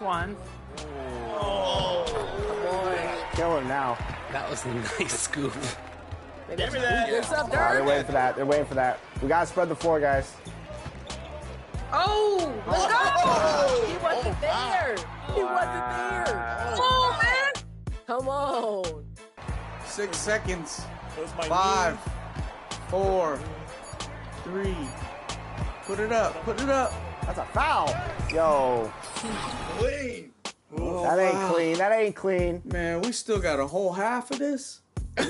One. Oh, boy. Kill him now. That was a nice scoop. Give me that. What's up, They're Dirk? waiting for that. They're waiting for that. We gotta spread the floor, guys. Oh, let's go! He wasn't there. He wasn't there. Oh, man. Come on. 6 seconds. Those my 5, 4, 3. Put it up. Put it up. That's a foul. Yo, clean. Oh, that ain't wow. clean. That ain't clean. Man, we still got a whole half of this. Oh,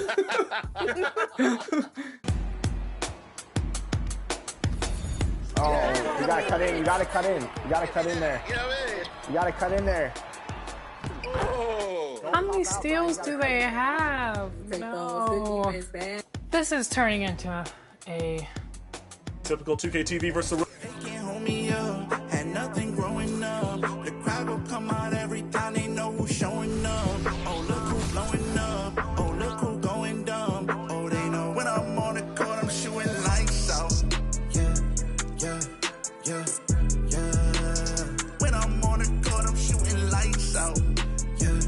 you gotta cut in. You gotta cut in. You gotta cut in there. You know what I mean? You gotta cut in there. Oh. How many steals do they have? No. This is turning into a Typical 2K TV versus the... They can't hold me up, had nothing growing up. The crowd will come out every time they know who's showing up. Oh, look who's blowing up. Oh, look who going dumb. Oh, they know when I'm on the court, I'm shooting lights out. Yeah, yeah, yeah, yeah. When I'm on the court, I'm shooting lights out. Yeah,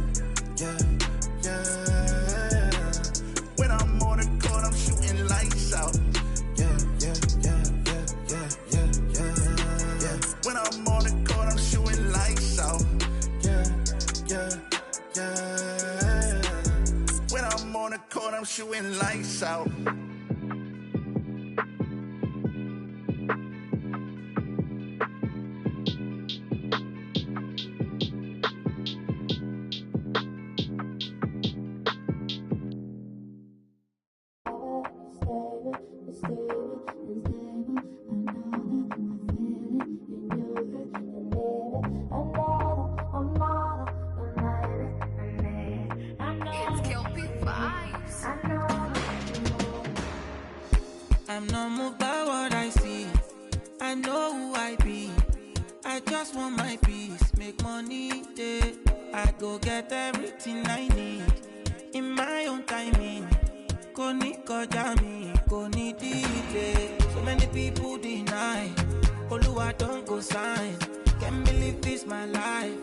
yeah, yeah. When I'm on the court, I'm shooting lights out. Yeah, yeah, yeah, yeah, yeah, yeah, yeah, yeah. When I'm on the court, I'm shooting lights out. Yeah, yeah, yeah. When I'm on the court, I'm shooting lights out. I'm not moved by what I see. I know who I be. I just want my peace, make money day. I go get everything I need in my own timing. Koni koja mi, koni delay. So many people deny. Oluwa don't go sign. Can't believe this my life.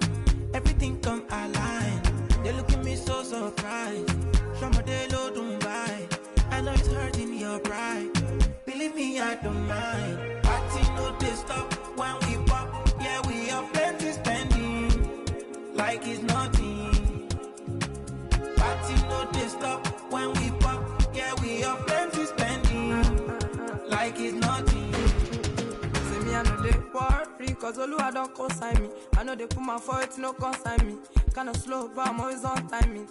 Everything come align. They look at me so surprised. Shamadelo Dubai. I know it's hurting your pride. Believe me, I don't mind. Party no they stop when we pop. Yeah, we have plenty spending. Like it's nothing. Party no they stop when we pop. Yeah, we have plenty spending. Like it's nothing. See me, I know they worry, cause Oluwa don't consign me. I know they put my foot, no consign me. Kinda slow, but I'm always on timing.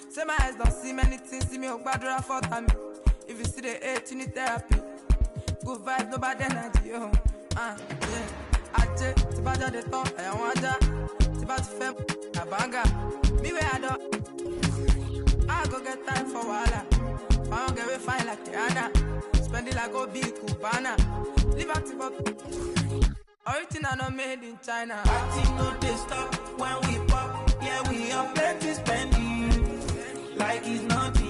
Say my eyes don't see many things, see me on badra for time. If you see the hate, you need therapy. Good vibes, no bad energy, yo. Yeah. Aje, tibaja de ton, I want ja. Tibaja fem, a banga. Me where I don't. I go get time for wala. I don't get it fine like Rihanna. Spend it like Obi Cubana. Live active. Original not made in China. Party no they stop when we pop. Yeah, we have plenty spending. Like it's nothing.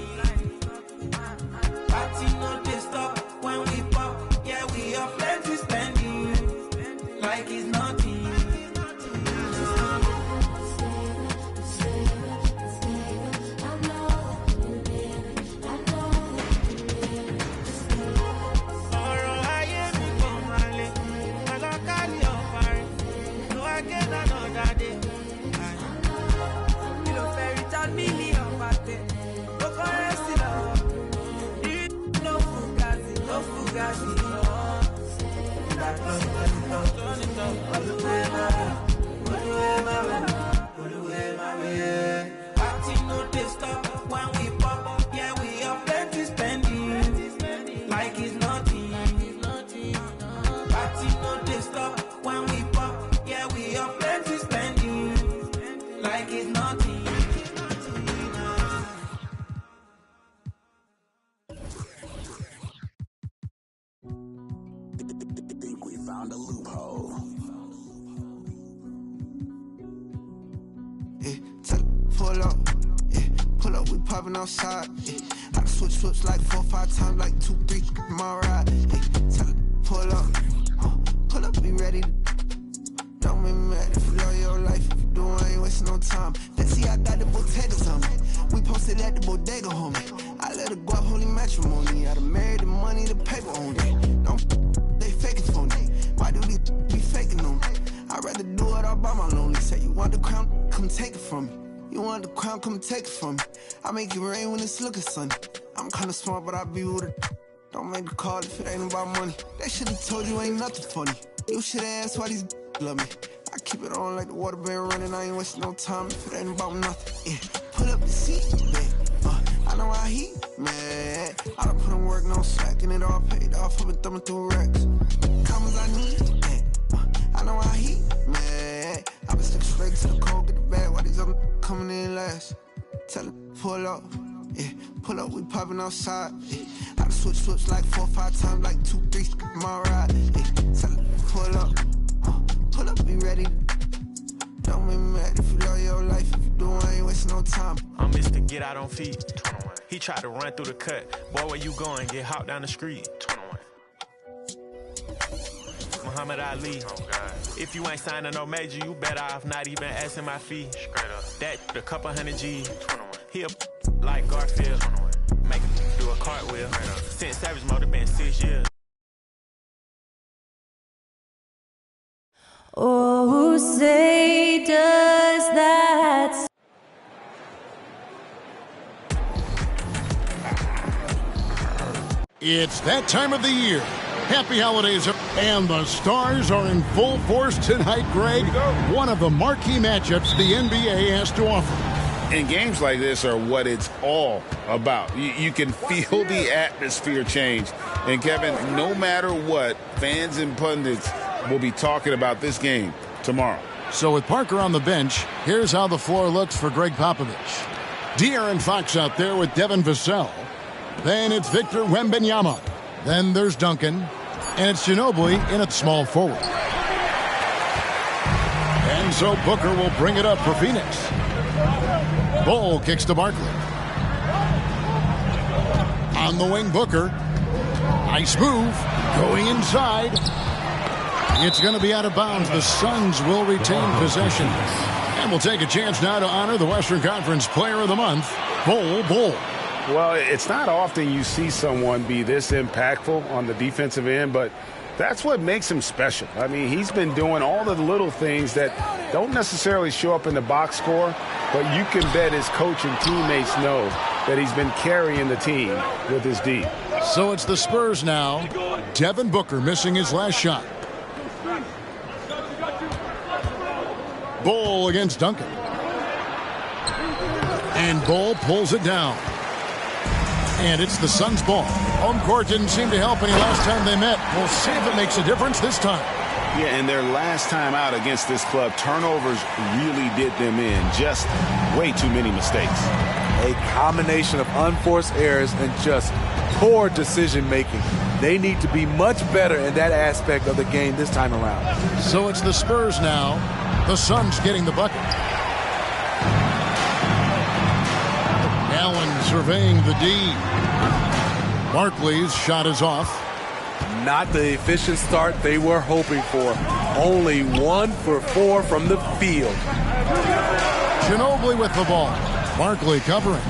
Party no they stop when we pop. Yeah, we have plenty spending. Like it's nothing. Party no they stop when we pop. Yeah, we have plenty spending. Like it's nothing. Party no they stop when we pop. Yeah, we have plenty spending. Like it's nothing. Think we found a loophole. Pull up, yeah, pull up, we poppin' outside, yeah. I switch like 4 or 5 times, like 2, 3, my ride, yeah. Pull up, we ready to Don't be mad if you love your life. If you do, I ain't wasting no time. Let's see, I got the bodegas on me. We posted at the bodega, homie. I let her go up holy matrimony. I done married the money, the paper on it. Don't they faking for me. Why do these be faking on me? I'd rather do it all by my lonely. Say you want the crown, come take it from me. You want the crown, come take it from me. I make it rain when it's looking sunny. I'm kinda smart, but I be with it. Don't make the call if it ain't about money. They should've told you ain't nothing funny. You should've asked why these love me. I keep it on like the water been running. I ain't wasting no time if it ain't about nothing. Yeah. Pull up the seat, man. I know how he mad. I done put in work, no slacking it all paid off. I've been thumbing through racks. Commas I need, man. I know how he mad. I been slipping straight to the cold, get the bag while these other coming in last. Tell him pull up, yeah. Pull up, we popping outside. Yeah. I done switch like 4 or 5 times, like 2, 3, my ride. Yeah. Tell him pull up, pull up, be ready. Don't be mad if you love your life. If you do, I ain't wasting no time. I'm Mr. Get Out on feet. 21. He tried to run through the cut. Boy, where you going? Get hopped down the street. 21. Muhammad Ali. Oh, God. If you ain't signing no major, you better off not even asking my fee. Straight up. That, a couple hundred G. 21. He a like Garfield. 21. Make him do a cartwheel. Since Savage Mode been 6 years. Oh, say does that. It's that time of the year. Happy holidays, and the Stars are in full force tonight, Greg. One of the marquee matchups the NBA has to offer. And games like this are what it's all about. You can feel the atmosphere change. And, Kevin, no matter what, fans and pundits will be talking about this game tomorrow. So with Parker on the bench, here's how the floor looks for Greg Popovich. De'Aaron Fox out there with Devin Vassell. Then it's Victor Wembanyama. Then there's Duncan. And it's Ginobili in at small forward. And so Booker will bring it up for Phoenix. Bol kicks to Barkley. On the wing, Booker. Nice move. Going inside. It's going to be out of bounds. The Suns will retain possession. And we'll take a chance now to honor the Western Conference Player of the Month, Bol Bol. Well, it's not often you see someone be this impactful on the defensive end, but that's what makes him special. I mean, he's been doing all the little things that don't necessarily show up in the box score, but you can bet his coach and teammates know that he's been carrying the team with his D. So it's the Spurs now. Devin Booker missing his last shot. Bol against Duncan. And Bol pulls it down. And it's the Suns' ball. Home court didn't seem to help any last time they met. We'll see if it makes a difference this time. Yeah, and their last time out against this club, turnovers really did them in. Just way too many mistakes. A combination of unforced errors and just poor decision-making. They need to be much better in that aspect of the game this time around. So it's the Spurs now. The Suns getting the bucket. Allen surveying the D. Barkley's shot is off. Not the efficient start they were hoping for. Only 1 for 4 from the field. Ginobili with the ball. Barkley covering.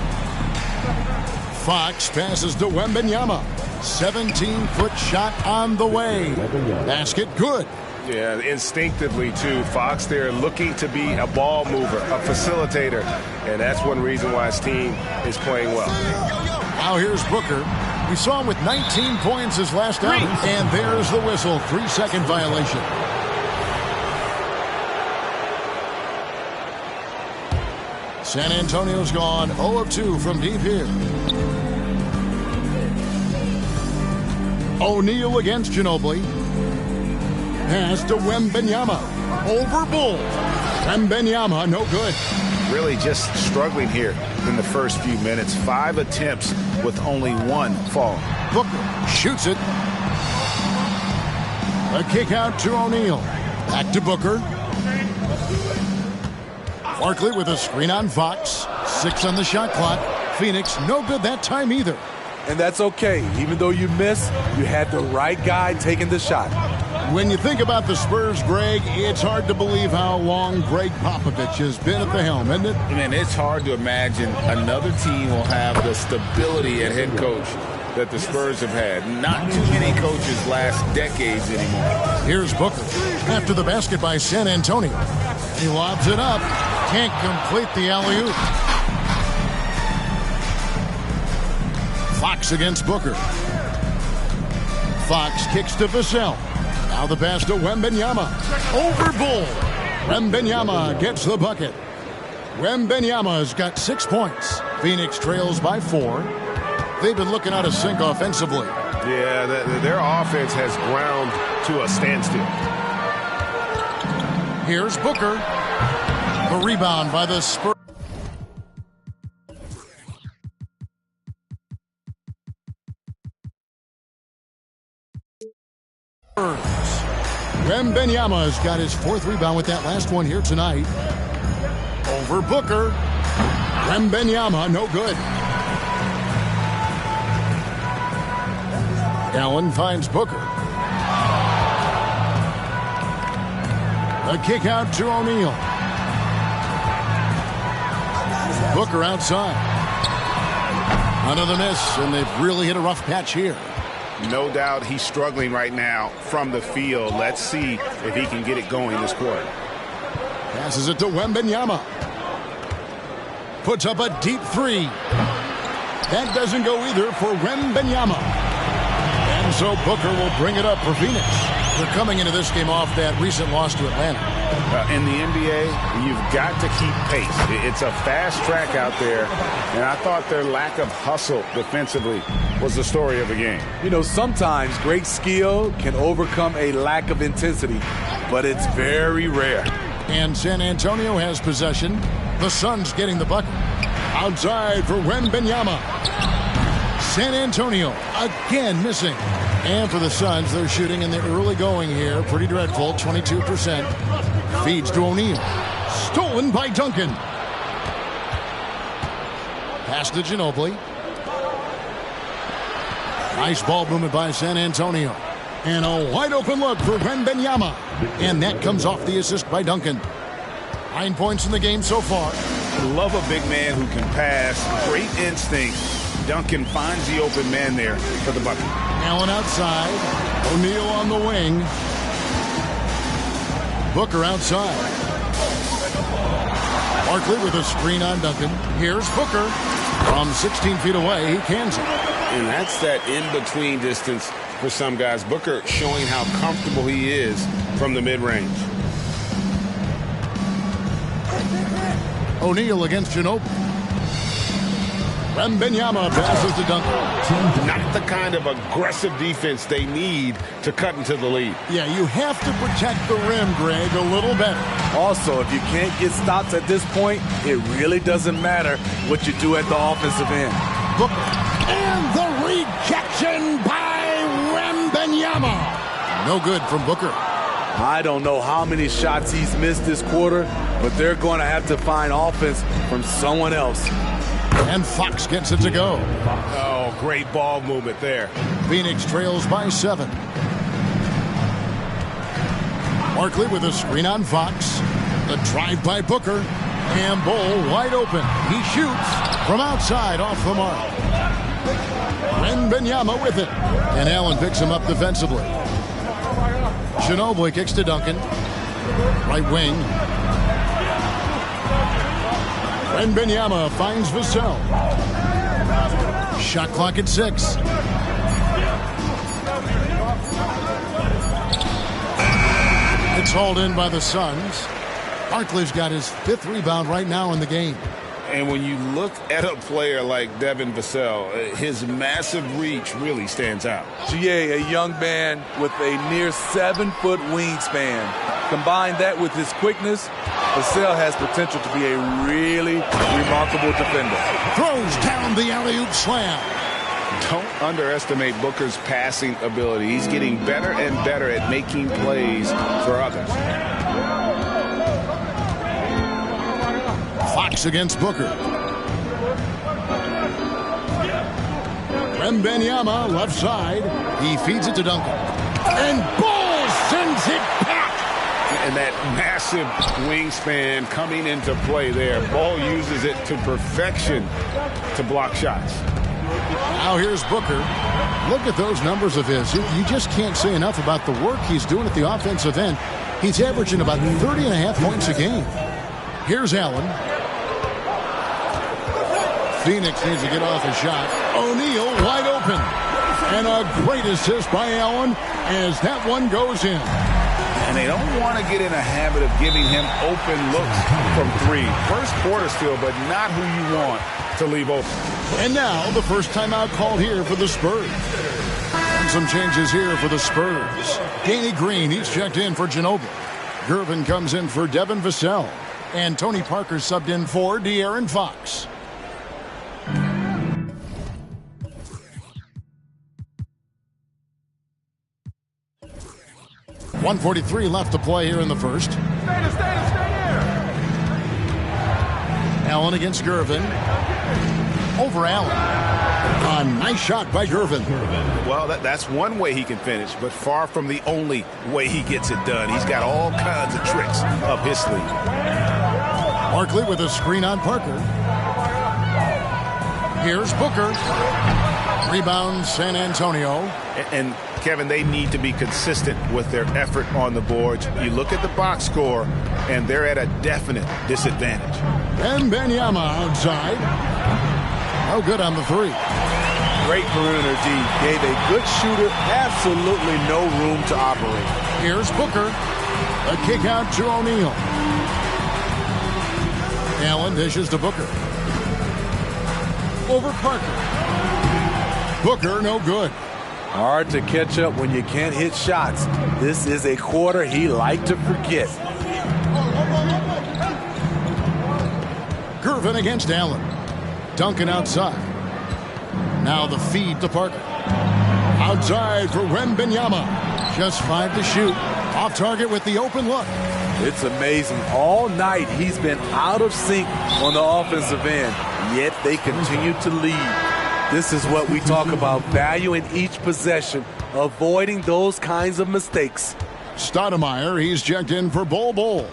Fox passes to Wembanyama. 17-foot shot on the way. Basket good. Yeah, instinctively, too. Fox there looking to be a ball mover, a facilitator. And that's one reason why his team is playing well. Now here's Booker. We saw him with 19 points his last outing. And there's the whistle. 3-second violation. San Antonio's gone 0 of 2 from deep here. O'Neal against Ginobili. Pass to Wembanyama. Over Bol. Wembanyama, no good. Really just struggling here in the first few minutes. 5 attempts with only 1 fall. Booker shoots it. A kick out to O'Neal. Back to Booker. Barkley with a screen on Fox. 6 on the shot clock. Phoenix, no good that time either. And that's okay. Even though you miss, you had the right guy taking the shot. When you think about the Spurs, Greg, it's hard to believe how long Greg Popovich has been at the helm, isn't it? Man, it's hard to imagine another team will have the stability at head coach that the Spurs have had. Not too many coaches last decades anymore. Here's Booker after the basket by San Antonio. He lobs it up. Can't complete the alley-oop. Fox against Booker. Fox kicks to Vassell. Now the pass to Wembanyama. Over Bull. Wembanyama gets the bucket. Wembanyama's got 6 points. Phoenix trails by 4. They've been looking out of sync offensively. Yeah, their offense has ground to a standstill. Here's Booker. The rebound by the Spurs. Wembanyama's got his 4th rebound with that last one here tonight. Over Booker. Wembanyama, no good. Allen finds Booker. The kick out to O'Neal. Booker outside. Another miss, and they've really hit a rough patch here. No doubt he's struggling right now from the field. Let's see if he can get it going this quarter. Passes it to Wembanyama. Puts up a deep 3. That doesn't go either for Wembanyama. And so Booker will bring it up for Phoenix. They're coming into this game off that recent loss to Atlanta. In the NBA, you've got to keep pace. It's a fast track out there, and I thought their lack of hustle defensively was the story of the game. You know, sometimes great skill can overcome a lack of intensity, but it's very rare. And San Antonio has possession. The Suns getting the bucket. Outside for Wembanyama. San Antonio again missing. And for the Suns, they're shooting in the early going here. Pretty dreadful, 22%. Feeds to O'Neal. Stolen by Duncan. Pass to Ginobili. Nice ball movement by San Antonio. And a wide open look for Wembanyama. And that comes off the assist by Duncan. 9 points in the game so far. Love a big man who can pass. Great instinct. Duncan finds the open man there for the bucket. Allen outside. O'Neal on the wing. Booker outside. Barkley with a screen on Duncan. Here's Booker. From 16 feet away, he cans it. And that's that in-between distance for some guys. Booker showing how comfortable he is from the mid-range. O'Neal against Ginobili. Wembanyama passes to Duncan. Not the kind of aggressive defense they need to cut into the lead. Yeah, you have to protect the rim, Greg, a little better. Also, if you can't get stops at this point, it really doesn't matter what you do at the offensive end. Booker. And the rejection by Wembanyama. No good from Booker. I don't know how many shots he's missed this quarter, but they're going to have to find offense from someone else. And Fox gets it to go. Oh, great ball movement there. Phoenix trails by 7. Barkley with a screen on Fox. The drive by Booker. And Bull wide open. He shoots from outside off the mark. Wembanyama with it. And Allen picks him up defensively. Ginobili kicks to Duncan. Right wing. Wembanyama finds Vassell. Shot clock at 6. It's hauled in by the Suns. Barkley's got his 5th rebound right now in the game. And when you look at a player like Devin Vassell, his massive reach really stands out. GA, a young man with a near 7-foot wingspan. Combine that with his quickness, Vassell has potential to be a really remarkable defender. Throws down the alley-oop slam. Don't underestimate Booker's passing ability. He's getting better and better at making plays for others. Fox against Booker. Wembanyama left side. He feeds it to Duncan. And Bull sends Sends it back. And that massive wingspan coming into play there. Ball uses it to perfection to block shots. Now here's Booker. Look at those numbers of his. You just can't say enough about the work he's doing at the offensive end. He's averaging about 30.5 points a game. Here's Allen. Phoenix needs to get off a shot. O'Neal wide open. And a great assist by Allen as that one goes in. And they don't want to get in a habit of giving him open looks from three. First quarter still, but not who you want to leave open. And now the first timeout called here for the Spurs. And some changes here for the Spurs. Danny Green, he's checked in for Ginobili. Gervin comes in for Devin Vassell. And Tony Parker subbed in for De'Aaron Fox. .143 left to play here in the first. Stay there. Allen against Gervin. Over Allen. A nice shot by Gervin. Well, that's one way he can finish, but far from the only way he gets it done. He's got all kinds of tricks up his sleeve. Barkley with a screen on Parker. Here's Booker. Rebound San Antonio. And Kevin, they need to be consistent with their effort on the boards. You look at the box score, and they're at a definite disadvantage. And Wembanyama outside. No good on the three. Great perimeter D. Gave a good shooter absolutely no room to operate. Here's Booker. A kick out to O'Neal. Allen dishes to Booker. Over Parker. Booker, no good. Hard to catch up when you can't hit shots. This is a quarter he liked to forget. Gervin against Allen. Duncan outside. Now the feed to Parker. Outside for Wembanyama. Just 5 to shoot. Off target with the open look. It's amazing. All night he's been out of sync on the offensive end, yet they continue to lead. This is what we talk about, value in each possession, avoiding those kinds of mistakes. Stoudemire, he's checked in for Bol Bol.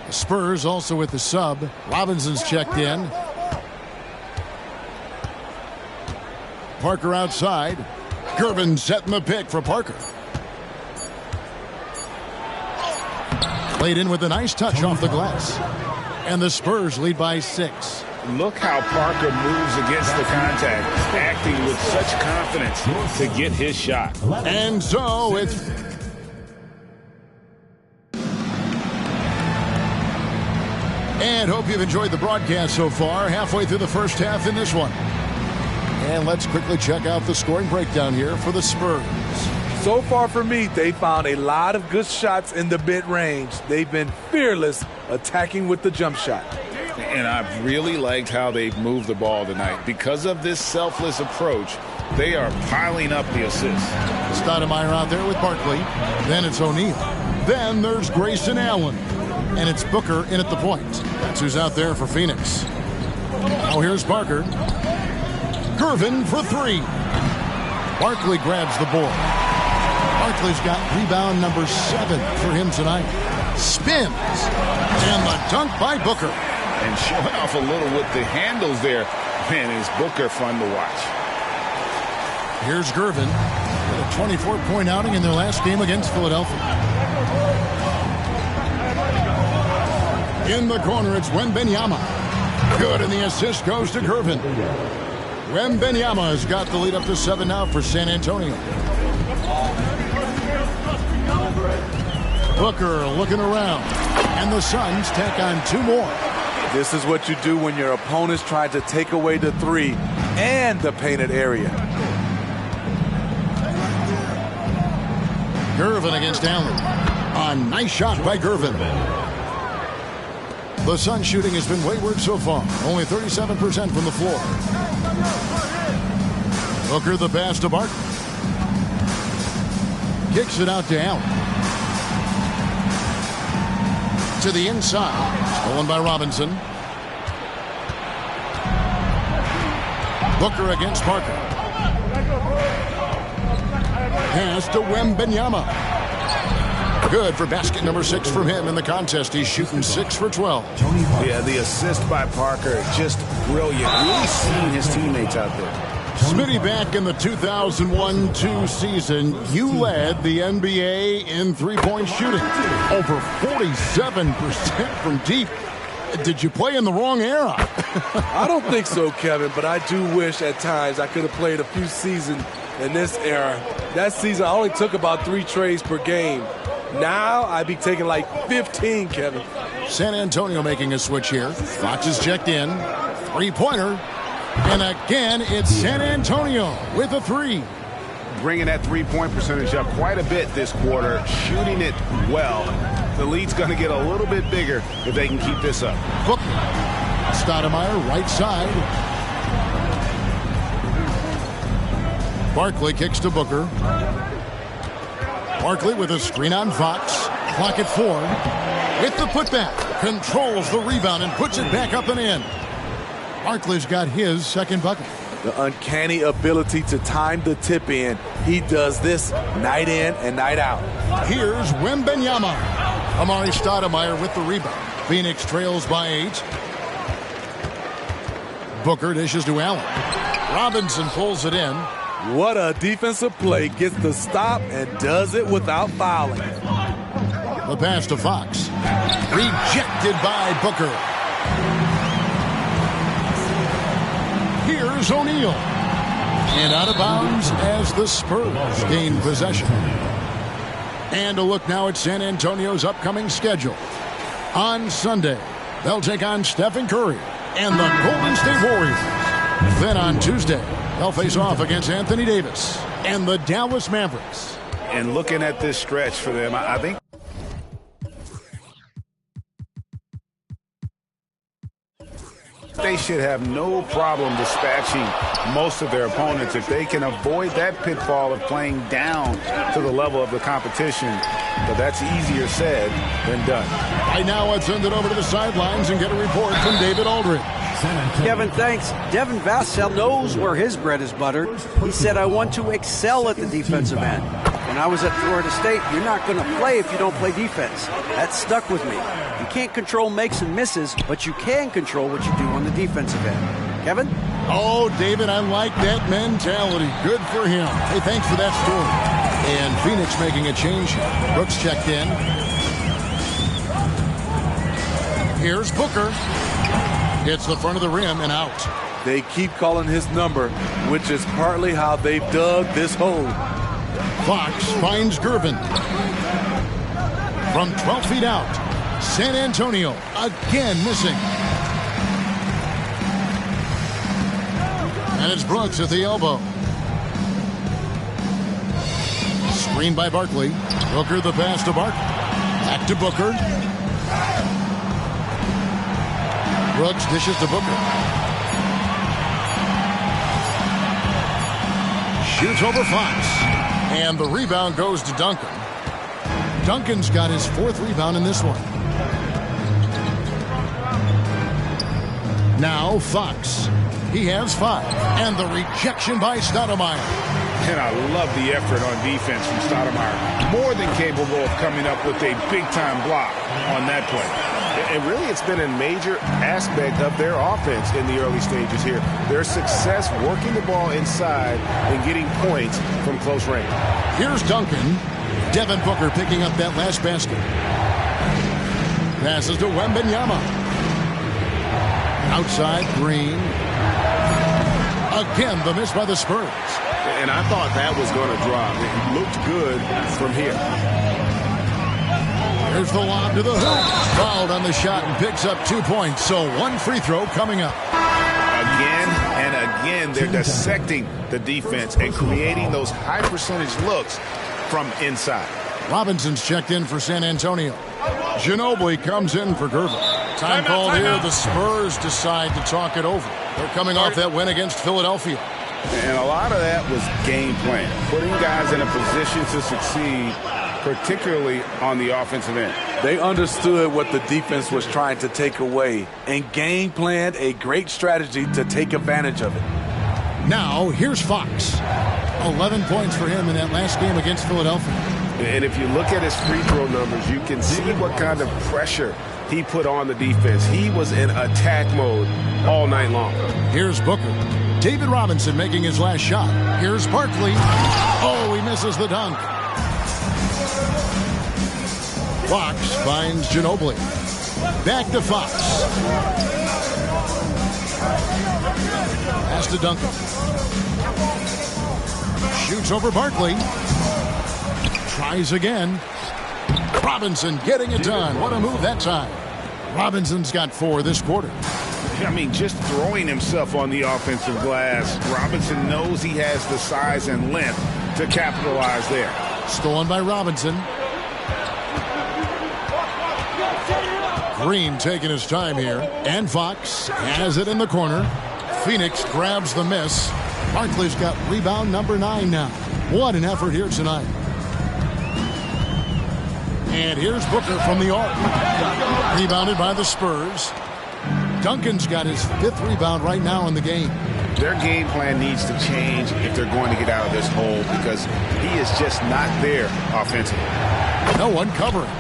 The Spurs also with the sub. Robinson's checked in. Parker outside. Gervin setting the pick for Parker. Played in with a nice touch off the glass. And the Spurs lead by 6. Look how Parker moves against the contact, acting with such confidence to get his shot. And so it's... And hope you've enjoyed the broadcast so far. Halfway through the first half in this one. And let's quickly check out the scoring breakdown here for the Spurs. So far for me, they found a lot of good shots in the mid-range. They've been fearless attacking with the jump shot. And I've really liked how they've moved the ball tonight. Because of this selfless approach, they are piling up the assists. Stoudemire out there with Barkley. Then it's O'Neal. Then there's Grayson Allen. And it's Booker in at the point. That's who's out there for Phoenix. Now here's Parker. Gervin for 3. Barkley grabs the ball. Barkley's got rebound number 7 for him tonight. Spins. And the dunk by Booker. And showing off a little with the handles there. Man, is Booker fun to watch. Here's Gervin with a 24-point outing in their last game against Philadelphia. In the corner, it's Wembanyama. Good, and the assist goes to Gervin. Wembanyama has got the lead up to 7 now for San Antonio. Booker looking around. And the Suns tack on 2 more. This is what you do when your opponents try to take away the 3 and the painted area. Gervin against Allen. A nice shot by Gervin. The Suns shooting has been wayward so far. Only 37% from the floor. Booker the pass to Barkley. Kicks it out to Allen. To the inside. Stolen by Robinson. Booker against Parker. Pass to Wembanyama. Good for basket number 6 from him in the contest. He's shooting 6 for 12. Yeah, the assist by Parker, just brilliant. Really seeing his teammates out there. Smitty, back in the 2001-2 season, you led the NBA in three-point shooting. Over 47% from deep. Did you play in the wrong era? I don't think so, Kevin, but I do wish at times I could have played a few seasons in this era. That season, I only took about 3 trades per game. Now, I'd be taking like 15, Kevin. San Antonio making a switch here. Fox is checked in. Three-pointer. And again, it's San Antonio with a 3. Bringing that three-point percentage up quite a bit this quarter, shooting it well. The lead's going to get a little bit bigger if they can keep this up. Booker. Stoudemire, right side. Barkley kicks to Booker. Barkley with a screen on Fox. Clock at 4. With the putback. Controls the rebound and puts it back up and in. Barkley's got his second bucket. The uncanny ability to time the tip in. He does this night in and night out. Here's Wembanyama. Amari Stoudemire with the rebound. Phoenix trails by 8. Booker dishes to Allen. Robinson pulls it in. What a defensive play. Gets the stop and does it without fouling. The pass to Fox. Rejected by Booker. Here's O'Neal. And out of bounds as the Spurs gain possession. And a look now at San Antonio's upcoming schedule. On Sunday, they'll take on Stephen Curry and the Golden State Warriors. Then on Tuesday, they'll face off against Anthony Davis and the Dallas Mavericks. And looking at this stretch for them, I think they should have no problem dispatching most of their opponents if they can avoid that pitfall of playing down to the level of the competition. But that's easier said than done. Right now, let's send it over to the sidelines and get a report from David Aldridge. Kevin, thanks. Devin Vassell knows where his bread is buttered. He said, I want to excel at the defensive end. When I was at Florida State, you're not going to play if you don't play defense. That stuck with me. You can't control makes and misses, but you can control what you do on the defensive end. Kevin? Oh, David, I like that mentality. Good for him. Hey, thanks for that story. And Phoenix making a change here. Brooks checked in. Here's Booker. Hits the front of the rim and out. They keep calling his number, which is partly how they've dug this hole. Fox finds Gervin. From 12 feet out, San Antonio again missing. And it's Brooks at the elbow. Screened by Barkley. Booker the pass to Barkley. Back to Booker. Brooks dishes to Booker. Shoots over Fox. And the rebound goes to Duncan. Duncan's got his 4th rebound in this one. Now Fox. He has 5. And the rejection by Stoudemire. And I love the effort on defense from Stoudemire. More than capable of coming up with a big-time block on that play. And really, it's been a major aspect of their offense in the early stages here. Their success working the ball inside and getting points from close range. Here's Duncan. Devin Booker picking up that last basket. Passes to Wembanyama. Outside, Green. Again, the miss by the Spurs. And I thought that was going to drop. It looked good from here. Here's the lob to the hoop. Fouled on the shot and picks up 2 points. So 1 free throw coming up. Again and again, they're dissecting the defense and creating those high percentage looks from inside. Robinson's checked in for San Antonio. Ginobili comes in for Gervin. Time called here. The Spurs decide to talk it over. They're coming off that win against Philadelphia. And a lot of that was game plan. Putting guys in a position to succeed, particularly on the offensive end. They understood what the defense was trying to take away and game planned a great strategy to take advantage of it. Now, here's Fox. 11 points for him in that last game against Philadelphia. And if you look at his free throw numbers, you can see what kind of pressure he put on the defense. He was in attack mode all night long. Here's Booker. David Robinson making his last shot. Here's Barkley. Oh, he misses the dunk. Fox finds Ginobili. Back to Fox. Pass to Duncan. Shoots over Barkley. Tries again. Robinson getting it done. What a move that time. Robinson's got 4 this quarter. I mean, just throwing himself on the offensive glass. Robinson knows he has the size and length to capitalize there. Stolen by Robinson. Green taking his time here. And Fox has it in the corner. Phoenix grabs the miss. Barkley's got rebound number 9 now. What an effort here tonight. And here's Booker from the arc. Rebounded by the Spurs. Duncan's got his 5th rebound right now in the game. Their game plan needs to change if they're going to get out of this hole because he is just not there offensively. No one covering.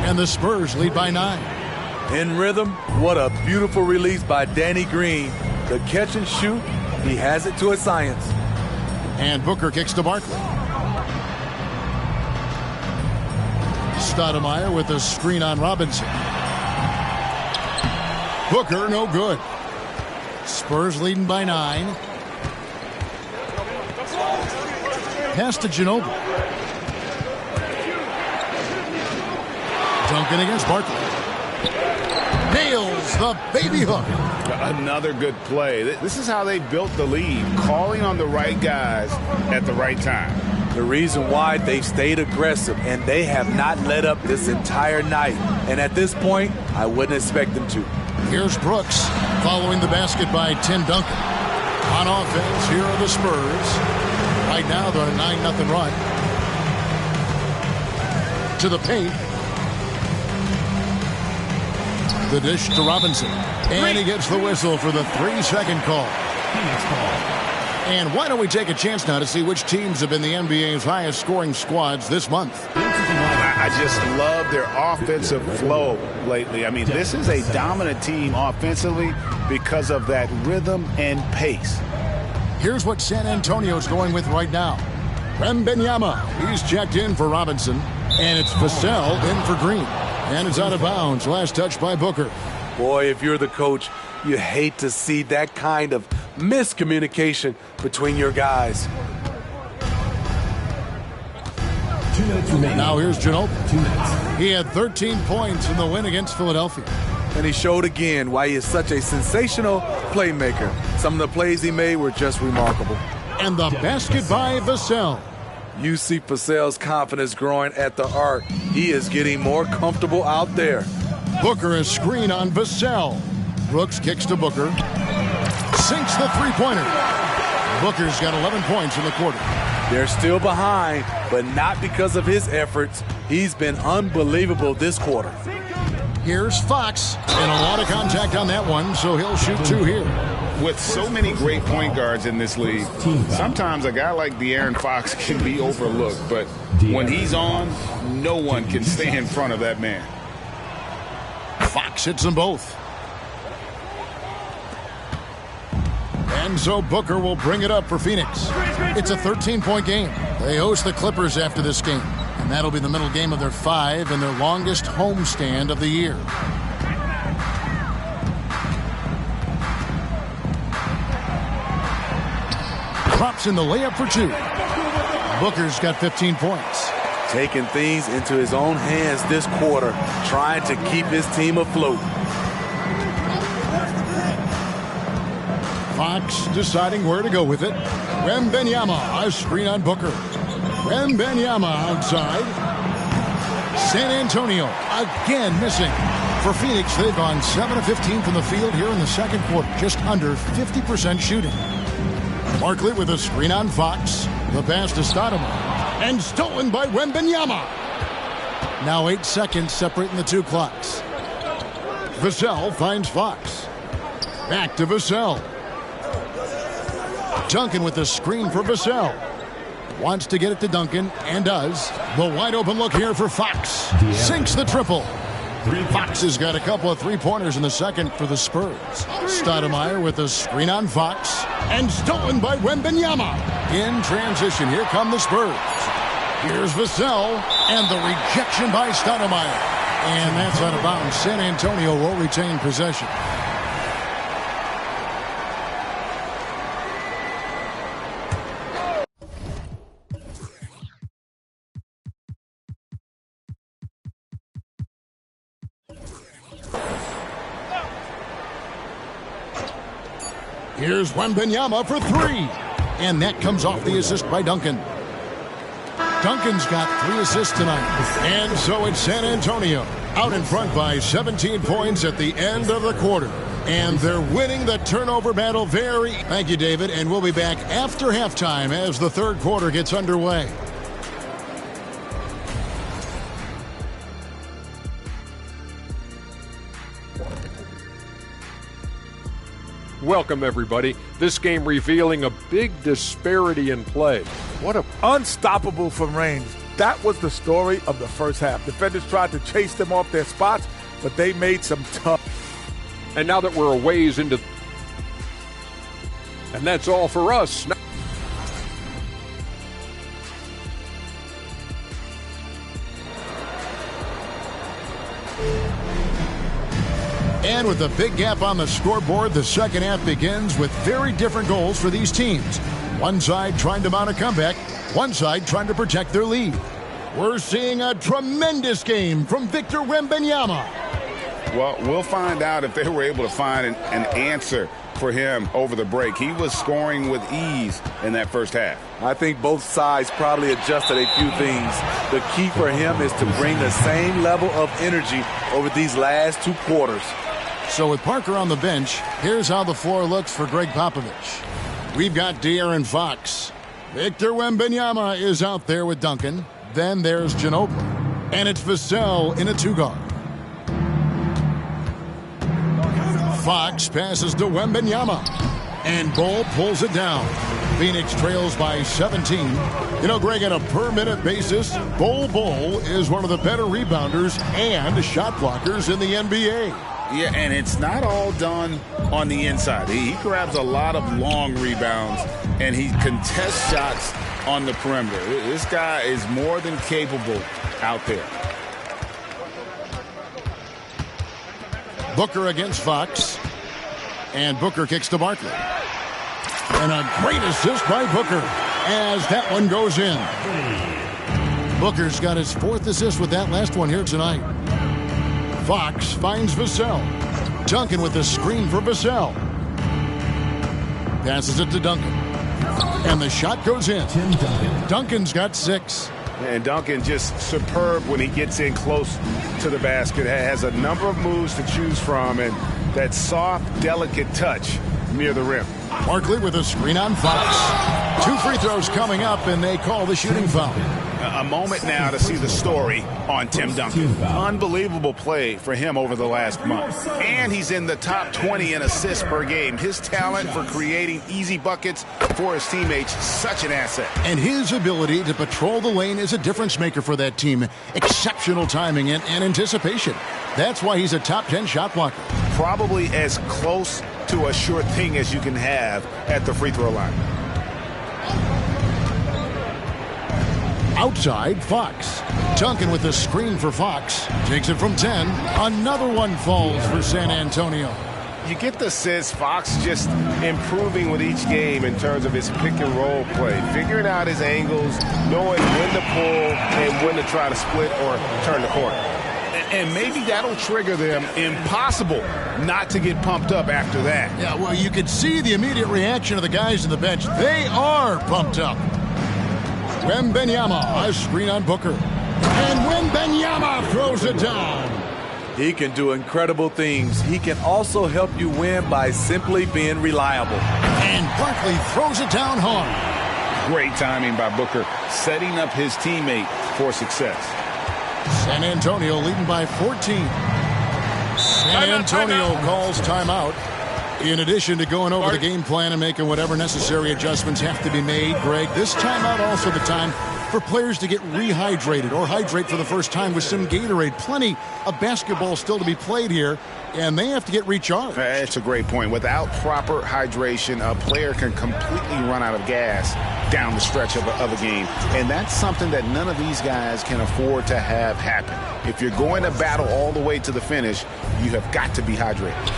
And the Spurs lead by 9. In rhythm, what a beautiful release by Danny Green. The catch and shoot, he has it to a science. And Booker kicks to Barkley. Stoudemire with a screen on Robinson. Booker, no good. Spurs leading by 9. Pass to Ginobili. Duncan against Barkley. Nails the baby hook. Another good play. This is how they built the lead, calling on the right guys at the right time. The reason why they've stayed aggressive and they have not let up this entire night. And at this point, I wouldn't expect them to. Here's Brooks following the basket by Tim Duncan. On offense, here are the Spurs. Right now, they're on a 9-0 run. To the paint. The dish to Robinson. And he gets the whistle for the 3-second call. And why don't we take a chance now to see which teams have been the NBA's highest scoring squads this month. I just love their offensive flow lately. I mean, this is a dominant team offensively because of that rhythm and pace. Here's what San Antonio's going with right now. Wembanyama, he's checked in for Robinson. And it's Vassell in for Green. And it's out of bounds. Last touch by Booker. Boy, if you're the coach, you hate to see that kind of miscommunication between your guys. Now here's Ginobili. He had 13 points in the win against Philadelphia. And he showed again why he is such a sensational playmaker. Some of the plays he made were just remarkable. And the basket by Vassell. You see Vassell's confidence growing at the arc. He is getting more comfortable out there. Booker is screen on Vassell. Brooks kicks to Booker. Sinks the three-pointer. Booker's got 11 points in the quarter. They're still behind, but not because of his efforts. He's been unbelievable this quarter. Here's Fox. And a lot of contact on that one, so he'll shoot 2 here. With so many great point guards in this league, sometimes a guy like De'Aaron Fox can be overlooked, but when he's on, no one can stay in front of that man. Fox hits them both. And so Booker will bring it up for Phoenix. It's a 13-point game. They host the Clippers after this game, and that'll be the middle game of their 5 and their longest homestand of the year. Drops in the layup for 2. Booker's got 15 points. Taking things into his own hands this quarter, trying to keep his team afloat. Fox deciding where to go with it. Wembanyama, a screen on Booker. Wembanyama outside. San Antonio again missing. For Phoenix, they've gone 7 of 15 from the field here in the second quarter. Just under 50% shooting. Barkley with a screen on Fox. The pass to Stoudemire. And stolen by Wembanyama. Now 8 seconds separating the 2 clocks. Vassell finds Fox. Back to Vassell. Duncan with the screen for Vassell. Wants to get it to Duncan, and does. The wide open look here for Fox. Sinks the triple. Fox has got a couple of three-pointers in the second for the Spurs. Stoudemire with a screen on Fox. And stolen by Wembanyama. In transition, here come the Spurs. Here's Vassell, and the rejection by Stoudemire. And that's out of bounds. San Antonio will retain possession. Here's Wembanyama for three. And that comes off the assist by Duncan. Duncan's got 3 assists tonight. And so it's San Antonio out in front by 17 points at the end of the quarter. And they're winning the turnover battle very... Thank you, David. And we'll be back after halftime as the third quarter gets underway. Welcome, everybody. This game revealing a big disparity in play. What a unstoppable from range. That was the story of the first half. Defenders tried to chase them off their spots, but they made some tough. And now that we're a ways into... And that's all for us. And with a big gap on the scoreboard, the second half begins with very different goals for these teams. One side trying to mount a comeback, one side trying to protect their lead. We're seeing a tremendous game from Victor Wembanyama. Well, we'll find out if they were able to find an answer for him over the break. He was scoring with ease in that first half. I think both sides probably adjusted a few things. The key for him is to bring the same level of energy over these last 2 quarters. So with Parker on the bench, here's how the floor looks for Greg Popovich. We've got De'Aaron Fox. Victor Wembanyama is out there with Duncan. Then there's Ginobili. And it's Vassell in a 2-guard. Fox passes to Wembanyama. And Bol pulls it down. Phoenix trails by 17. You know, Greg, on a per-minute basis, Bol is one of the better rebounders and shot blockers in the NBA. Yeah, and it's not all done on the inside. He grabs a lot of long rebounds, and he contests shots on the perimeter. This guy is more than capable out there. Booker against Fox. And Booker kicks to Barkley. And a great assist by Booker as that one goes in. Booker's got his 4th assist with that last one here tonight. Fox finds Vassell. Duncan with the screen for Vassell. Passes it to Duncan. And the shot goes in. Duncan's got 6. And Duncan just superb when he gets in close to the basket. Has a number of moves to choose from, and that soft, delicate touch near the rim. Barkley with a screen on Fox. 2 free throws coming up, and they call the shooting foul. A moment now to see the story on Tim Duncan. Unbelievable play for him over the last month. And he's in the top 20 in assists per game. His talent for creating easy buckets for his teammates, such an asset. And his ability to patrol the lane is a difference maker for that team. Exceptional timing and anticipation. That's why he's a top 10 shot blocker. Probably as close to a sure thing as you can have at the free throw line. Outside, Fox. Duncan with the screen for Fox. Takes it from 10. Another one falls for San Antonio. You get the sense Fox just improving with each game in terms of his pick and roll play. Figuring out his angles, knowing when to pull and when to try to split or turn the corner. And maybe that'll trigger them. Impossible not to get pumped up after that. Yeah, well, you could see the immediate reaction of the guys on the bench. They are pumped up. Wembanyama, a screen on Booker. And Wembanyama throws it down. He can do incredible things. He can also help you win by simply being reliable. And Barkley throws it down hard. Great timing by Booker, setting up his teammate for success. San Antonio leading by 14. San Antonio calls timeout. In addition to going over the game plan and making whatever necessary adjustments have to be made, Greg, this timeout also the time for players to get rehydrated or hydrate for the first time with some Gatorade. Plenty of basketball still to be played here, and they have to get recharged. That's a great point. Without proper hydration, a player can completely run out of gas down the stretch of a game. And that's something that none of these guys can afford to have happen. If you're going to battle all the way to the finish, you have got to be hydrated.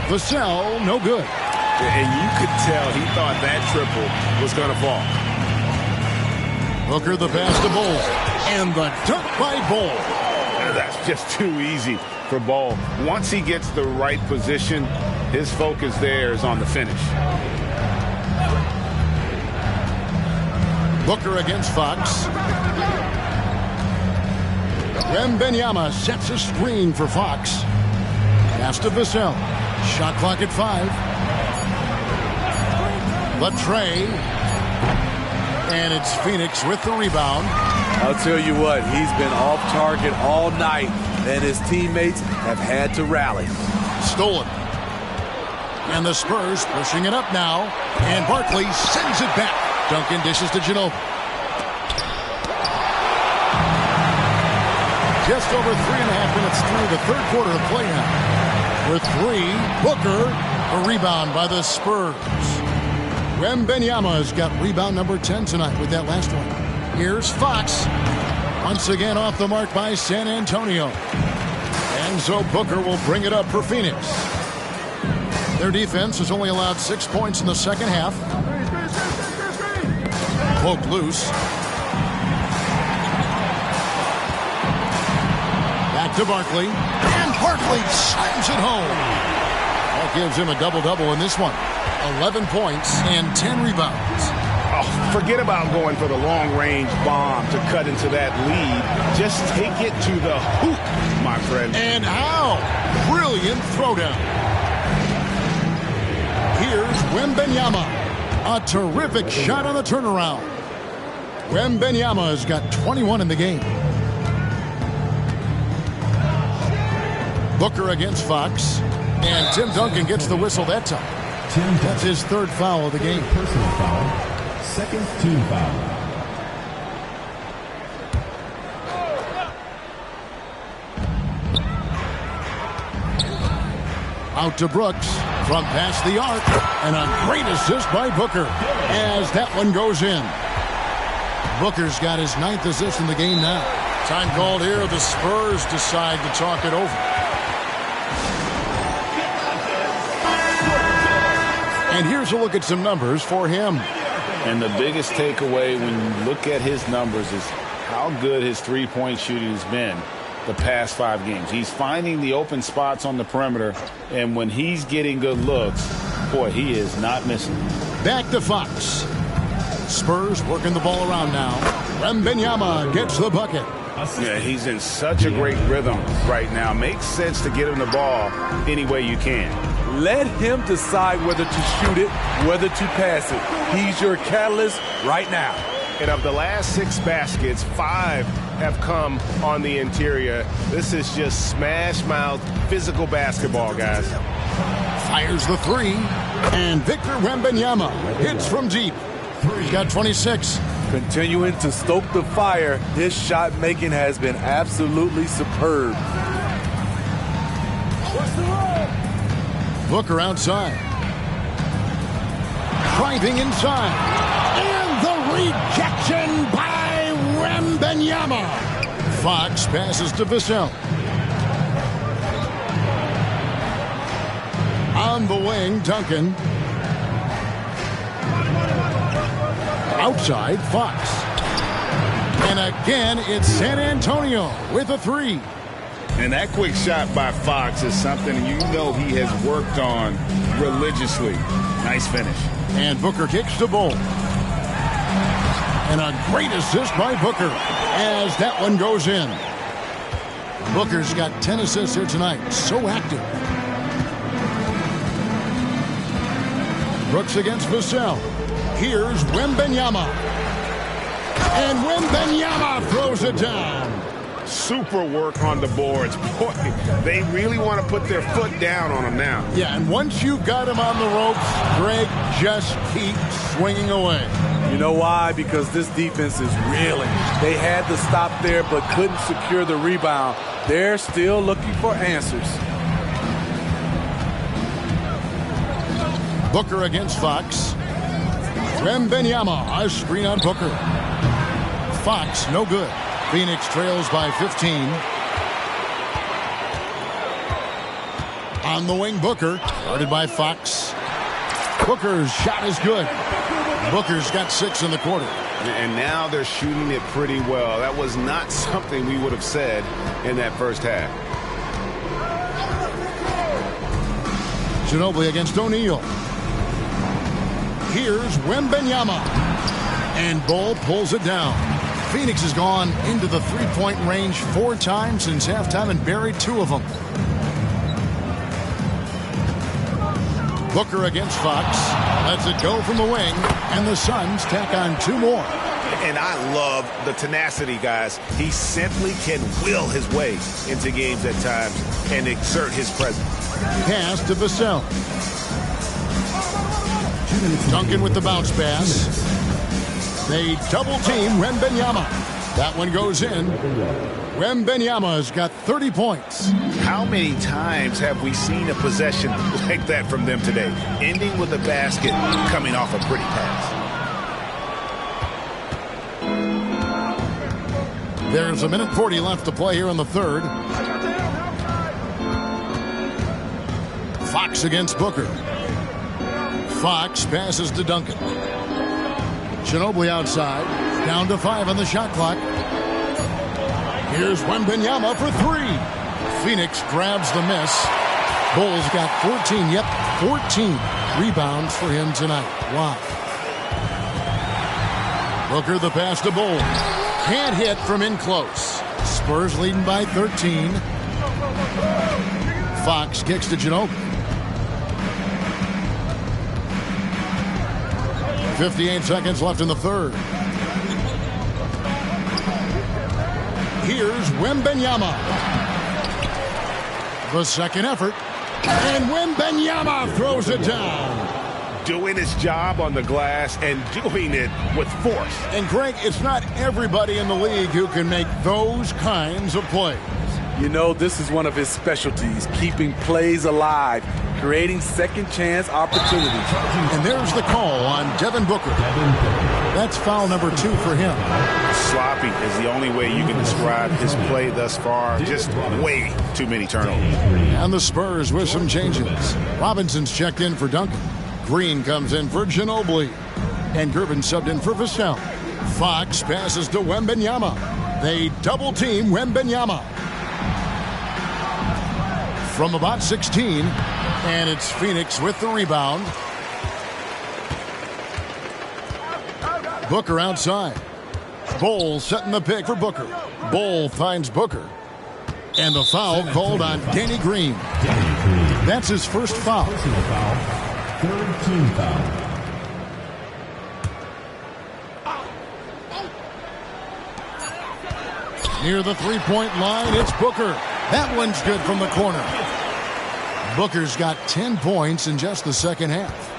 Vassell, no good. And you could tell he thought that triple was going to fall. Booker the pass to Bol. And the dunk by Bol. That's just too easy for Bol. Once he gets the right position, his focus there is on the finish. Booker against Fox. Wembanyama sets a screen for Fox. Pass to Vassell. Shot clock at 5. Latrey. And it's Phoenix with the rebound. I'll tell you what, he's been off target all night, and his teammates have had to rally. Stolen. And the Spurs pushing it up now. And Barkley sends it back. Duncan dishes to Ginobili. Just over 3.5 minutes through the third quarter of play now. With 3, Booker, a rebound by the Spurs. Wembanyama has got rebound number 10 tonight with that last one. Here's Fox. Once again off the mark by San Antonio. And so Booker will bring it up for Phoenix. Their defense has only allowed 6 points in the second half. Poke loose. Back to Barkley. And Barkley slams it home. That gives him a double-double in this one. 11 points and 10 rebounds. Oh, forget about going for the long-range bomb to cut into that lead. Just take it to the hoop, my friend. And how? Brilliant throwdown. Here's Wembanyama. A terrific shot on the turnaround. Wembanyama has got 21 in the game. Booker against Fox. And Tim Duncan gets the whistle that time. That's his third foul of the game. Personal foul. Second team foul. Out to Brooks from past the arc. And a great assist by Booker as that one goes in. Booker's got his 9th assist in the game now. Time called here. The Spurs decide to talk it over. And here's a look at some numbers for him. And the biggest takeaway when you look at his numbers is how good his three-point shooting has been the past 5 games. He's finding the open spots on the perimeter, and when he's getting good looks, boy, he is not missing. Back to Fox. Spurs working the ball around now. Wembanyama gets the bucket. Yeah, he's in such a great rhythm right now. Makes sense to get him the ball any way you can. Let him decide whether to shoot it, whether to pass it. He's your catalyst right now. And of the last 6 baskets, 5 have come on the interior. This is just smash-mouth physical basketball, guys. Fires the 3. And Victor Wembanyama hits from deep. He's got 26. Continuing to stoke the fire, his shot making has been absolutely superb. Booker outside. Driving inside. And the rejection by Wembanyama. Fox passes to Vassell. On the wing, Duncan. Outside, Fox. And again, it's San Antonio with a 3. And that quick shot by Fox is something you know he has worked on religiously. Nice finish. And Booker kicks to Bol. And a great assist by Booker as that one goes in. Booker's got 10 assists here tonight. So active. Brooks against Vassell. Here's Wembanyama. And Wembanyama throws it down. super work on the boards. Boy, they really want to put their foot down on him now. Yeah, and once you've got him on the ropes, Greg, just keep swinging away. You know why? Because this defense is reeling. They had to stop there but couldn't secure the rebound. They're still looking for answers. Booker against Fox. Wembanyama, a screen on Booker. Fox, no good. Phoenix trails by 15. On the wing, Booker, guarded by Fox. Booker's shot is good. Booker's got 6 in the quarter. And now they're shooting it pretty well. That was not something we would have said in that first half. Ginobili against O'Neal. Here's Wembanyama. And Ball pulls it down. Phoenix has gone into the three-point range 4 times since halftime and buried 2 of them. Booker against Fox. Lets it go from the wing. And the Suns tack on 2 more. And I love the tenacity, guys. He simply can will his way into games at times and exert his presence. Pass to Vassell. Duncan with the bounce pass. They double team Wembanyama. That one goes in. Wembanyama's got 30 points. How many times have we seen a possession like that from them today? Ending with a basket, coming off a pretty pass. There's a minute 40 left to play here in the third. Fox against Booker. Fox passes to Duncan. Ginobili outside. Down to 5 on the shot clock. Here's Wembanyama for 3. Phoenix grabs the miss. Bulls got 14. Yep, 14 rebounds for him tonight. Wow. Booker the pass to Bull. Can't hit from in close. Spurs leading by 13. Fox kicks to Ginobili. 58 seconds left in the third. Here's Wembanyama. The second effort. And Wembanyama throws it down. Doing his job on the glass and doing it with force. And Greg, it's not everybody in the league who can make those kinds of plays. You know, this is one of his specialties, keeping plays alive, creating second chance opportunities. And there's the call on Devin Booker. That's foul number 2 for him. Sloppy is the only way you can describe his play thus far. Just way too many turnovers. And the Spurs with some changes. Robinson's checked in for Duncan. Green comes in for Ginobili. And Gervin subbed in for Vassell. Fox passes to Wembanyama. They double team Wembanyama. From about 16, and it's Phoenix with the rebound. Booker outside. Bull setting the pick for Booker. Bull finds Booker. And the foul called on Danny Green. That's his first foul. Personal foul. Third team foul. Near the three-point line, it's Booker. That one's good from the corner. Booker's got 10 points in just the second half.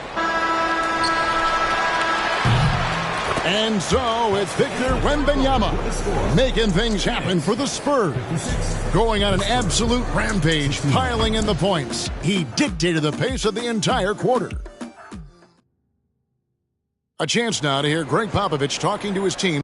And so it's Victor Wembanyama making things happen for the Spurs. Going on an absolute rampage, piling in the points. He dictated the pace of the entire quarter. A chance now to hear Greg Popovich talking to his team.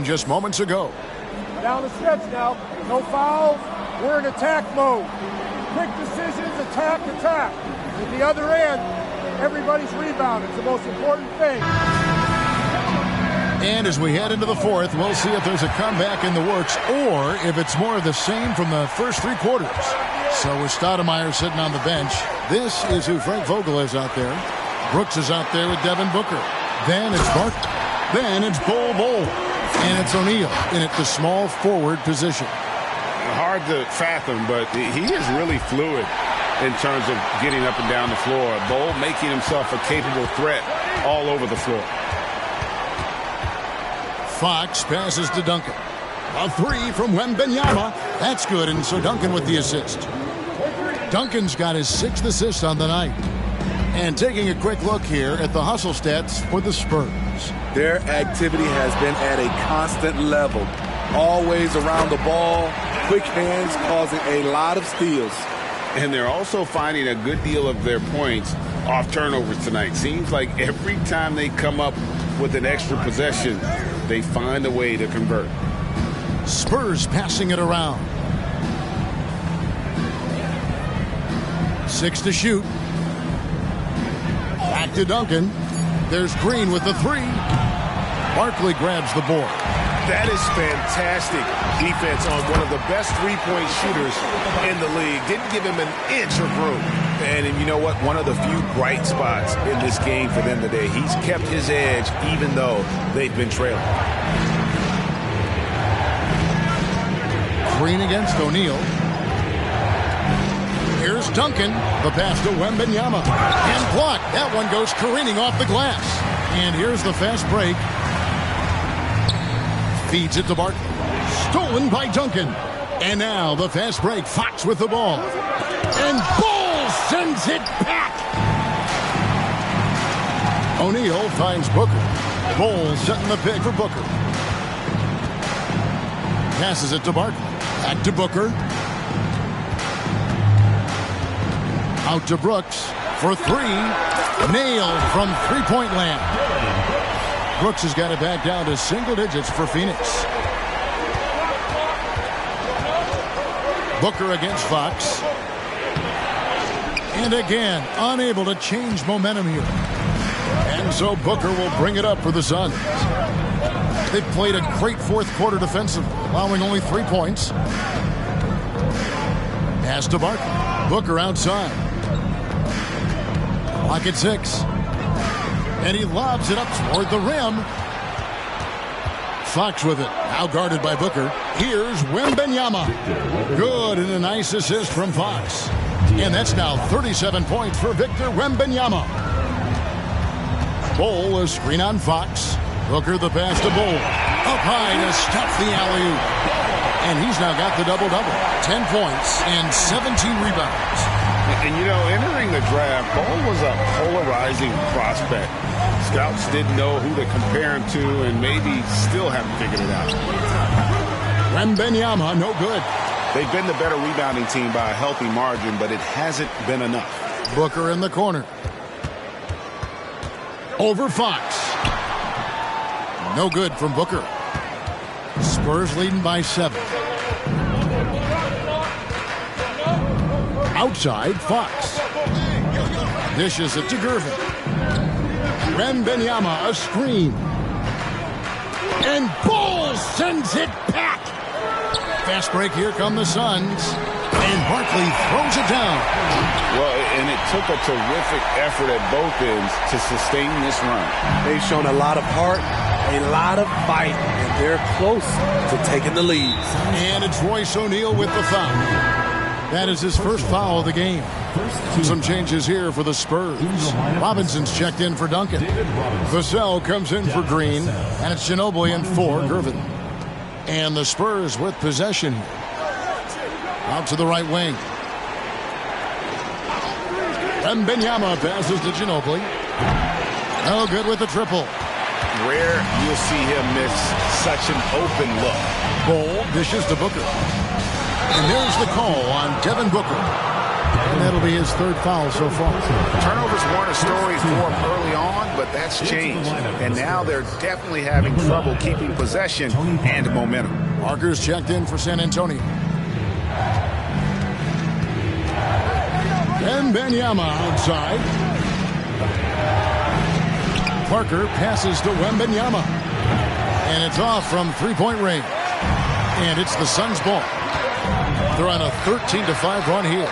just moments ago. Down the stretch now. No fouls. We're in attack mode. Quick decisions, attack. At the other end, everybody's rebound. It's the most important thing. And as we head into the fourth, we'll see if there's a comeback in the works or if it's more of the same from the first three quarters. So with Stoudemire sitting on the bench, this is who Frank Vogel is out there. Brooks is out there with Devin Booker. Then it's Barkley. Then it's Bol. And it's O'Neal in at the small forward position. Hard to fathom, but he is really fluid in terms of getting up and down the floor. Bol making himself a capable threat all over the floor. Fox passes to Duncan. A three from Wembanyama. That's good, and so Duncan with the assist. Duncan's got his 6th assist on the night. And taking a quick look here at the hustle stats for the Spurs. Their activity has been at a constant level. Always around the ball, quick hands causing a lot of steals. And they're also finding a good deal of their points off turnovers tonight. Seems like every time they come up with an extra possession, they find a way to convert. Spurs passing it around. 6 to shoot. Back to Duncan. There's Green with the 3. Barkley grabs the board. That is fantastic defense on one of the best three-point shooters in the league. Didn't give him an inch of room. And you know what? One of the few bright spots in this game for them today. He's kept his edge even though they've been trailing. Green against O'Neal. Here's Duncan. The pass to Wembanyama. And blocked. That one goes careening off the glass. And here's the fast break. Feeds it to Barkley. Stolen by Duncan. And now the fast break. Fox with the ball. And Bol sends it back. O'Neal finds Booker. Bol setting the pick for Booker. Passes it to Barkley. Back to Booker. Out to Brooks for 3. Nailed from three-point land. Brooks has got it back down to single digits for Phoenix. Booker against Fox. And again, unable to change momentum here. And so Booker will bring it up for the Suns. They played a great fourth quarter defensively, allowing only 3 points. Pass to Barkley. Booker outside. Clock at 6. And he lobs it up toward the rim. Fox with it. Now guarded by Booker. Here's Wembanyama. Good, and a nice assist from Fox. And that's now 37 points for Victor Wembanyama. Bol, a screen on Fox. Booker the pass to Bol. Up high to stuff the alley-oop. And he's now got the double-double. 10 points and 17 rebounds. And, you know, entering the draft, Bol was a polarizing prospect. Scouts didn't know who to compare him to and maybe still haven't figured it out. Wembanyama, no good. They've been the better rebounding team by a healthy margin, but it hasn't been enough. Booker in the corner. Over Fox. No good from Booker. Spurs leading by 7. Outside, Fox. Dishes it to Gervin. Wembanyama, a screen. And Bol sends it back. Fast break, here come the Suns. And Barkley throws it down. Well, and it took a terrific effort at both ends to sustain this run. They've shown a lot of heart, a lot of fight, and they're close to taking the lead. And it's Royce O'Neal with the foul. That is his first foul of the game. Some changes here for the Spurs. Robinson's checked in for Duncan. Vassell comes in for Green. And it's Ginobili in for Gervin. And the Spurs with possession here. Out to the right wing. Wembanyama passes to Ginobili. No good with the triple. Rare you'll see him miss such an open look. Bol dishes to Booker. And there's the call on Devin Booker. And that'll be his third foul so far. Turnovers weren't a story for him early on, but that's changed. And now they're definitely having trouble keeping possession and momentum. Markers checked in for San Antonio. Wembanyama outside. Parker passes to Wembanyama. And it's off from three-point range. And it's the Suns' ball. They're on a 13-5 run here.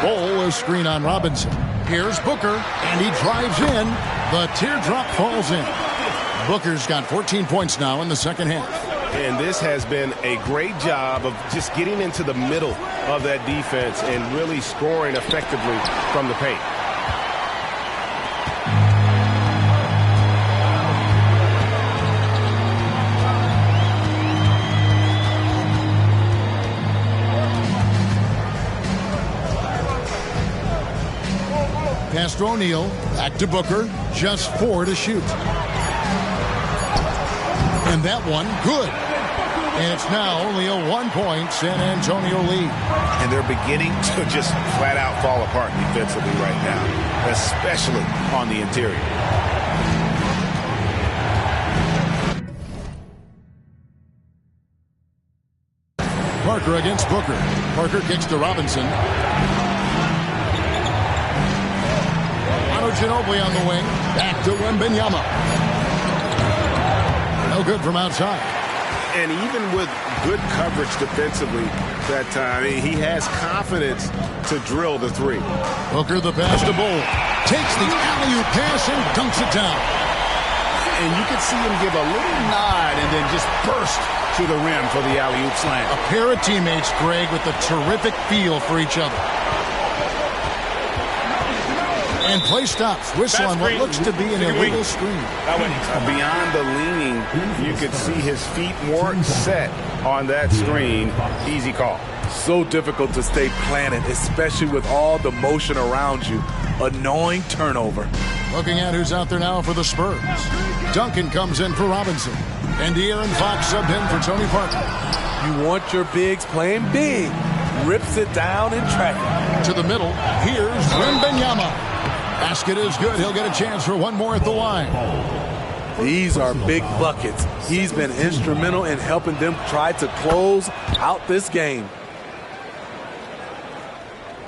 Ball, a screen on Robinson. Here's Booker, and he drives in. The teardrop falls in. Booker's got 14 points now in the second half. And this has been a great job of just getting into the middle of that defense and really scoring effectively from the paint. Pass to O'Neal, back to Booker, just 4 to shoot. And that one, good. And it's now only a 1-point San Antonio lead. And they're beginning to just flat out fall apart defensively right now, especially on the interior. Parker against Booker. Parker kicks to Robinson. Ginobili on the wing. Back to Wembanyama. No good from outside. And even with good coverage defensively that time, he has confidence to drill the three. Booker the pass to Bull. Takes the alley-oop pass and dunks it down. And you can see him give a little nod and then just burst to the rim for the alley-oop slam. A pair of teammates, Greg, with a terrific feel for each other. And play stops. Whistle on what looks to be an illegal screen. Beyond the leaning, you could see his feet weren't set on that screen. Easy call. So difficult to stay planted, especially with all the motion around you. Annoying turnover. Looking at who's out there now for the Spurs. Duncan comes in for Robinson. And De'Aaron Fox subbed in for Tony Parker. You want your bigs playing big. Rips it down in traffic. To the middle. Here's Wembanyama. Basket is good. He'll get a chance for one more at the line. These are big buckets. He's been instrumental in helping them try to close out this game.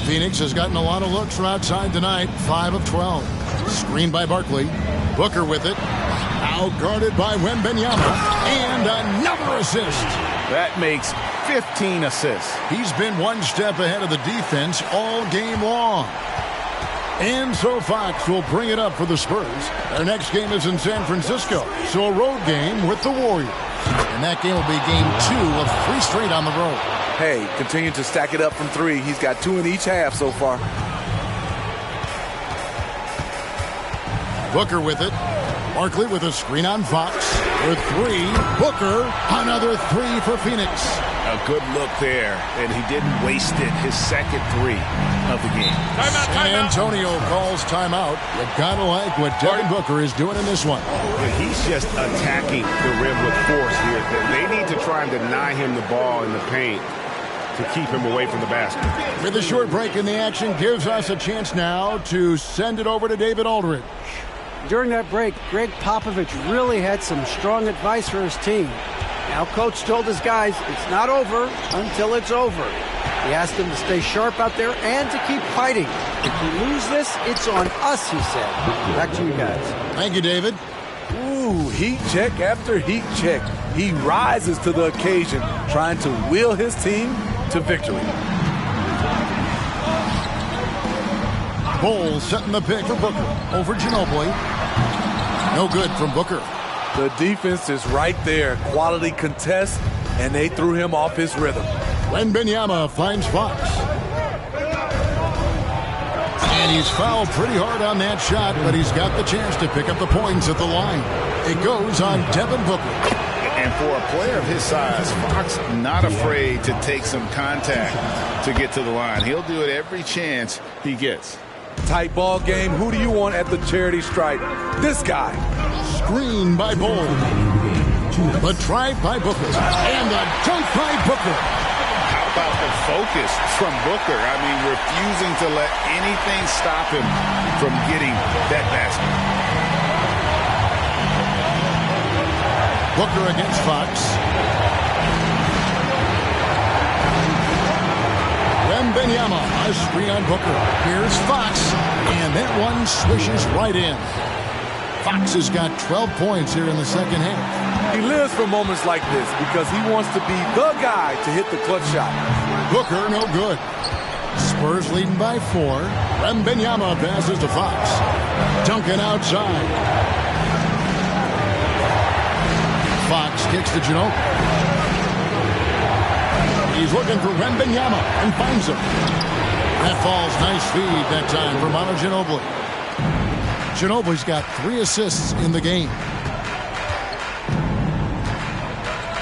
Phoenix has gotten a lot of looks from outside tonight. 5 of 12. Screened by Barkley. Booker with it. Out-guarded by Wembanyama. And another assist. That makes 15 assists. He's been one step ahead of the defense all game long. And so Fox will bring it up for the Spurs. Their next game is in San Francisco, so a road game with the Warriors. And that game will be game 2 of 3 straight on the road. Hey, continue to stack it up from 3. He's got 2 in each half so far. Booker with it. Barkley with a screen on Fox. For 3, Booker. Another 3 for Phoenix. A good look there, and he didn't waste it. His second 3 of the game. San Antonio calls timeout. You gotta like what Devin Booker is doing in this one. He's just attacking the rim with force here. They need to try and deny him the ball in the paint to keep him away from the basket. With a short break in the action gives us a chance now to send it over to David Aldridge. During that break, Greg Popovich really had some strong advice for his team. Now, Coach told his guys it's not over until it's over. He asked them to stay sharp out there and to keep fighting. If we lose this, it's on us, he said. Back to you guys. Thank you, David. Ooh, heat check after heat check. He rises to the occasion, trying to will his team to victory. Bull setting the pick for Booker over Ginobili. No good from Booker. The defense is right there. Quality contest, and they threw him off his rhythm. Wembanyama finds Fox. And he's fouled pretty hard on that shot, but he's got the chance to pick up the points at the line. It goes on Devin Booker. And for a player of his size, Fox not afraid to take some contact to get to the line. He'll do it every chance he gets. Tight ball game. Who do you want at the charity stripe? This guy. Screen by Bull. The drive by Booker. And the dunk by Booker. about the focus from Booker. I mean, refusing to let anything stop him from getting that basket. Booker against Fox. Wembanyama, a screen on Booker. Here's Fox, and that one swishes right in. Fox has got 12 points here in the second half. He lives for moments like this because he wants to be the guy to hit the clutch shot. Booker, no good. Spurs leading by 4. Wembanyama passes to Fox. Duncan outside. Fox kicks to Ginobili. He's looking for Wembanyama and finds him. That falls. Nice feed that time for Manu Ginobili. Ginobili's got 3 assists in the game.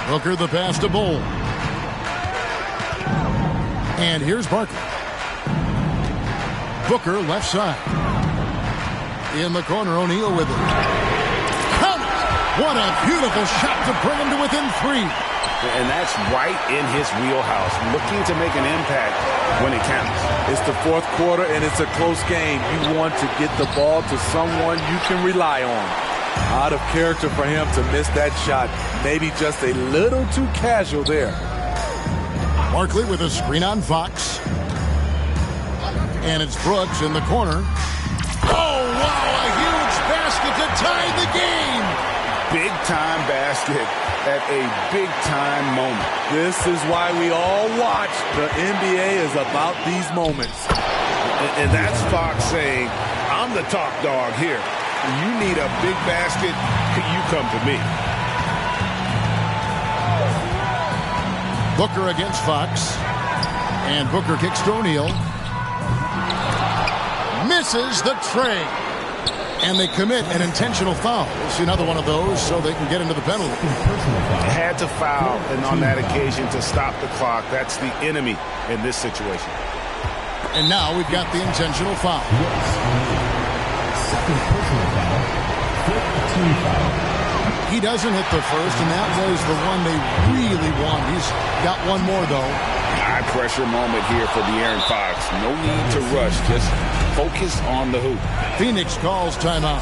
Booker the pass to Bull. And here's Barkley. Booker left side. In the corner, O'Neal with it. Count it! What a beautiful shot to bring him to within 3. And that's right in his wheelhouse, looking to make an impact when it counts. It's the fourth quarter, and it's a close game. You want to get the ball to someone you can rely on. Out of character for him to miss that shot. Maybe just a little too casual there. Barkley with a screen on Fox. And it's Brooks in the corner. Oh, wow, a huge basket to tie the game. Big-time basket at a big-time moment. This is why we all watch. The NBA is about these moments. And that's Fox saying, I'm the top dog here. You need a big basket, you come to me. Booker against Fox. And Booker kicks to O'Neal. Misses the tray. And they commit an intentional foul. We'll see another one of those so they can get into the penalty. Had to foul, and on that occasion to stop the clock. That's the enemy in this situation. And now we've got the intentional foul. Second personal foul. Fifth team foul. He doesn't hit the first, and that was the one they really want. He's got one more, though. High pressure moment here for De'Aaron Fox. No need to rush. Just focus on the hoop. Phoenix calls timeout.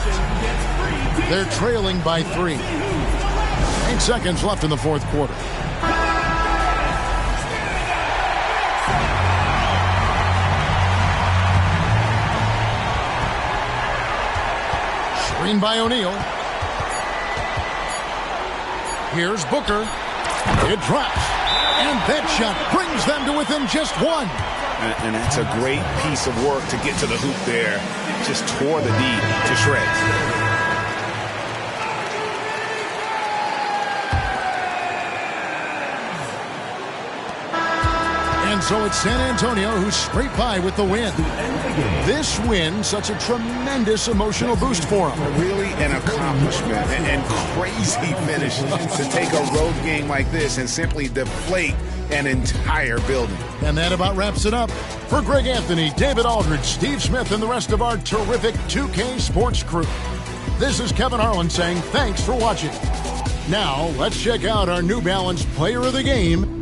They're trailing by 3. 8 seconds left in the fourth quarter. Screen by O'Neal. Here's Booker. It drops. And that shot brings them to within just 1. And that's a great piece of work to get to the hoop there. Just tore the D to shreds. And so it's San Antonio who's scraped by with the win. This win, such a tremendous emotional boost for them. Really an accomplishment and crazy finish to take a road game like this and simply deflate an entire building. And that about wraps it up. For Greg Anthony, David Aldridge, Steve Smith, and the rest of our terrific 2K Sports crew, this is Kevin Harlan saying thanks for watching. Now, let's check out our New Balance Player of the Game,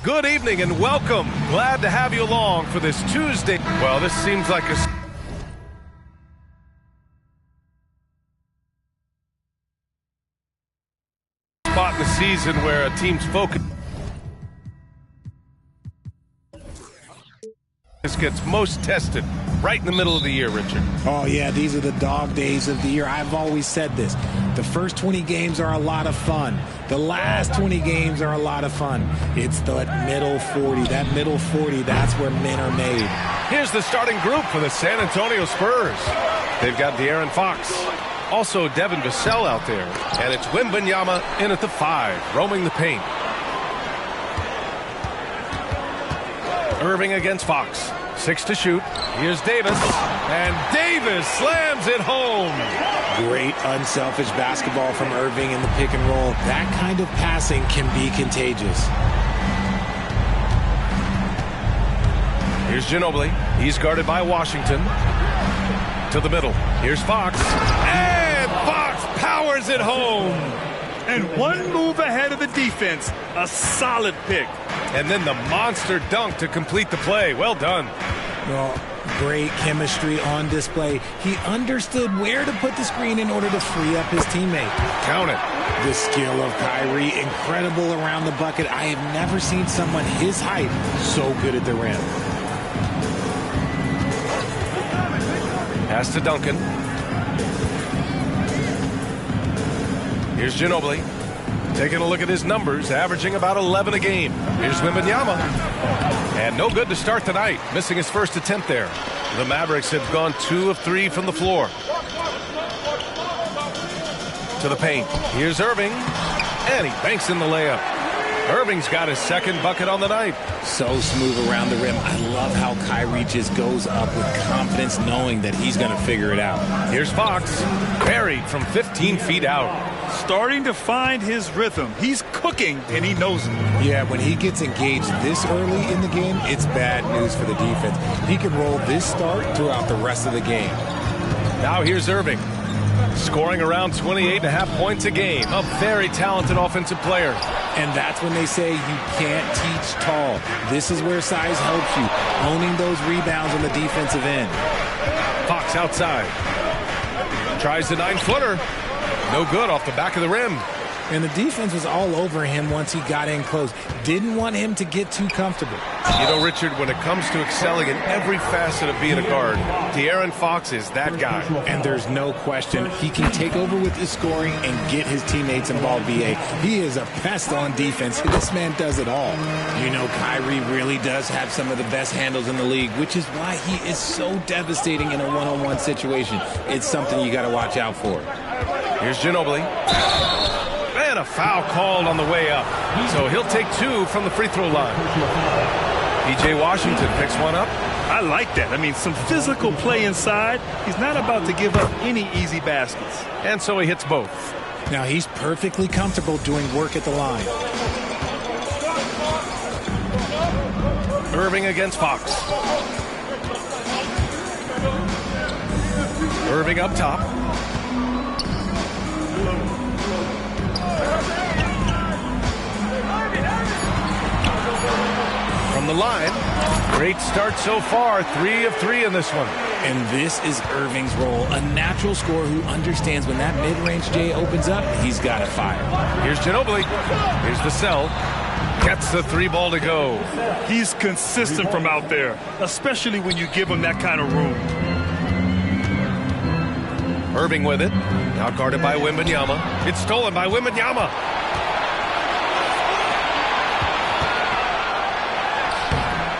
Good evening and welcome. Glad to have you along for this Tuesday. Well, this seems like a spot in the season where a team's focus gets most tested right in the middle of the year, Richard. Oh, yeah, these are the dog days of the year. I've always said this. The first 20 games are a lot of fun. The last 20 games are a lot of fun. It's the middle 40. That middle 40, that's where men are made. Here's the starting group for the San Antonio Spurs. They've got De'Aaron Fox. Also Devin Vassell out there. And it's Wembanyama in at the 5, roaming the paint. Irving against Fox. 6 to shoot. Here's Davis. And Davis slams it home. Great unselfish basketball from Irving in the pick and roll. That kind of passing can be contagious. Here's Ginobili. He's guarded by Washington. To the middle. Here's Fox. And Fox powers it home. And one move ahead of the defense. A solid pick. And then the monster dunk to complete the play. Well done. Well, great chemistry on display. He understood where to put the screen in order to free up his teammate. Count it. The skill of Kyrie, incredible around the bucket. I have never seen someone his height so good at the rim. Pass to Duncan. Here's Ginobili. Taking a look at his numbers, averaging about 11 a game. Here's Wembanyama. And no good to start the night, missing his first attempt there. The Mavericks have gone 2 of 3 from the floor. To the paint. Here's Irving. And he banks in the layup. Irving's got his second bucket on the night. So smooth around the rim. I love how Kyrie just goes up with confidence, knowing that he's going to figure it out. Here's Fox. Buried from 15 feet out. Starting to find his rhythm. He's cooking, and he knows it. Yeah, when he gets engaged this early in the game, it's bad news for the defense. He can roll this start throughout the rest of the game. Now here's Irving. Scoring around 28.5 points a game. A very talented offensive player. And that's when they say you can't teach tall. This is where size helps you. Owning those rebounds on the defensive end. Fox outside. Tries the 9-footer. No good off the back of the rim. And the defense was all over him once he got in close. Didn't want him to get too comfortable. You know, Richard, when it comes to excelling in every facet of being a guard, De'Aaron Fox is that guy. And there's no question he can take over with his scoring and get his teammates involved, VA. He is a pest on defense. This man does it all. You know, Kyrie really does have some of the best handles in the league, which is why he is so devastating in a one-on-one situation. It's something you got to watch out for. Here's Ginobili. And a foul called on the way up. So he'll take 2 from the free throw line. PJ Washington picks one up. I like that. I mean, some physical play inside. He's not about to give up any easy baskets. And so he hits both. Now he's perfectly comfortable doing work at the line. Irving against Fox. Irving up top. From the line. Great start so far. 3 of 3 in this one. And this is Irving's role. A natural scorer who understands when that mid-range J opens up, he's got to fire. Here's Ginobili. Here's Vassell. Gets the 3-ball to go. He's consistent from out there, especially when you give him that kind of room. Irving with it. Now guarded by Wembanyama. It's stolen by Wembanyama.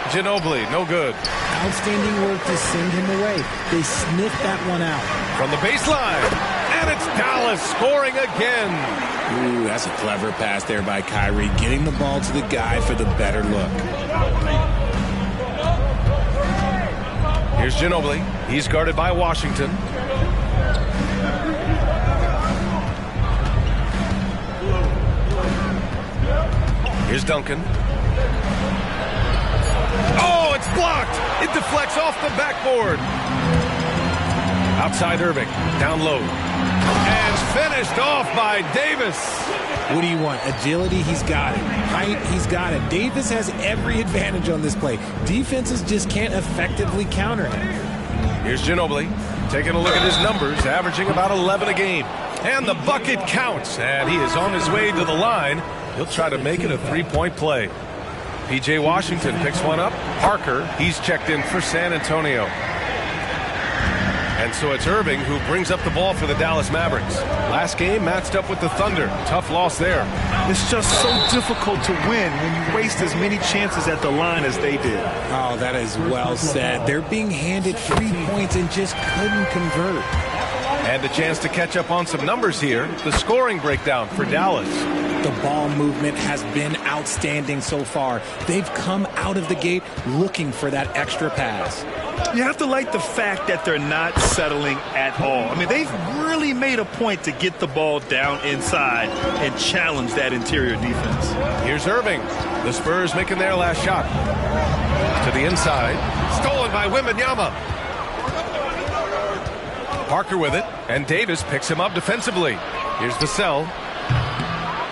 Ginobili, no good. Outstanding work to send him away. They sniffed that one out. From the baseline. And it's Dallas scoring again. Ooh, that's a clever pass there by Kyrie. Getting the ball to the guy for the better look. Here's Ginobili. He's guarded by Washington. Here's Duncan. Oh, it's blocked. It deflects off the backboard. Outside Irving. Down low. And finished off by Davis. What do you want? Agility? He's got it. Height? He's got it. Davis has every advantage on this play. Defenses just can't effectively counter him. Here's Ginobili taking a look at his numbers, averaging about 11 a game. And the bucket counts, and he is on his way to the line. He'll try to make it a three-point play. P.J. Washington picks one up. Parker, he's checked in for San Antonio. And so it's Irving who brings up the ball for the Dallas Mavericks. Last game matched up with the Thunder. Tough loss there. It's just so difficult to win when you waste as many chances at the line as they did. Oh, that is well said. They're being handed 3 points and just couldn't convert. And a chance to catch up on some numbers here. The scoring breakdown for Dallas. The ball movement has been outstanding so far. They've come out of the gate looking for that extra pass. You have to like the fact that they're not settling at all. I mean, they've really made a point to get the ball down inside and challenge that interior defense. Here's Irving. The Spurs making their last shot. To the inside. Stolen by Wembanyama. Parker with it. And Davis picks him up defensively. Here's Vassell.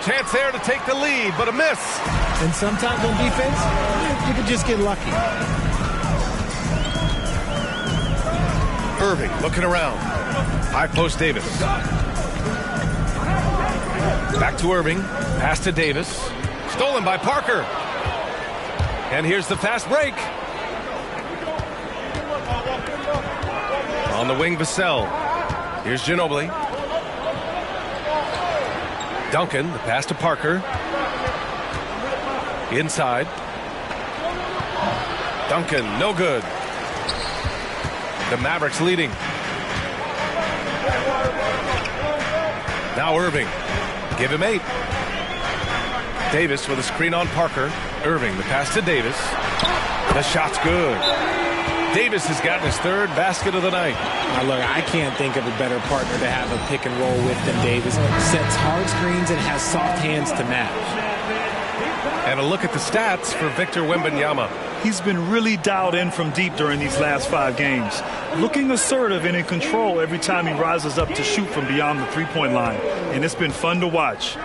Chance there to take the lead, but a miss. And sometimes on defense, you can just get lucky. Irving looking around. High post Davis. Back to Irving. Pass to Davis. Stolen by Parker. And here's the fast break. On the wing, Vassell. Here's Ginobili. Duncan, the pass to Parker. Inside. Duncan, no good. The Mavericks leading. Now Irving. Give him 8. Davis with a screen on Parker. Irving, the pass to Davis. The shot's good. Davis has gotten his 3rd basket of the night. Now look, I can't think of a better partner to have a pick and roll with than Davis. Sets hard screens and has soft hands to match. And a look at the stats for Victor Wembanyama. He's been really dialed in from deep during these last 5 games. Looking assertive and in control every time he rises up to shoot from beyond the three-point line. And it's been fun to watch.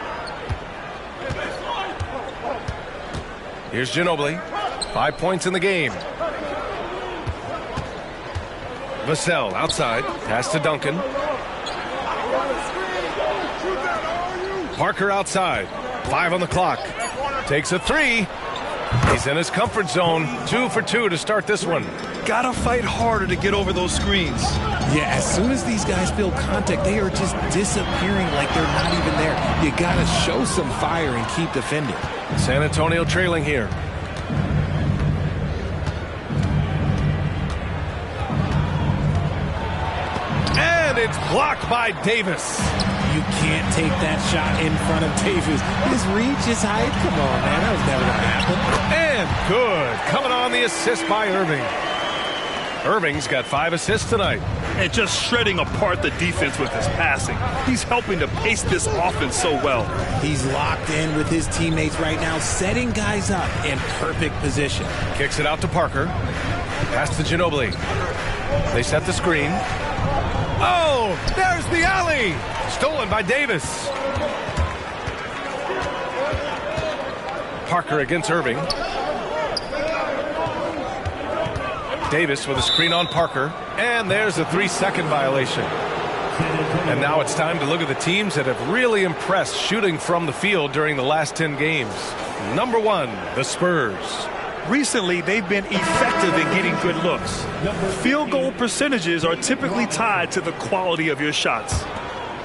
Here's Ginobili. 5 points in the game. Vassell outside. Pass to Duncan. Parker outside. 5 on the clock. Takes a 3. He's in his comfort zone. 2 for 2 to start this one. Gotta fight harder to get over those screens. Yeah, as soon as these guys feel contact, they are just disappearing like they're not even there. You gotta show some fire and keep defending. San Antonio trailing here. And it's blocked by Davis. You can't take that shot in front of Davis. His reach, his height, come on, man. That was never going to happen. And good. Coming on the assist by Irving. Irving's got 5 assists tonight. And just shredding apart the defense with his passing. He's helping to pace this offense so well. He's locked in with his teammates right now, setting guys up in perfect position. Kicks it out to Parker. Pass to Ginobili. They set the screen. Oh, there's the alley. Stolen by Davis. Parker against Irving. Davis with a screen on Parker. And there's a 3-second violation. And now it's time to look at the teams that have really impressed shooting from the field during the last 10 games. Number 1, the Spurs. Recently, they've been effective in getting good looks. Field goal percentages are typically tied to the quality of your shots.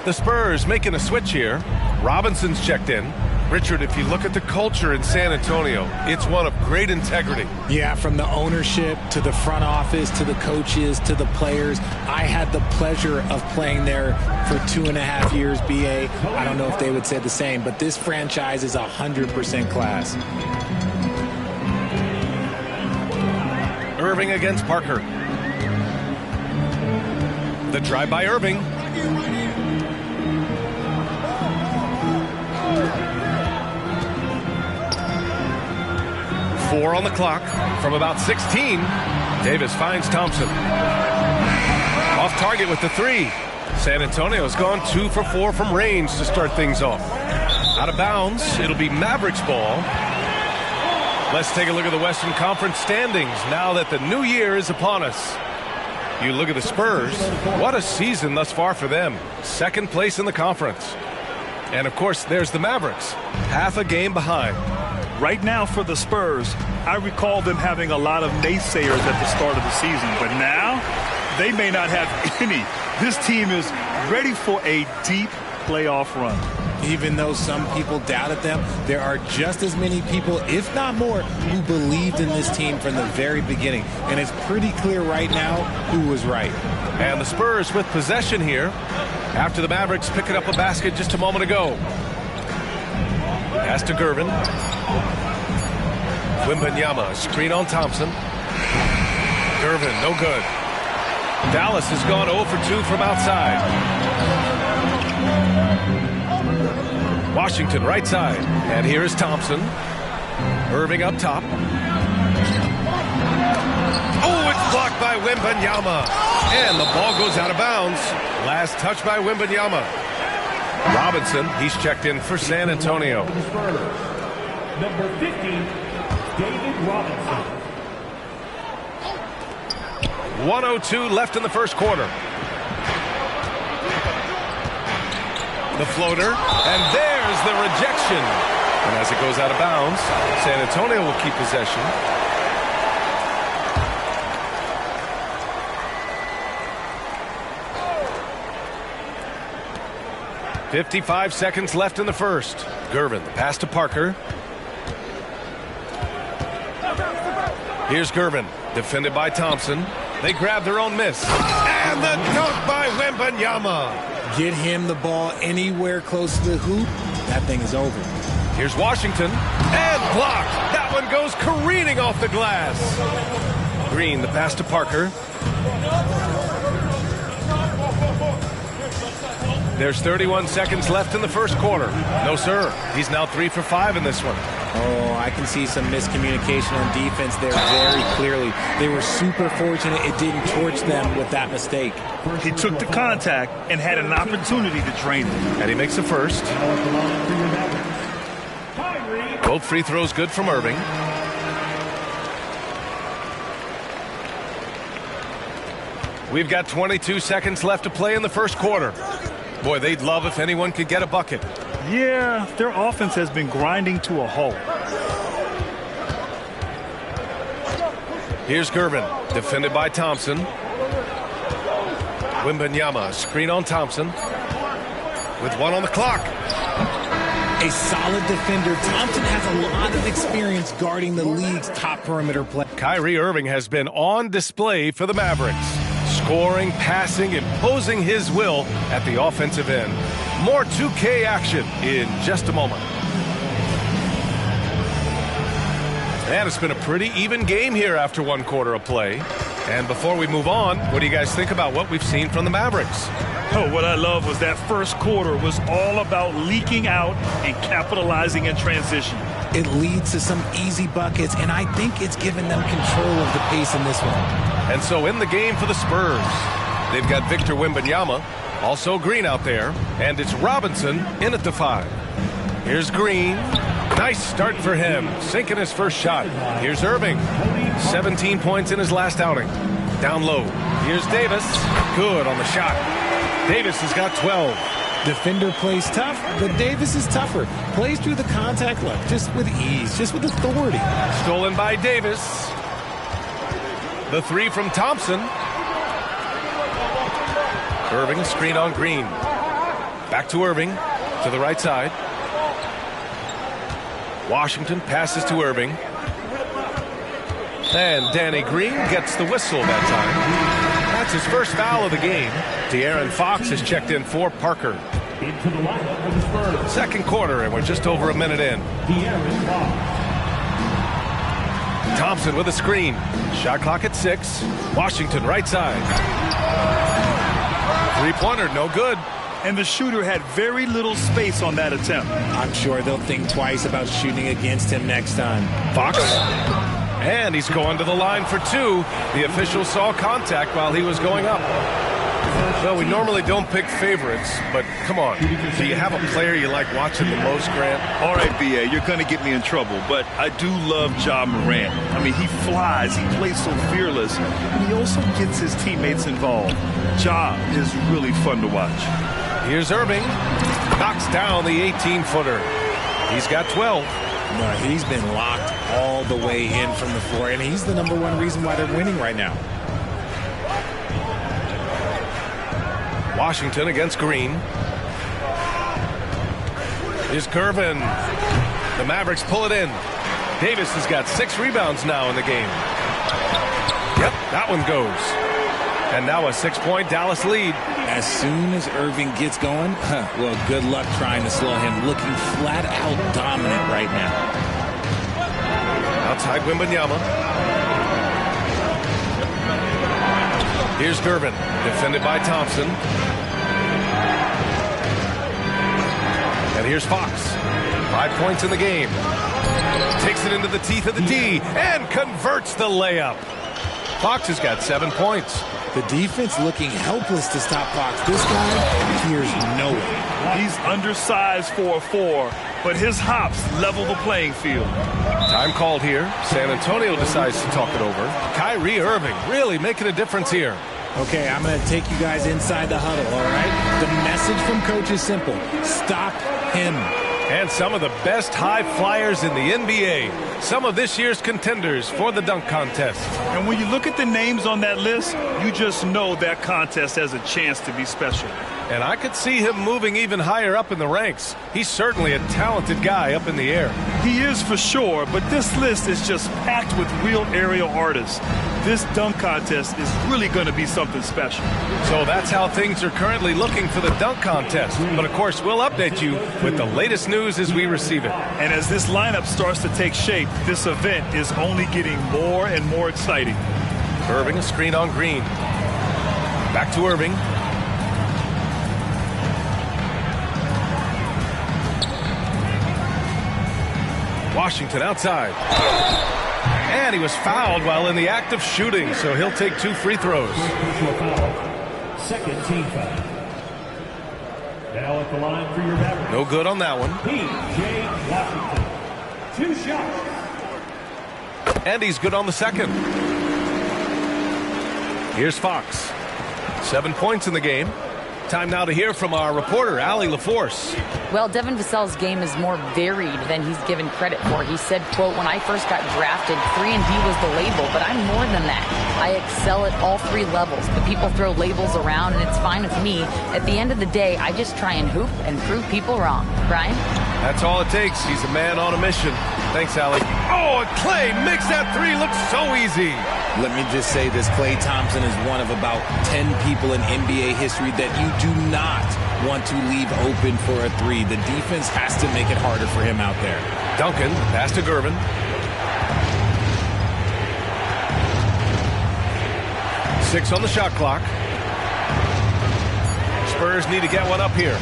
The Spurs making a switch here. Robinson's checked in. Richard, if you look at the culture in San Antonio, it's one of great integrity. Yeah, from the ownership to the front office to the coaches to the players. I had the pleasure of playing there for 2.5 years, BA. I don't know if they would say the same, but this franchise is 100% class. Irving against Parker. The drive by Irving. Four on the clock from about 16. Davis finds Thompson. Off target with the 3. San Antonio's gone 2 for 4 from range to start things off. Out of bounds. It'll be Mavericks ball. Let's take a look at the Western Conference standings now that the new year is upon us. You look at the Spurs. What a season thus far for them. Second place in the conference. And, of course, there's the Mavericks. Half a game behind. Right now for the Spurs, I recall them having a lot of naysayers at the start of the season. But now, they may not have any. This team is ready for a deep playoff run. Even though some people doubted them, there are just as many people, if not more, who believed in this team from the very beginning. And it's pretty clear right now who was right. And the Spurs with possession here after the Mavericks picking up a basket just a moment ago. Pass to Gervin. Wembanyama, screen on Thompson. Gervin, no good. Dallas has gone 0 for 2 from outside. Washington right side. And here is Thompson. Irving up top. Oh, it's blocked by Wembanyama. And the ball goes out of bounds. Last touch by Wembanyama. Robinson, he's checked in for San Antonio. Number 50, David Robinson. 1:02 left in the first quarter. The floater, and there's the rejection. And as it goes out of bounds, San Antonio will keep possession. .55 seconds left in the first. Gervin, the pass to Parker. Here's Gervin, defended by Thompson. They grab their own miss. And the dunk by Wembanyama. Get him the ball anywhere close to the hoop, that thing is over. Here's Washington, and blocked. That one goes careening off the glass. Green, the pass to Parker. There's 31 seconds left in the first quarter. No, sir. He's now 3 for 5 in this one. Oh, I can see some miscommunication on defense there very clearly. They were super fortunate it didn't torch them with that mistake. He took the contact and had an opportunity to drain it. And he makes the first. Both free throws good from Irving. We've got 22 seconds left to play in the first quarter. Boy, they'd love if anyone could get a bucket. Yeah, their offense has been grinding to a halt. Here's Gervin, defended by Thompson. Wembanyama, screen on Thompson. With 1 on the clock. A solid defender. Thompson has a lot of experience guarding the league's top perimeter play. Kyrie Irving has been on display for the Mavericks. Scoring, passing, imposing his will at the offensive end. More 2K action in just a moment. And it's been a pretty even game here after 1 quarter of play. And before we move on, what do you guys think about what we've seen from the Mavericks? Oh, what I love was that first quarter was all about leaking out and capitalizing in transition. It leads to some easy buckets, and I think it's given them control of the pace in this one. And so in the game for the Spurs, they've got Victor Wembanyama, also Green out there, and it's Robinson in at the 5. Here's Green. Nice start for him, sinking his first shot. Here's Irving, 17 points in his last outing. Down low. Here's Davis, good on the shot. Davis has got 12. Defender plays tough, but Davis is tougher. Plays through the contact line, just with ease, just with authority. Stolen by Davis. The 3 from Thompson. Irving, screen on Green. Back to Irving, to the right side. Washington passes to Irving. And Danny Green gets the whistle that time. That's his first foul of the game. De'Aaron Fox has checked in for Parker. Into the lineup for the Spurs. Second quarter, and we're just over a minute in. De'Aaron Fox. Thompson with a screen. Shot clock at 6. Washington right side. 3-pointer, no good. And the shooter had very little space on that attempt. I'm sure they'll think twice about shooting against him next time. Fox. And he's going to the line for 2. The official saw contact while he was going up. Well, we normally don't pick favorites, but come on. Do you have a player you like watching the most, Grant? All right, B.A., you're going to get me in trouble, but I do love Ja Morant. I mean, he flies, he plays so fearless, and he also gets his teammates involved. Ja is really fun to watch. Here's Irving. Knocks down the 18-footer. He's got 12. No, he's been locked all the way in from the floor, and he's the #1 reason why they're winning right now. Washington against Green. Here's Gervin. The Mavericks pull it in. Davis has got 6 rebounds now in the game. Yep, that one goes. And now a 6-point Dallas lead. As soon as Irving gets going, well, good luck trying to slow him. Looking flat out dominant right now. Outside Wembanyama. Here's Gervin, defended by Thompson. And here's Fox. 5 points in the game. Takes it into the teeth of the D and converts the layup. Fox has got 7 points. The defense looking helpless to stop Fox. This guy hears no one. He's undersized for a 4, but his hops level the playing field. Time called here. San Antonio decides to talk it over. Kyrie Irving really making a difference here. Okay, I'm going to take you guys inside the huddle, all right? The message from coach is simple. Stop him. And some of the best high flyers in the NBA. Some of this year's contenders for the dunk contest. And when you look at the names on that list, you just know that contest has a chance to be special. And I could see him moving even higher up in the ranks. He's certainly a talented guy up in the air. He is for sure, but this list is just packed with real aerial artists. This dunk contest is really going to be something special. So that's how things are currently looking for the dunk contest. But of course, we'll update you with the latest news as we receive it. And as this lineup starts to take shape, this event is only getting more and more exciting. Irving, a screen on Green. Back to Irving. Washington outside. And he was fouled while in the act of shooting, so he'll take 2 free throws. Second team foul. Now at the line for your Mavericks. No good on that one. P.J. Washington. 2 shots. And he's good on the second. Here's Fox. 7 points in the game. Time now to hear from our reporter, Allie LaForce. Well, Devin Vassell's game is more varied than he's given credit for. He said, quote, when I first got drafted, 3 and D was the label, but I'm more than that. I excel at all 3 levels, but people throw labels around, and it's fine with me. At the end of the day, I just try and hoop and prove people wrong. Brian? That's all it takes. He's a man on a mission. Thanks, Allie. Oh, and Klay makes that 3 look so easy. Let me just say this. Klay Thompson is one of about 10 people in NBA history that you do not want to leave open for a 3. The defense has to make it harder for him out there. Duncan, pass to Gervin. Six on the shot clock. Spurs need to get one up here.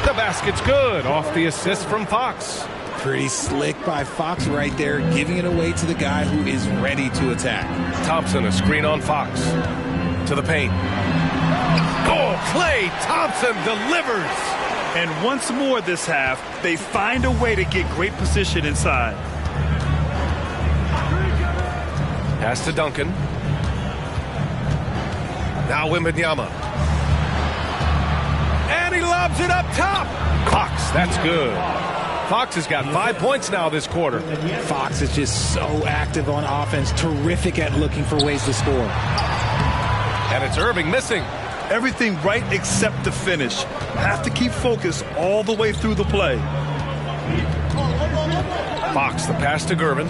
The basket's good. Off the assist from Fox. Pretty slick by Fox right there, giving it away to the guy who is ready to attack. Thompson, a screen on Fox. To the paint. Oh, Klay Thompson delivers. And once more this half, they find a way to get great position inside. Pass to Duncan. Now Wembanyama. And he lobs it up top. Fox, that's good. Fox has got 5 points now this quarter. Fox is just so active on offense, terrific at looking for ways to score. And it's Irving missing. Everything right except the finish. Have to keep focus all the way through the play. Fox, the pass to Gervin.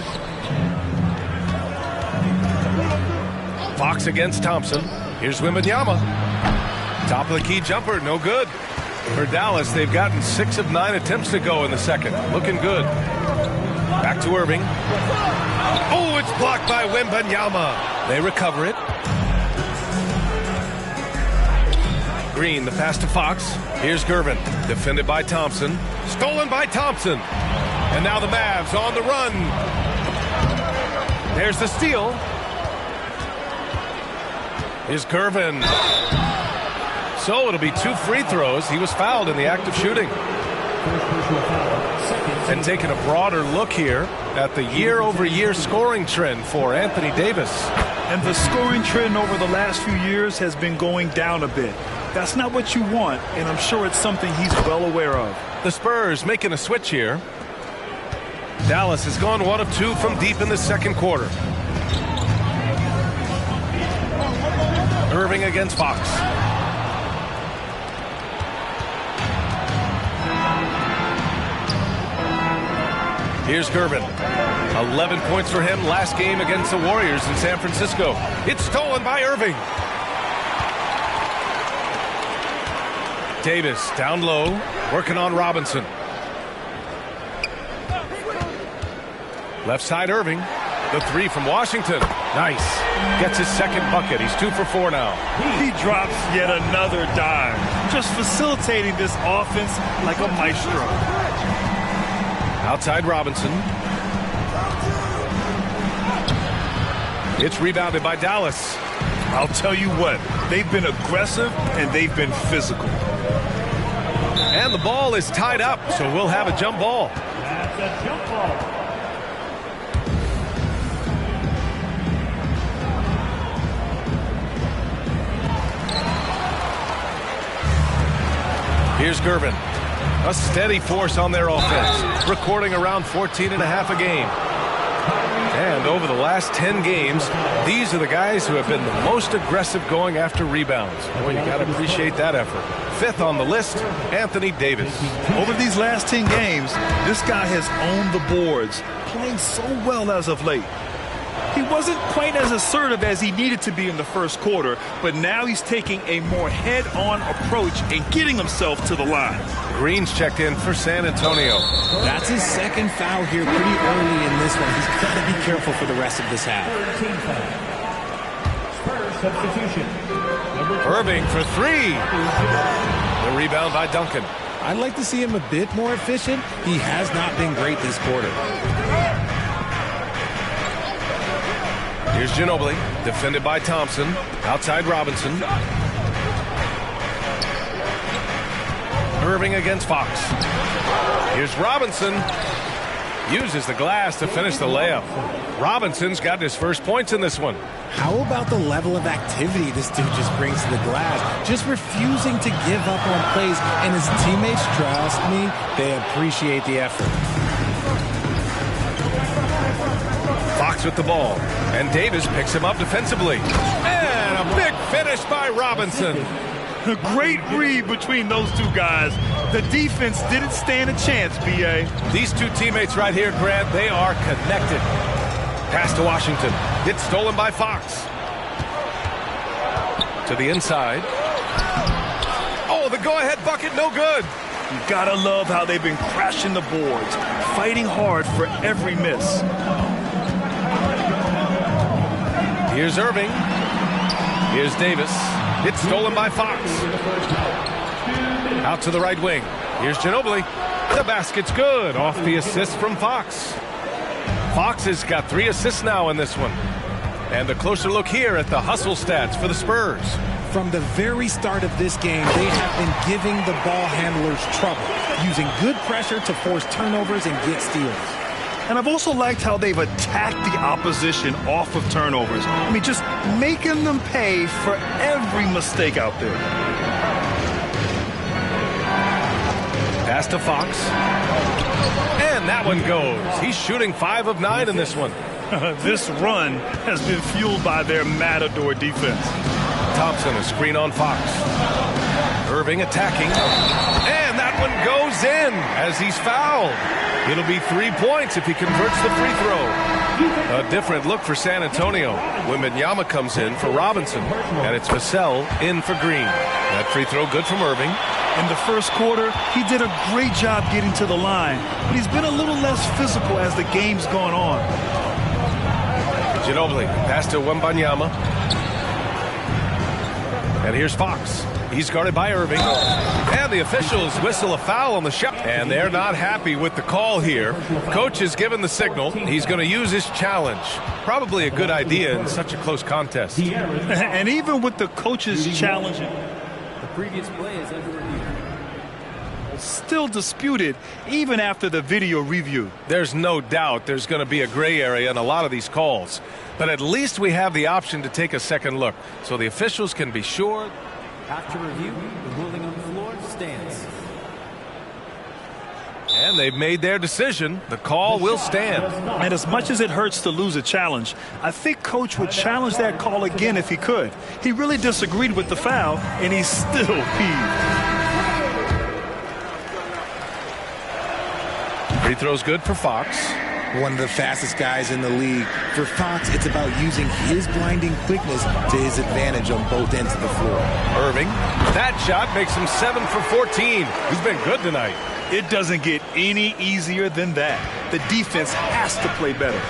Fox against Thompson. Here's Wembanyama. Top of the key jumper, no good. For Dallas, they've gotten 6 of 9 attempts to go in the second. Looking good. Back to Irving. Oh, it's blocked by Wembanyama. They recover it. Green, the pass to Fox. Here's Gervin, defended by Thompson. Stolen by Thompson. And now the Mavs on the run. There's the steal. Here's Gervin. So it'll be 2 free throws. He was fouled in the act of shooting. And taking a broader look here at the year-over-year scoring trend for Anthony Davis. And the scoring trend over the last few years has been going down a bit. That's not what you want, and I'm sure it's something he's well aware of. The Spurs making a switch here. Dallas has gone 1 of 2 from deep in the second quarter. Irving against Fox. Here's Gervin. 11 points for him last game against the Warriors in San Francisco. It's stolen by Irving. Davis down low, working on Robinson. Left side Irving. The 3 from Washington. Nice. Gets his second bucket. He's 2 for 4 now. He drops yet another dime. Just facilitating this offense like a maestro. Outside Robinson. It's rebounded by Dallas. I'll tell you what, they've been aggressive and they've been physical. And the ball is tied up, so we'll have a jump ball. That's a jump ball. Here's Gervin. A steady force on their offense, recording around 14.5 a game. And over the last 10 games, these are the guys who have been the most aggressive going after rebounds. Boy, you got to appreciate that effort. 5th on the list, Anthony Davis. Over these last 10 games, this guy has owned the boards, playing so well as of late. He wasn't quite as assertive as he needed to be in the first quarter, but now he's taking a more head-on approach and getting himself to the line. Green's checked in for San Antonio. That's his second foul here pretty early in this one. He's got to be careful for the rest of this half. Spurs substitution. Irving for 3. The rebound by Duncan. I'd like to see him a bit more efficient. He has not been great this quarter. Here's Ginobili, defended by Thompson. Outside Robinson. Irving against Fox. Here's Robinson. Uses the glass to finish the layup. Robinson's got his first points in this one. How about the level of activity this dude just brings to the glass? Just refusing to give up on plays, and his teammates, trust me, they appreciate the effort. Fox with the ball, and Davis picks him up defensively. And a big finish by Robinson. A great read between those two guys. The defense didn't stand a chance, B.A. These two teammates right here, Grant, they are connected. Pass to Washington. It's stolen by Fox. To the inside. Oh, the go-ahead bucket, no good. You gotta love how they've been crashing the boards, fighting hard for every miss. Here's Irving. Here's Davis. It's stolen by Fox. Out to the right wing. Here's Ginobili. The basket's good. Off the assist from Fox. Fox has got 3 assists now in this one. And a closer look here at the hustle stats for the Spurs. From the very start of this game, they have been giving the ball handlers trouble, using good pressure to force turnovers and get steals. And I've also liked how they've attacked the opposition off of turnovers. I mean, just making them pay for every mistake out there. Pass to Fox. And that one goes. He's shooting 5 of 9 in this one. This run has been fueled by their matador defense. Thompson, a screen on Fox. Irving attacking. And that one goes in as he's fouled. It'll be 3 points if he converts the free throw. A different look for San Antonio. Wembanyama comes in for Robinson. And it's Vassell in for Green. That free throw good from Irving. In the first quarter, he did a great job getting to the line. But he's been a little less physical as the game's gone on. Ginobili, pass to Wembanyama. And here's Fox. He's guarded by Irving. And the officials whistle a foul on the shot. And they're not happy with the call here. Coach has given the signal. He's going to use his challenge. Probably a good idea in such a close contest. And even with the coaches challenging, previous play is under review. Still disputed even after the video review. There's no doubt there's going to be a gray area in a lot of these calls. But at least we have the option to take a second look so the officials can be sure. After review, the ruling on the floor stands. And they've made their decision. The call will stand. And as much as it hurts to lose a challenge, I think Coach would challenge that call again if he could. He really disagreed with the foul, and he's still peeved. Free throw's good for Fox. One of the fastest guys in the league. For Fox, it's about using his blinding quickness to his advantage on both ends of the floor. Irving, that shot makes him 7 for 14. He's been good tonight. It doesn't get any easier than that. The defense has to play better.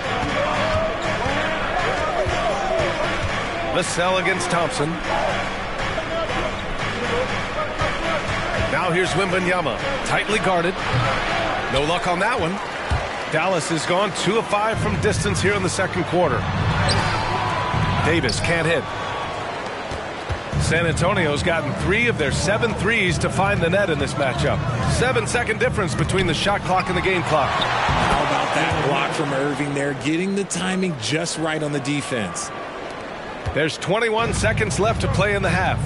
Vassell against Thompson. Now here's Wembanyama, tightly guarded. No luck on that one. Dallas has gone 2 of 5 from distance here in the second quarter. Davis can't hit. San Antonio's gotten 3 of their 7 threes to find the net in this matchup. 7-second difference between the shot clock and the game clock. How about that block from Irving there, getting the timing just right on the defense. There's 21 seconds left to play in the half.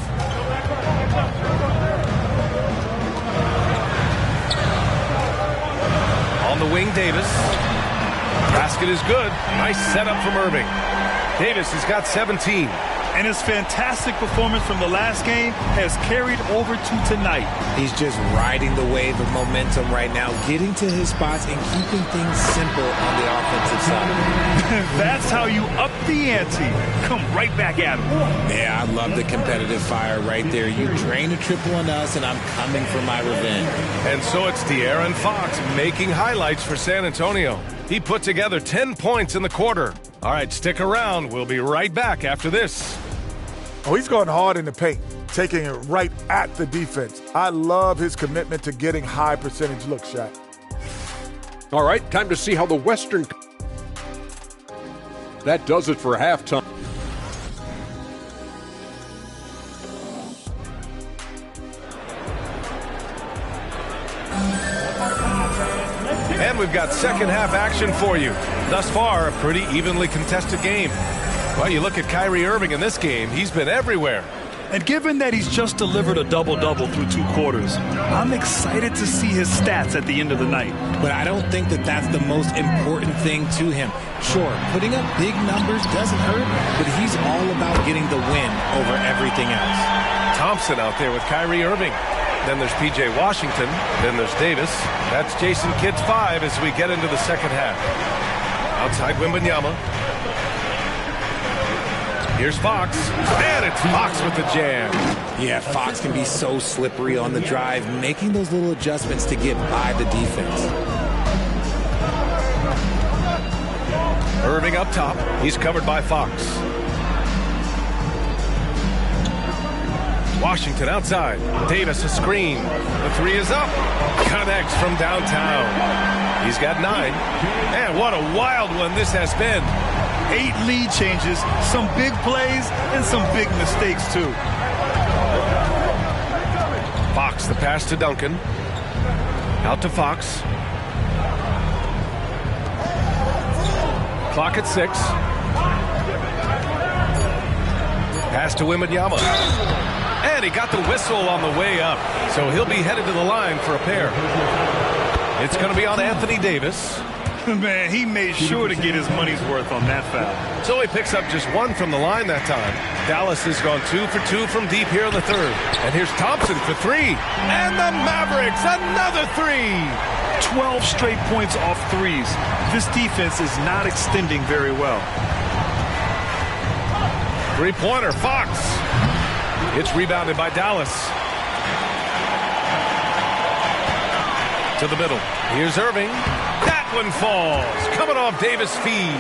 On the wing, Davis. Basket is good. Nice setup from Irving. Davis has got 17. And his fantastic performance from the last game has carried over to tonight. He's just riding the wave of momentum right now, getting to his spots and keeping things simple on the offensive side. That's how you up the ante. Come right back at him. Yeah, I love the competitive fire right there. You drain a triple on us, and I'm coming for my revenge. And so it's De'Aaron Fox making highlights for San Antonio. He put together 10 points in the quarter. All right, stick around. We'll be right back after this. Oh, he's going hard in the paint, taking it right at the defense. I love his commitment to getting high percentage looks, Shaq. All right, time to see how the Western... That does it for halftime. And we've got second half action for you. Thus far, a pretty evenly contested game. Well, you look at Kyrie Irving in this game, he's been everywhere. And given that he's just delivered a double-double through 2 quarters, I'm excited to see his stats at the end of the night. But I don't think that that's the most important thing to him. Sure, putting up big numbers doesn't hurt, but he's all about getting the win over everything else. Thompson out there with Kyrie Irving. Then there's P.J. Washington. Then there's Davis. That's Jason Kidd's 5 as we get into the second half. Outside Wembanyama. Here's Fox. And it's Fox with the jam. Yeah, Fox can be so slippery on the drive, making those little adjustments to get by the defense. Irving up top. He's covered by Fox. Washington outside. Davis a screen. The 3 is up. Connects from downtown. He's got 9. And what a wild one this has been. 8 lead changes, some big plays, and some big mistakes, too. Fox, the pass to Duncan. Out to Fox. Clock at 6. Pass to Wembanyama. And he got the whistle on the way up. So he'll be headed to the line for a pair. It's going to be on Anthony Davis. Man, he made sure to get his money's worth on that foul. So he picks up just 1 from the line that time. Dallas has gone 2 for 2 from deep here in the third. And here's Thompson for 3. And the Mavericks, another 3. 12 straight points off threes. This defense is not extending very well. 3-pointer, Fox. It's rebounded by Dallas. To the middle. Here's Irving. That one falls. Coming off Davis' feed.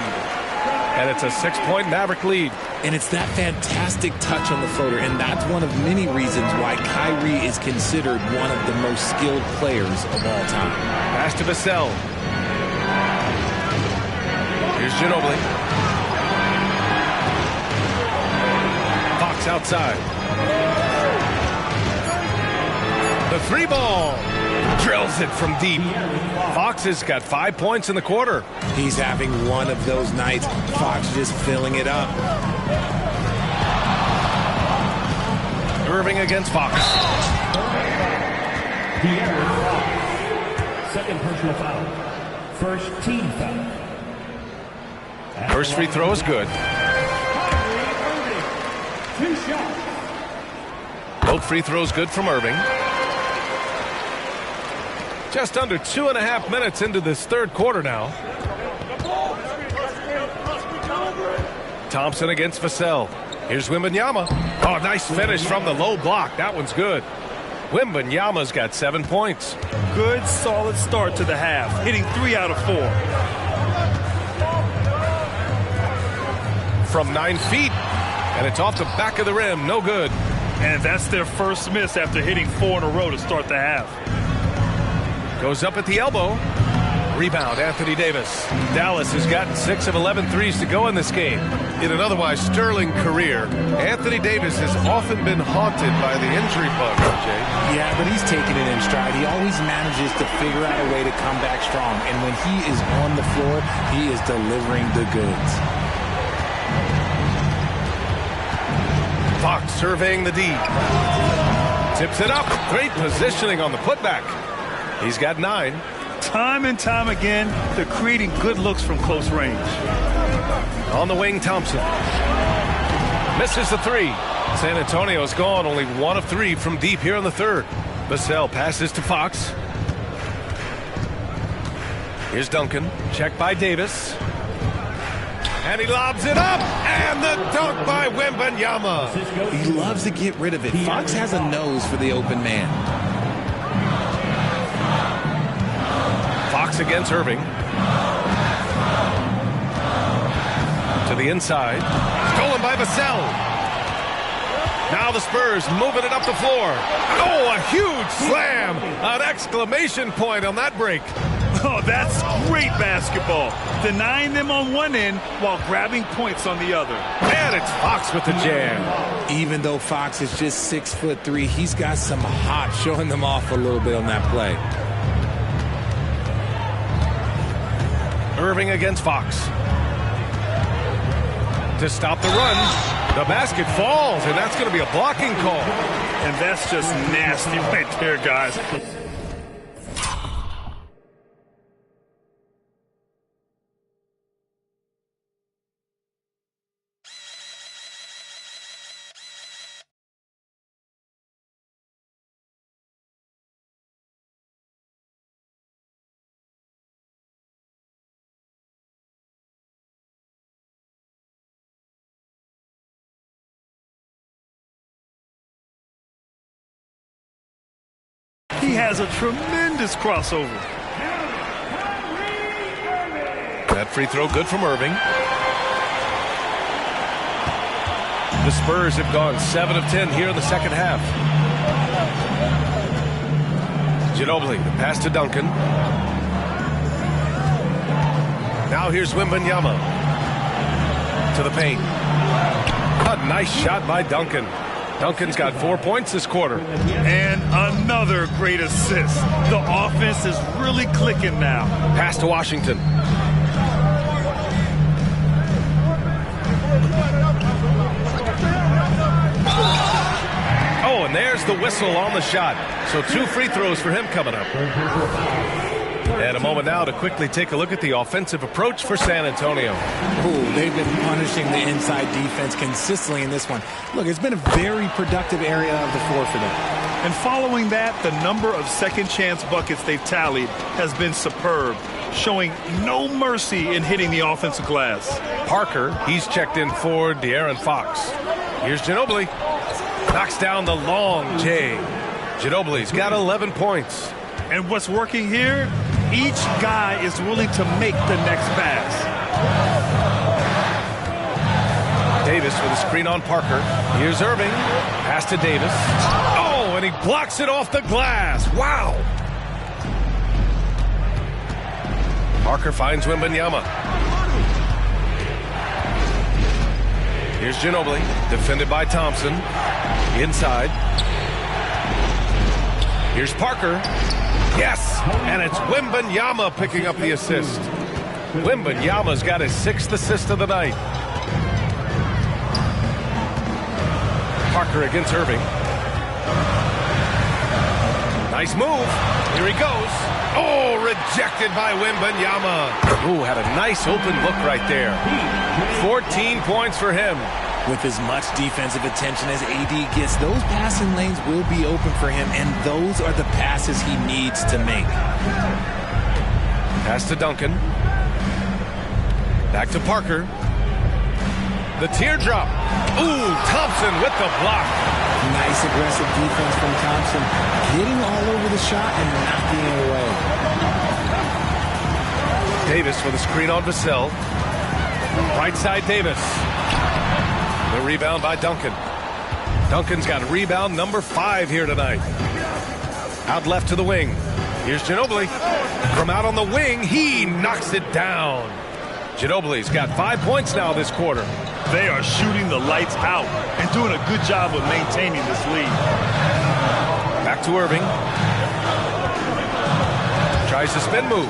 And it's a 6-point Maverick lead. And it's that fantastic touch on the floater, and that's one of many reasons why Kyrie is considered one of the most skilled players of all time. Pass to Vassell. Here's Ginobili. Fox outside. The three ball. Drills it from deep. Fox has got 5 points in the quarter. He's having one of those nights. Fox just filling it up. Irving against Fox. Second personal foul. First team foul. First free throw is good. 2 shots. Both free throws good from Irving. Just under 2.5 minutes into this third quarter now. Thompson against Vassell. Here's Wembanyama. Oh, nice finish from the low block. That one's good. Wembanyama's got 7 points. Good, solid start to the half, hitting 3 out of 4. From 9 feet, and it's off the back of the rim. No good. And that's their first miss after hitting 4 in a row to start the half. Goes up at the elbow. Rebound, Anthony Davis. Dallas has gotten 6 of 11 threes to go in this game. In an otherwise sterling career, Anthony Davis has often been haunted by the injury bug, Jay. Yeah, but he's taking it in stride. He always manages to figure out a way to come back strong. And when he is on the floor, he is delivering the goods. Fox surveying the D. Tips it up. Great positioning on the putback. He's got 9. Time and time again, they're creating good looks from close range. On the wing, Thompson. Misses the 3. San Antonio's gone only 1 of 3 from deep here in the third. Vassell passes to Fox. Here's Duncan. Checked by Davis. And he lobs it up. And the dunk by Wembanyama. He loves to get rid of it. Fox has a nose for the open man. Fox against Irving. To the inside. Stolen by Vassell. Now the Spurs moving it up the floor. Oh, a huge slam. An exclamation point on that break. Oh, that's great basketball. Denying them on one end while grabbing points on the other. And it's Fox with the jam. Even though Fox is just 6'3", he's got some hop, showing them off a little bit on that play. Irving against Fox. To stop the run. The basket falls, and that's going to be a blocking call. And that's just nasty right there, guys. He has a tremendous crossover. That free throw good from Irving. The Spurs have gone 7 of 10 here in the second half. Ginobili, the pass to Duncan. Now here's Wembanyama. To the paint. A nice shot by Duncan. Duncan's got 4 points this quarter. And another great assist. The offense is really clicking now. Pass to Washington. Oh, and there's the whistle on the shot. So 2 free throws for him coming up. And a moment now to quickly take a look at the offensive approach for San Antonio. Ooh, they've been punishing the inside defense consistently in this one. Look, it's been a very productive area of the floor for them. And following that, the number of second chance buckets they've tallied has been superb, showing no mercy in hitting the offensive glass. Parker, he's checked in for De'Aaron Fox. Here's Ginobili. Knocks down the long J. Ginobili's got 11 points. And what's working here? Each guy is willing to make the next pass. Davis with a screen on Parker. Here's Irving. Pass to Davis. Oh, and he blocks it off the glass. Wow. Parker finds Wembanyama. Here's Ginobili. Defended by Thompson. Inside. Here's Parker. Yes, and it's Wembanyama picking up the assist. Wembanyama's got his 6th assist of the night. Parker against Irving. Nice move. Here he goes. Oh, rejected by Wembanyama. Oh, had a nice open look right there. 14 points for him. With as much defensive attention as AD gets, those passing lanes will be open for him, and those are the passes he needs to make. Pass to Duncan. Back to Parker. The teardrop. Ooh, Thompson with the block. Nice aggressive defense from Thompson, getting all over the shot and knocking it away. Davis with a screen on Vassell. Right side Davis. The rebound by Duncan. Duncan's got rebound number 5 here tonight. Out left to the wing. Here's Ginobili. From out on the wing, he knocks it down. Ginobili's got 5 points now this quarter. They are shooting the lights out and doing a good job of maintaining this lead. Back to Irving. Tries the spin move.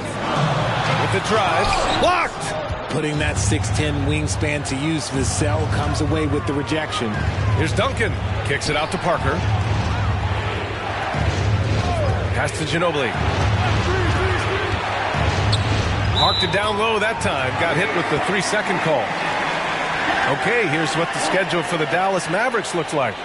With the drive. Blocked! Putting that 6'10 wingspan to use, Vassell comes away with the rejection. Here's Duncan. Kicks it out to Parker. Pass to Ginobili. Marked it down low that time. Got hit with the 3-second call. Okay, here's what the schedule for the Dallas Mavericks looks like.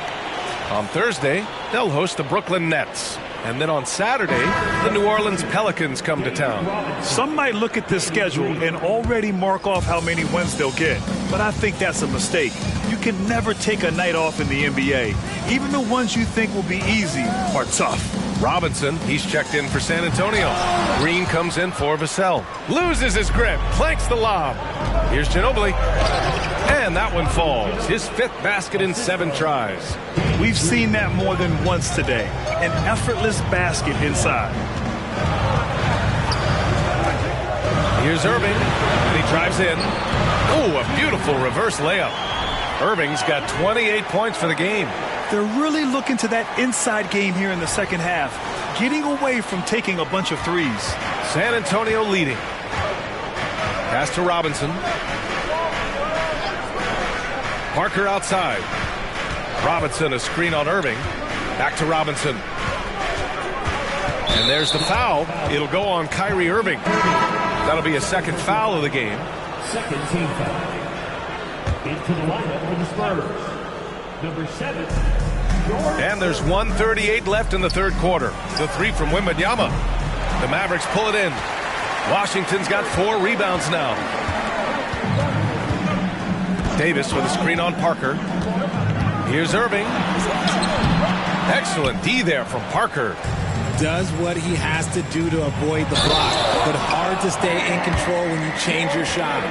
On Thursday, they'll host the Brooklyn Nets. And then on Saturday, the New Orleans Pelicans come to town. Some might look at this schedule and already mark off how many wins they'll get. But I think that's a mistake. You can never take a night off in the NBA. Even the ones you think will be easy are tough. Robinson, he's checked in for San Antonio. Green comes in for Vassell. Loses his grip, planks the lob. Here's Ginobili. And that one falls. His 5th basket in 7 tries. We've seen that more than once today. An effortless basket inside. Here's Irving. And he drives in. Oh, a beautiful reverse layup. Irving's got 28 points for the game. They're really looking to that inside game here in the second half, getting away from taking a bunch of threes. San Antonio leading. Pass to Robinson. Parker outside. Robinson, a screen on Irving. Back to Robinson. And there's the foul. It'll go on Kyrie Irving. That'll be a 2nd foul of the game. 2nd team foul. Into the lineup for the Spurs. Number 7. And there's 1:38 left in the 3rd quarter. The 3 from Wembanyama. The Mavericks pull it in. Washington's got 4 rebounds now. Davis with a screen on Parker. Here's Irving. Excellent D there from Parker. Does what he has to do to avoid the block, but hard to stay in control when you change your shot.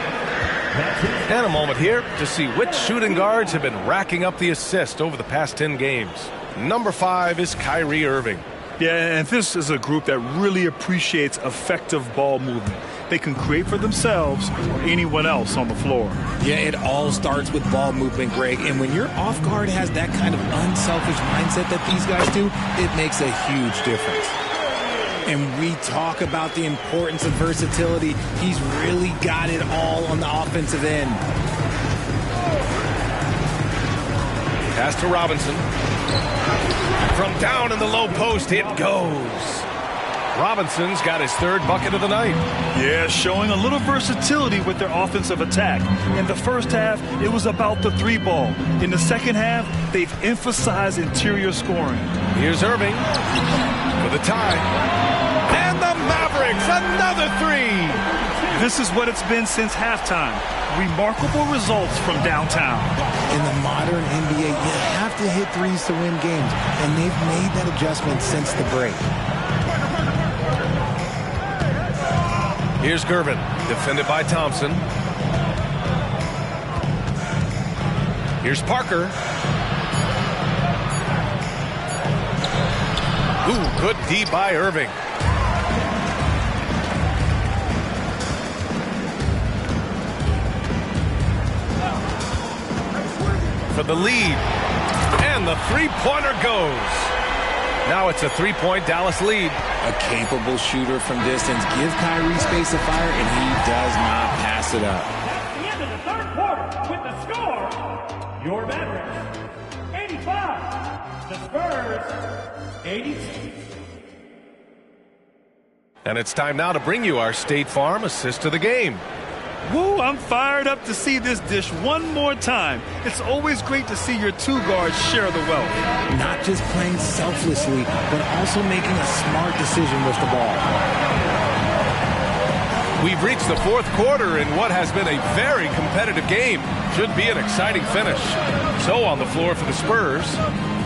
And a moment here to see which shooting guards have been racking up the assist over the past 10 games. Number 5 is Kyrie Irving. Yeah, and this is a group that really appreciates effective ball movement. They can create for themselves or anyone else on the floor. Yeah, it all starts with ball movement, Greg. And when your off guard has that kind of unselfish mindset that these guys do, it makes a huge difference. And we talk about the importance of versatility. He's really got it all on the offensive end. Pass to Robinson. From down in the low post, it goes. Robinson's got his 3rd bucket of the night. Yeah, showing a little versatility with their offensive attack. In the first half, it was about the 3 ball. In the second half, they've emphasized interior scoring. Here's Irving for the tie. And the Mavericks, another 3. This is what it's been since halftime. Remarkable results from downtown. In the modern NBA, you have to hit threes to win games, and they've made that adjustment since the break. Here's Gervin, defended by Thompson. Here's Parker. Ooh, good D by Irving. For the lead. And the 3-pointer goes. Now it's a 3-point Dallas lead. A capable shooter from distance. Give Kyrie space to fire, and he does not pass it up. At the end of the third quarter, with the score, your Mavericks, 85. The Spurs, 82. And it's time now to bring you our State Farm assist of the game. Woo, I'm fired up to see this dish one more time. It's always great to see your two guards share the wealth. Not just playing selflessly, but also making a smart decision with the ball. We've reached the fourth quarter in what has been a very competitive game. Should be an exciting finish. So on the floor for the Spurs,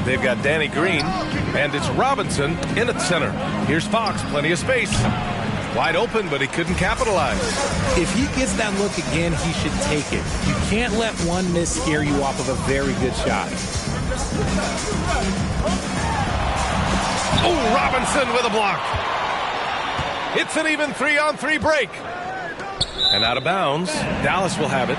they've got Danny Green, and it's Robinson in at center. Here's Fox, plenty of space. Wide open, but he couldn't capitalize. If he gets that look again, he should take it. You can't let one miss scare you off of a very good shot. Oh, Robinson with a block. It's an even 3-on-3 break. And out of bounds, Dallas will have it.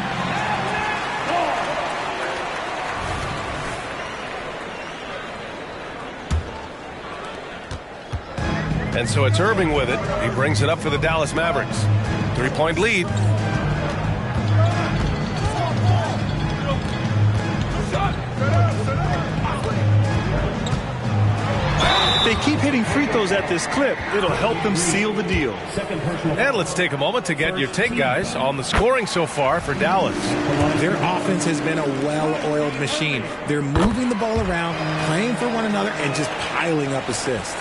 And so it's Irving with it. He brings it up for the Dallas Mavericks. 3-point lead. If they keep hitting free throws at this clip, it'll help them seal the deal. And let's take a moment to get your take, guys, on the scoring so far for Dallas. Their offense has been a well-oiled machine. They're moving the ball around, playing for one another, and just piling up assists.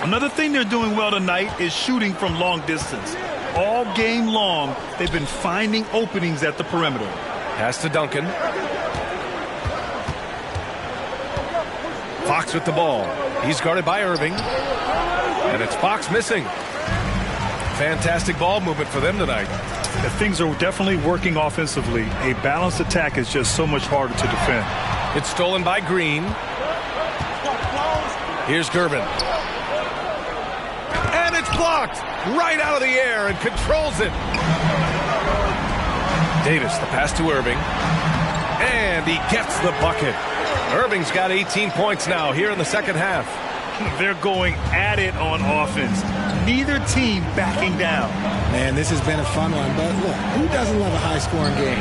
Another thing they're doing well tonight is shooting from long distance. All game long, they've been finding openings at the perimeter. Pass to Duncan. Fox with the ball. He's guarded by Irving. And it's Fox missing. Fantastic ball movement for them tonight. And things are definitely working offensively. A balanced attack is just so much harder to defend. It's stolen by Green. Here's Gervin. And it's blocked right out of the air and controls it. Davis, the pass to Irving. And he gets the bucket. Irving's got 18 points now here in the second half. They're going at it on offense. Neither team backing down. Man, this has been a fun one, but look, who doesn't love a high-scoring game?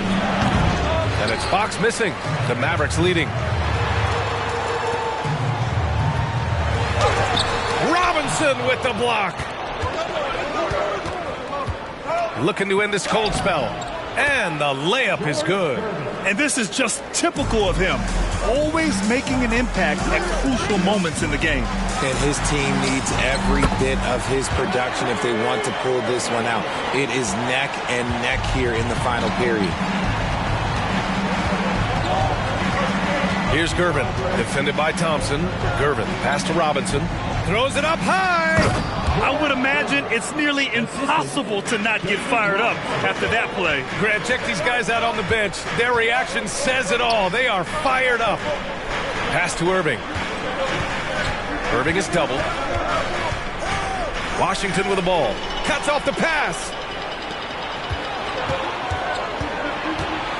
And it's Fox missing. The Mavericks leading. Robinson with the block. Looking to end this cold spell. And the layup is good. And this is just typical of him. Always making an impact at crucial moments in the game. And his team needs every bit of his production if they want to pull this one out. It is neck and neck here in the final period. Here's Gervin, defended by Thompson. Gervin, pass to Robinson. Throws it up high. I would imagine it's nearly impossible to not get fired up after that play. Grant, check these guys out on the bench. Their reaction says it all. They are fired up. Pass to Irving. Irving is doubled. Washington with the ball. Cuts off the pass.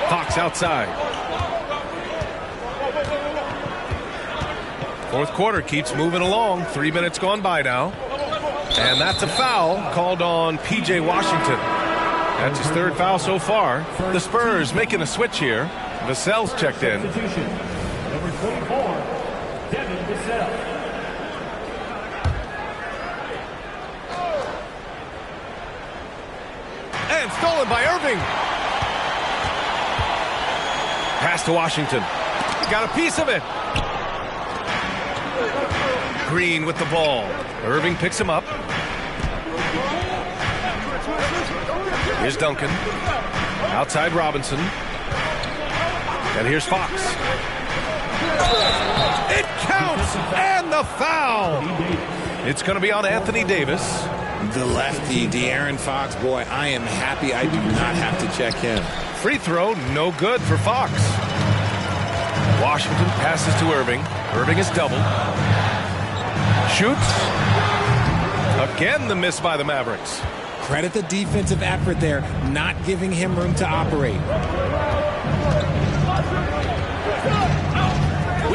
Fox outside. Fourth quarter keeps moving along. 3 minutes gone by now. And that's a foul called on P.J. Washington. That's his third foul so far. The Spurs making a switch here. Vassell's checked in. Number 24, Devin Vassell. And stolen by Irving. Pass to Washington. Got a piece of it. Green with the ball. Irving picks him up. Here's Duncan. Outside Robinson. And here's Fox. It counts! And the foul! It's going to be on Anthony Davis. The lefty, De'Aaron Fox. Boy, I am happy I do not have to check him. Free throw, no good for Fox. Washington passes to Irving. Irving is doubled. Shoots. Again, the miss by the Mavericks. Credit the defensive effort there, not giving him room to operate.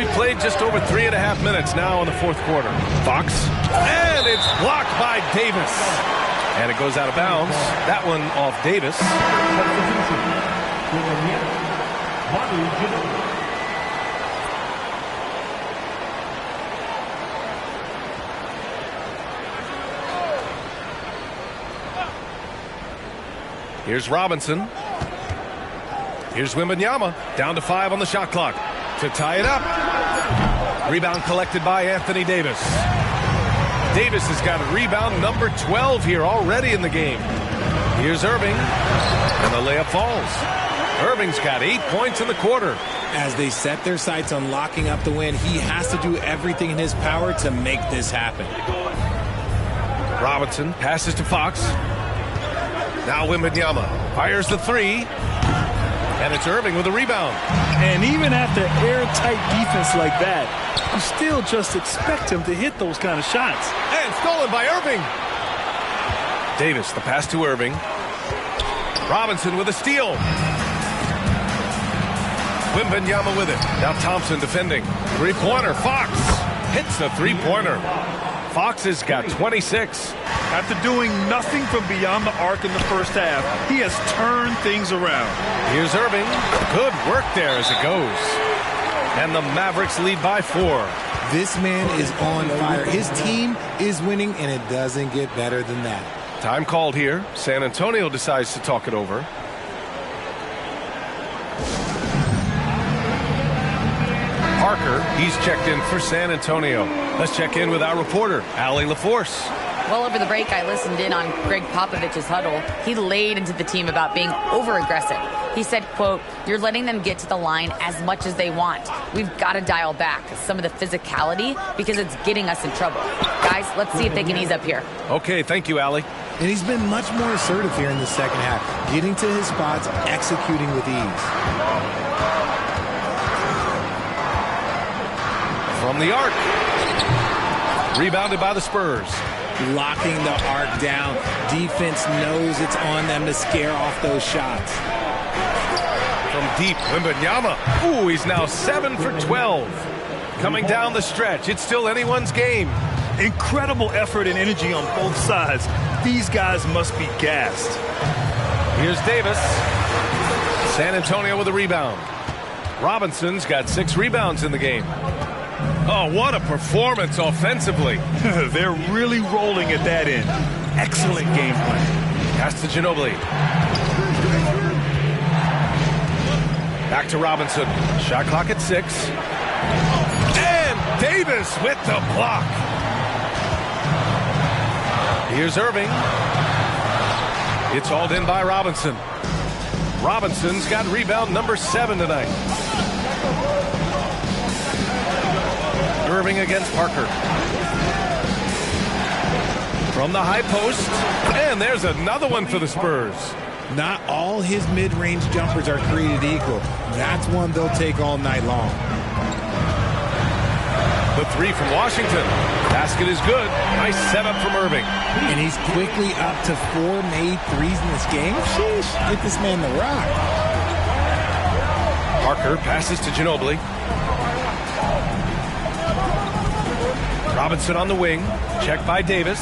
We played just over 3.5 minutes now in the fourth quarter. Fox, and it's blocked by Davis. And it goes out of bounds. That one off Davis. Here's Robinson. Here's Wembanyama. Down to 5 on the shot clock. To tie it up. Rebound collected by Anthony Davis. Davis has got a rebound number 12 here already in the game. Here's Irving. And the layup falls. Irving's got 8 points in the quarter. As they set their sights on locking up the win, he has to do everything in his power to make this happen. Robinson passes to Fox. Now Wembanyama fires the 3. And it's Irving with a rebound. And even after airtight defense like that, you still just expect him to hit those kind of shots. And stolen by Irving. Davis, the pass to Irving. Robinson with a steal. Wembanyama with it. Now Thompson defending. Three-pointer. Fox hits the three-pointer. Fox has got 26. After doing nothing from beyond the arc in the first half, he has turned things around. Here's Irving. Good work there as it goes. And the Mavericks lead by 4. This man is on fire. His team is winning, and it doesn't get better than that. Time called here. San Antonio decides to talk it over. Parker, he's checked in for San Antonio. Let's check in with our reporter, Allie LaForce. Well, over the break, I listened in on Greg Popovich's huddle. He laid into the team about being over-aggressive. He said, quote, "You're letting them get to the line as much as they want. We've got to dial back some of the physicality because it's getting us in trouble. Guys, let's see if they can ease up here." Okay, thank you, Allie. And he's been much more assertive here in the second half, getting to his spots, executing with ease. From the arc. Rebounded by the Spurs. Locking the arc down. Defense knows it's on them to scare off those shots. From deep, Wembanyama. Ooh, he's now 7 for 12. Coming down the stretch. It's still anyone's game. Incredible effort and energy on both sides. These guys must be gassed. Here's Davis. San Antonio with a rebound. Robinson's got 6 rebounds in the game. Oh, what a performance offensively. They're really rolling at that end. Excellent game plan. Pass to Ginobili. Back to Robinson. Shot clock at 6. And Davis with the block. Here's Irving. It's hauled in by Robinson. Robinson's got rebound number 7 tonight. Irving against Parker. From the high post. And there's another one for the Spurs. Not all his mid-range jumpers are created equal. That's one they'll take all night long. The 3 from Washington. Basket is good. Nice setup from Irving. And he's quickly up to 4 made threes in this game. Sheesh, get this man the rock. Parker passes to Ginobili. Robinson on the wing. Checked by Davis.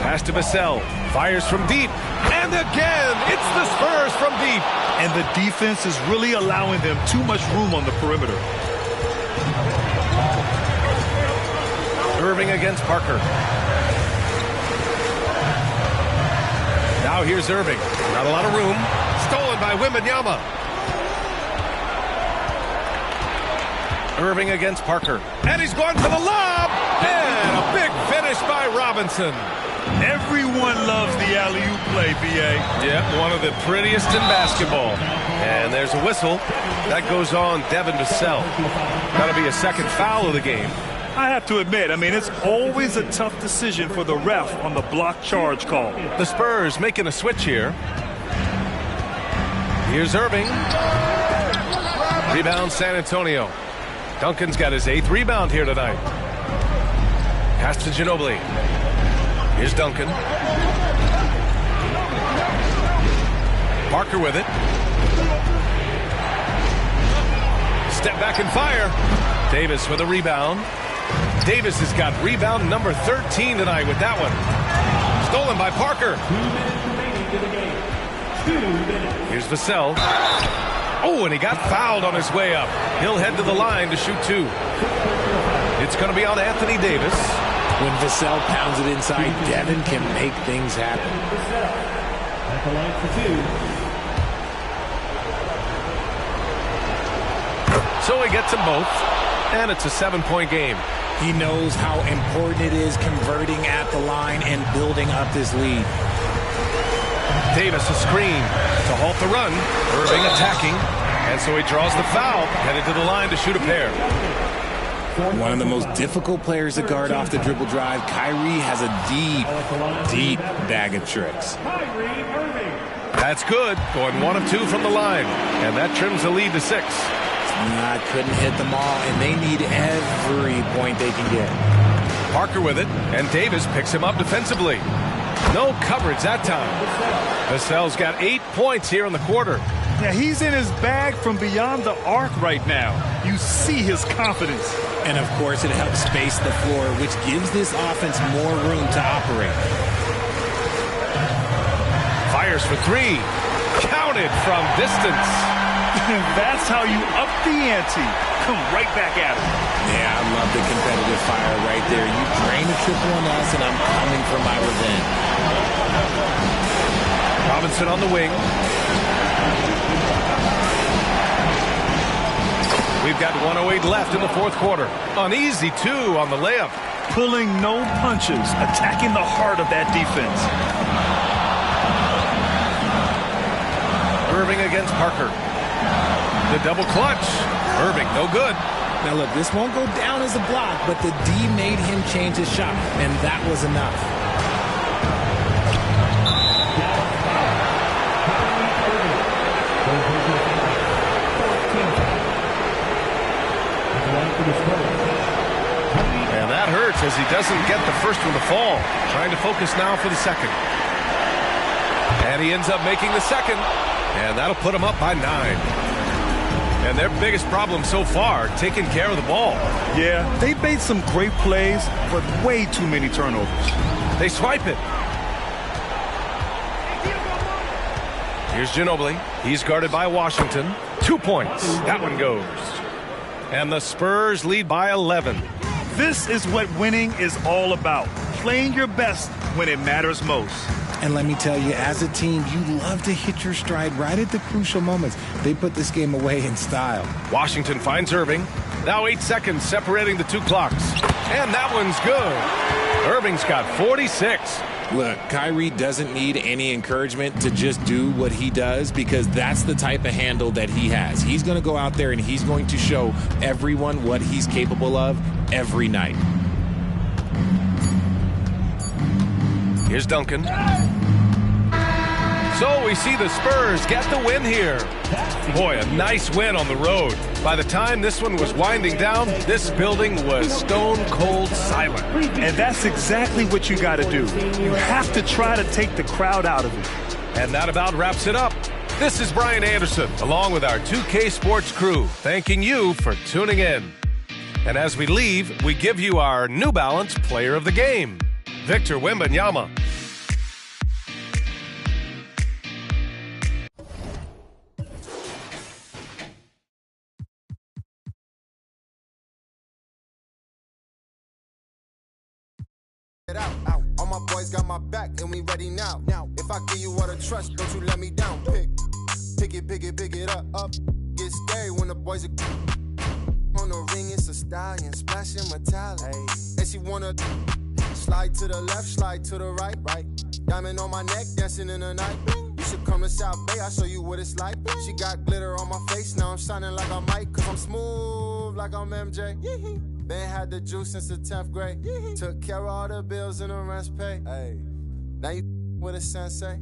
Pass to Vassell. Fires from deep. And again, it's the Spurs from deep. And the defense is really allowing them too much room on the perimeter. Irving against Parker. Now here's Irving. Not a lot of room. Stolen by Wembanyama. Irving against Parker. And he's going for the lob. And a big finish by Robinson. Everyone loves the alley-oop play, B.A. Yeah, one of the prettiest in basketball. And there's a whistle. That goes on Devin Vassell. That'll be a second foul of the game. I have to admit, it's always a tough decision for the ref on the block charge call. The Spurs making a switch here. Here's Irving. Rebound San Antonio. Duncan's got his 8th rebound here tonight. Pass to Ginobili. Here's Duncan. Parker with it. step back and fire. Davis with a rebound. Davis has got rebound number 13 tonight with that one. Stolen by Parker. 2 minutes. Here's Vassell. Oh, and he got fouled on his way up. He'll head to the line to shoot 2. It's going to be on Anthony Davis. When Vassell pounds it inside, Devin can make things happen. At the line for 2. So he gets them both, and it's a 7-point game. He knows how important it is converting at the line and building up this lead. Davis a screen to halt the run. Irving attacking, and so he draws the foul, headed to the line to shoot a pair. One of the most difficult players to guard off the dribble drive. Kyrie has a deep bag of tricks. That's good. Going 1 of 2 from the line, and that trims the lead to 6. Couldn't hit them all, and they need every point they can get. Parker with it, and Davis picks him up defensively. No coverage that time. Vassell's got 8 points here in the quarter. Yeah, he's in his bag from beyond the arc right now. You see his confidence. And, of course, it helps space the floor, which gives this offense more room to operate. Fires for 3. Counted from distance. That's how you up the ante. Come right back at him. Yeah, I love the competitive fire right there. You drain a triple on us, and I'm coming for my revenge. Robinson on the wing. We've got 1:08 left in the fourth quarter. An easy 2 on the layup. Pulling no punches, attacking the heart of that defense. Irving against Parker. The double clutch. Irving, no good. Now look, this won't go down as a block, but the D made him change his shot, and that was enough. And that hurts as he doesn't get the first one to fall. Trying to focus now for the second. And he ends up making the second. And that'll put him up by 9. And their biggest problem so far, taking care of the ball. Yeah, they made some great plays, but way too many turnovers. They swipe it. Here's Ginobili. He's guarded by Washington. 2 points. That one goes. And the Spurs lead by 11. This is what winning is all about. Playing your best when it matters most. And let me tell you, as a team, you love to hit your stride right at the crucial moments. They put this game away in style. Washington finds Irving. Now 8 seconds separating the 2 clocks. And that one's good. Irving's got 46. Look, Kyrie doesn't need any encouragement to just do what he does because that's the type of handle that he has. He's going to go out there and he's going to show everyone what he's capable of every night. Here's Duncan. So we see the Spurs get the win here. Boy, a nice win on the road. By the time this one was winding down, this building was stone cold silent. And that's exactly what you got to do. You have to try to take the crowd out of it. And that about wraps it up. This is Brian Anderson, along with our 2K Sports crew, thanking you for tuning in. And as we leave, we give you our New Balance Player of the Game, Victor Wembanyama. Out. All my boys got my back and we ready now. If I give you all the trust, don't you let me down. Pick it up. Get scary when the boys are on the ring. It's a stallion, splashing metallic. And she wanna slide to the left, slide to the right. Diamond on my neck, dancing in the night. You should come to South Bay, I'll show you what it's like. She got glitter on my face, now I'm shining like I might. Cause I'm smooth like I'm MJ. Been had the juice since the 10th grade. Took care of all the bills and the rent pay. Hey, now you with a sensei.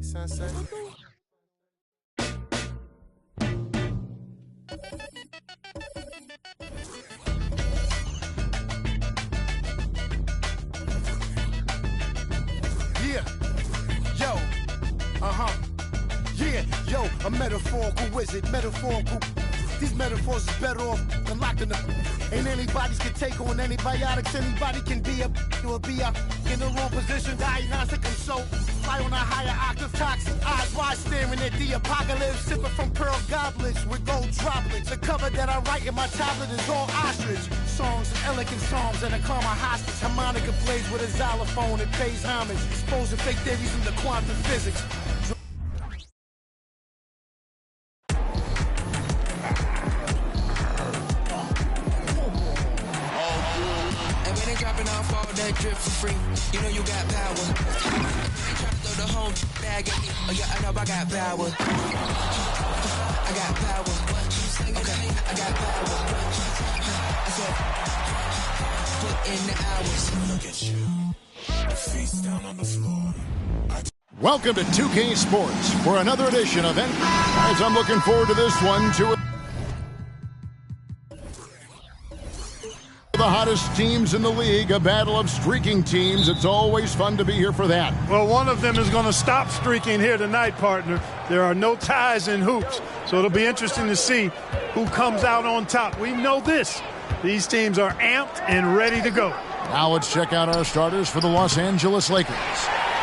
Yeah, yo, yeah, yo, a metaphorical wizard, metaphorical. These metaphors is better off than locking them. Ain't anybody's can take on antibiotics. Anybody can be a or be a in the wrong position. Diagnostic, I'm so fly on a higher octave. Toxic eyes wide staring at the apocalypse. Sipping from pearl goblets with gold droplets. The cover that I write in my tablet is all ostrich. Songs and elegant psalms and a karma hostage. Harmonica plays with a xylophone and pays homage. Exposing fake theories into quantum physics. And when they dropping off all that drip for free, you know you got power. They try to throw the whole bag at me. Oh yeah, I know I got power. I got power. Okay, I got power. I said, put in the hours. Look at you. Your feet's down on the floor. Welcome to 2K Sports for another edition of Guys, I'm looking forward to this one. The hottest teams in the league, a battle of streaking teams. It's always fun to be here for that. Well, one of them is going to stop streaking here tonight, partner. There are no ties in hoops, so it'll be interesting to see who comes out on top. We know this. These teams are amped and ready to go. Now let's check out our starters for the Los Angeles Lakers.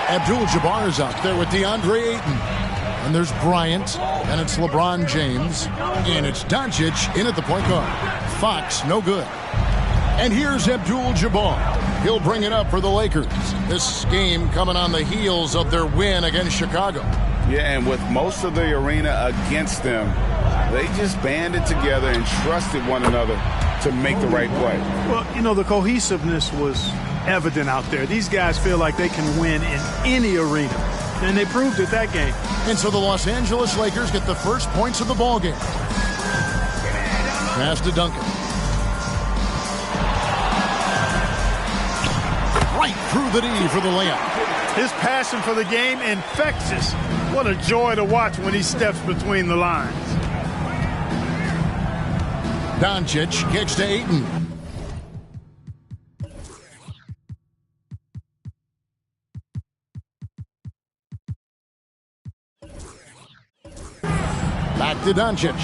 Abdul-Jabbar is out there with DeAndre Ayton. And there's Bryant, and it's LeBron James, and it's Doncic in at the point guard. Fox, no good. And here's Abdul-Jabbar. He'll bring it up for the Lakers. This game coming on the heels of their win against Chicago. Yeah, and with most of the arena against them, they just banded together and trusted one another to make the right play. Well, you know, the cohesiveness was evident out there. These guys feel like they can win in any arena, and they proved it that game. And so the Los Angeles Lakers get the first points of the ball game. Pass to Duncan. Right through the knee for the layup. His passion for the game, infectious. What a joy to watch when he steps between the lines. Doncic kicks to Ayton. Back to Doncic.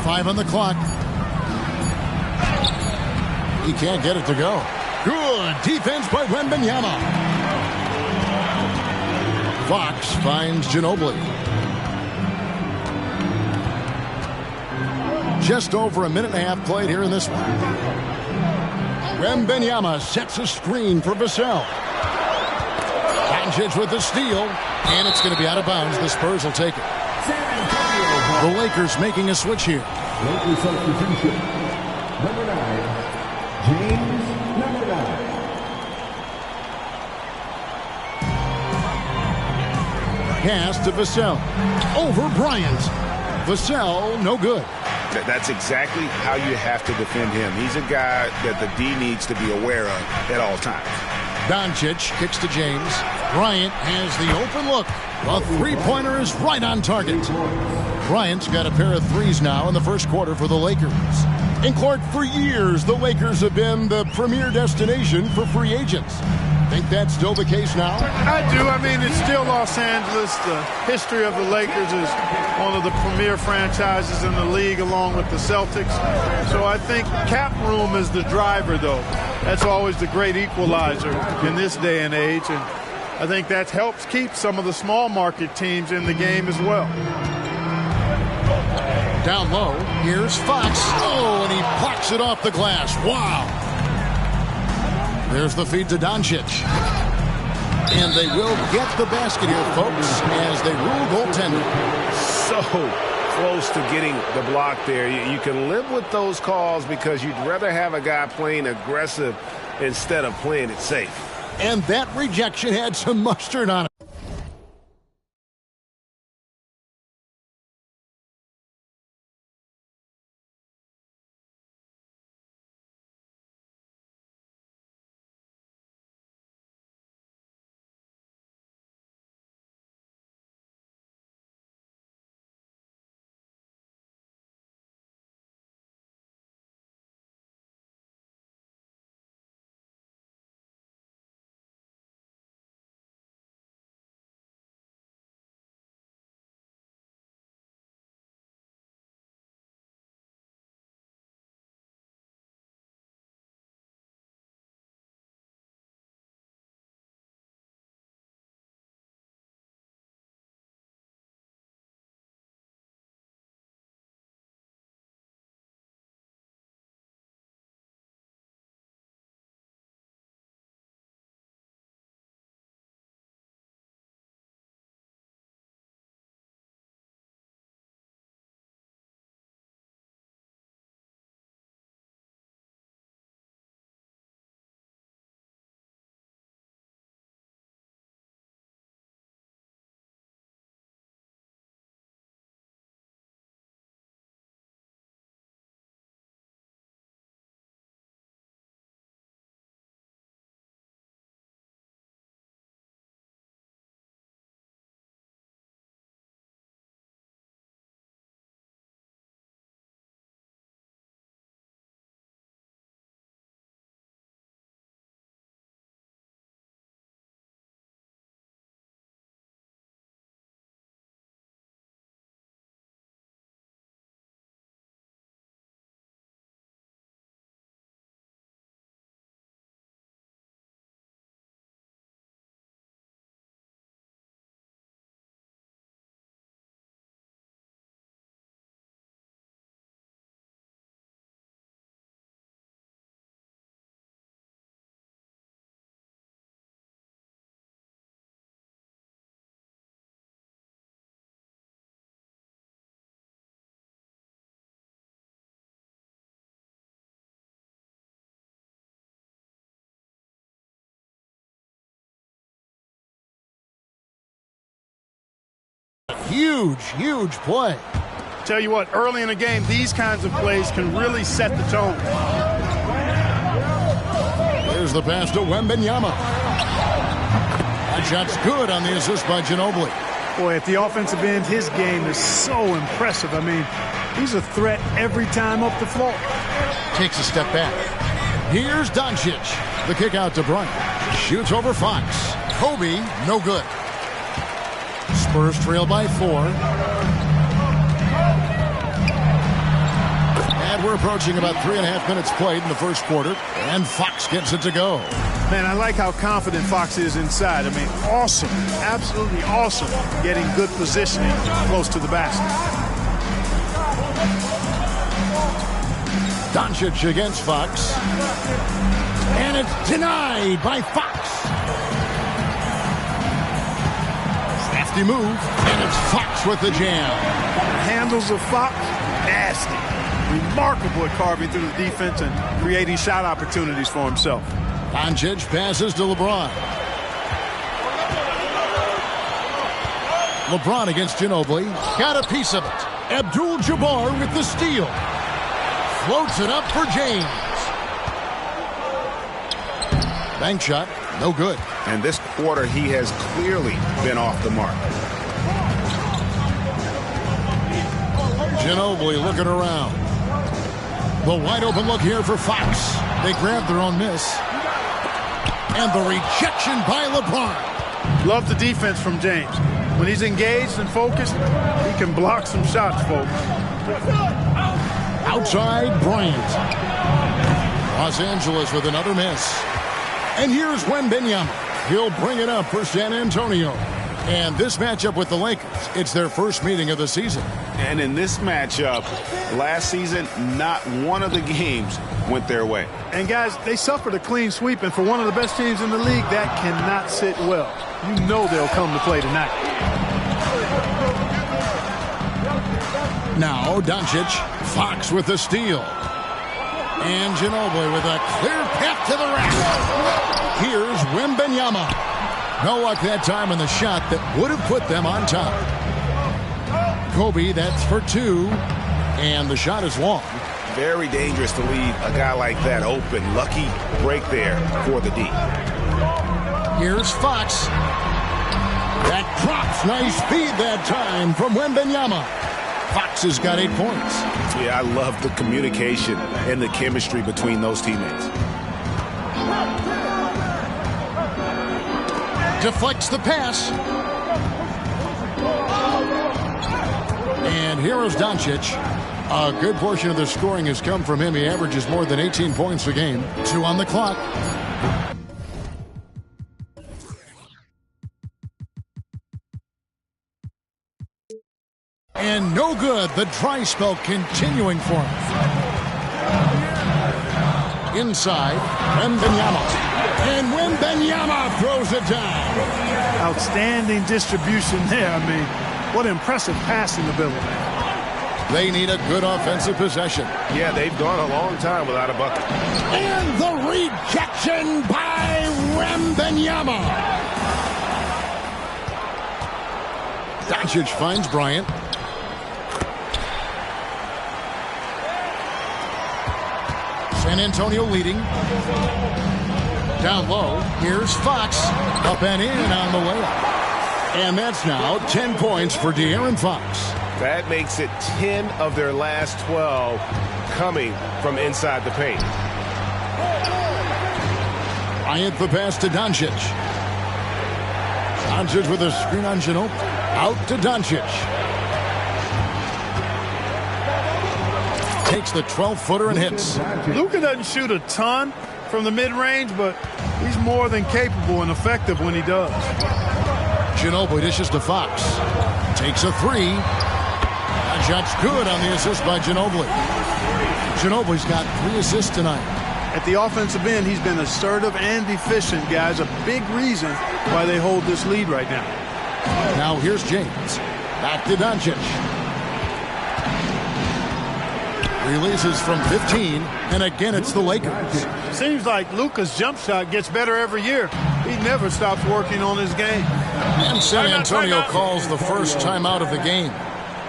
Five on the clock. He can't get it to go. Good defense by Wembanyama. Fox finds Ginobili. Just over a minute and a half played here in this one. Wembanyama sets a screen for Vassell. Doncic with the steal, and it's going to be out of bounds. The Spurs will take it. The Lakers making a switch here. Lakers substitution. Number 9, James, number 9. Pass to Vassell. Over Bryant. Vassell, no good. That's exactly how you have to defend him. He's a guy that the D needs to be aware of at all times. Doncic kicks to James. Bryant has the open look. A three-pointer is right on target. Bryant's got a pair of threes now in the first quarter for the Lakers. And Clark, for years, the Lakers have been the premier destination for free agents. Think that's still the case now? I do. I mean, it's still Los Angeles. The history of the Lakers is one of the premier franchises in the league, along with the Celtics. So I think cap room is the driver, though. That's always the great equalizer in this day and age. And I think that helps keep some of the small market teams in the game as well. Down low, here's Fox. Oh, and he plucks it off the glass. Wow. There's the feed to Doncic. And they will get the basket here, folks, as they rule goaltending. So close to getting the block there. You can live with those calls because you'd rather have a guy playing aggressive instead of playing it safe. And that rejection had some mustard on it. huge play. Tell you what, early in the game, these kinds of plays can really set the tone. Here's the pass to Wembanyama. That shot's good on the assist by Ginobili. Boy, at the offensive end, his game is so impressive. I mean, he's a threat every time up the floor. Takes a step back. Here's Doncic. The kick out to Bryant. Shoots over Fox. Kobe, no good. Spurs trail by 4. And we're approaching about 3.5 minutes played in the first quarter. And Fox gets it to go. Man, I like how confident Fox is inside. I mean, awesome. Absolutely awesome. Getting good positioning close to the basket. Doncic against Fox. And it's denied by Fox. Crafty move. And it's Fox with the jam. The handles of Fox, nasty. Remarkable at carving through the defense and creating shot opportunities for himself. Doncic passes to LeBron. LeBron against Ginobili. Got a piece of it. Abdul-Jabbar with the steal. Floats it up for James. Bank shot, no good. And this quarter, he has clearly been off the mark. Ginobili looking around. The wide open look here for Fox. They grab their own miss. And the rejection by LeBron. Love the defense from James. When he's engaged and focused, he can block some shots, folks. Outside Bryant. Los Angeles with another miss. And here's Wembanyama. He'll bring it up for San Antonio. And this matchup with the Lakers, it's their first meeting of the season. And in this matchup, last season, not one of the games went their way. And guys, they suffered a clean sweep, and for one of the best teams in the league, that cannot sit well. You know they'll come to play tonight. Now Doncic, Fox with the steal. And Ginobili with a clear path to the rack. Here's Wembanyama. No luck that time in the shot that would have put them on top. Kobe, that's for 2. And the shot is long. Very dangerous to leave a guy like that open. Lucky break there for the D. Here's Fox. That drops. Nice speed that time from Wembanyama. Fox has got 8 points. Yeah, I love the communication and the chemistry between those teammates. Deflects the pass. And here is Doncic. A good portion of the scoring has come from him. He averages more than 18 points a game. 2 on the clock. And no good. The dry spell continuing for him. Inside, Wembanyama. And Wembanyama throws it down. Outstanding distribution there. I mean, what impressive passing ability. They need a good offensive possession. Yeah, they've gone a long time without a bucket. And the rejection by Wembanyama. Doncic finds Bryant. San Antonio leading. Down low, here's Fox. Up and in on the layup. And that's now 10 points for De'Aaron Fox. That makes it 10 of their last 12 coming from inside the paint. Bryant the pass to Doncic. Doncic with a screen on Ginobili. Out to Doncic. Takes the 12-footer and hits. Luka doesn't shoot a ton from the mid-range, but he's more than capable and effective when he does. Ginobili dishes to Fox. Takes a 3. That shot's good on the assist by Ginobili. Ginobili's got 3 assists tonight. At the offensive end, he's been assertive and efficient, guys. A big reason why they hold this lead right now. Now here's James. Back to Doncic. Releases from 15, and again it's the Lakers. Seems like Luka's jump shot gets better every year. He never stops working on his game. And San Antonio calls the first timeout of the game.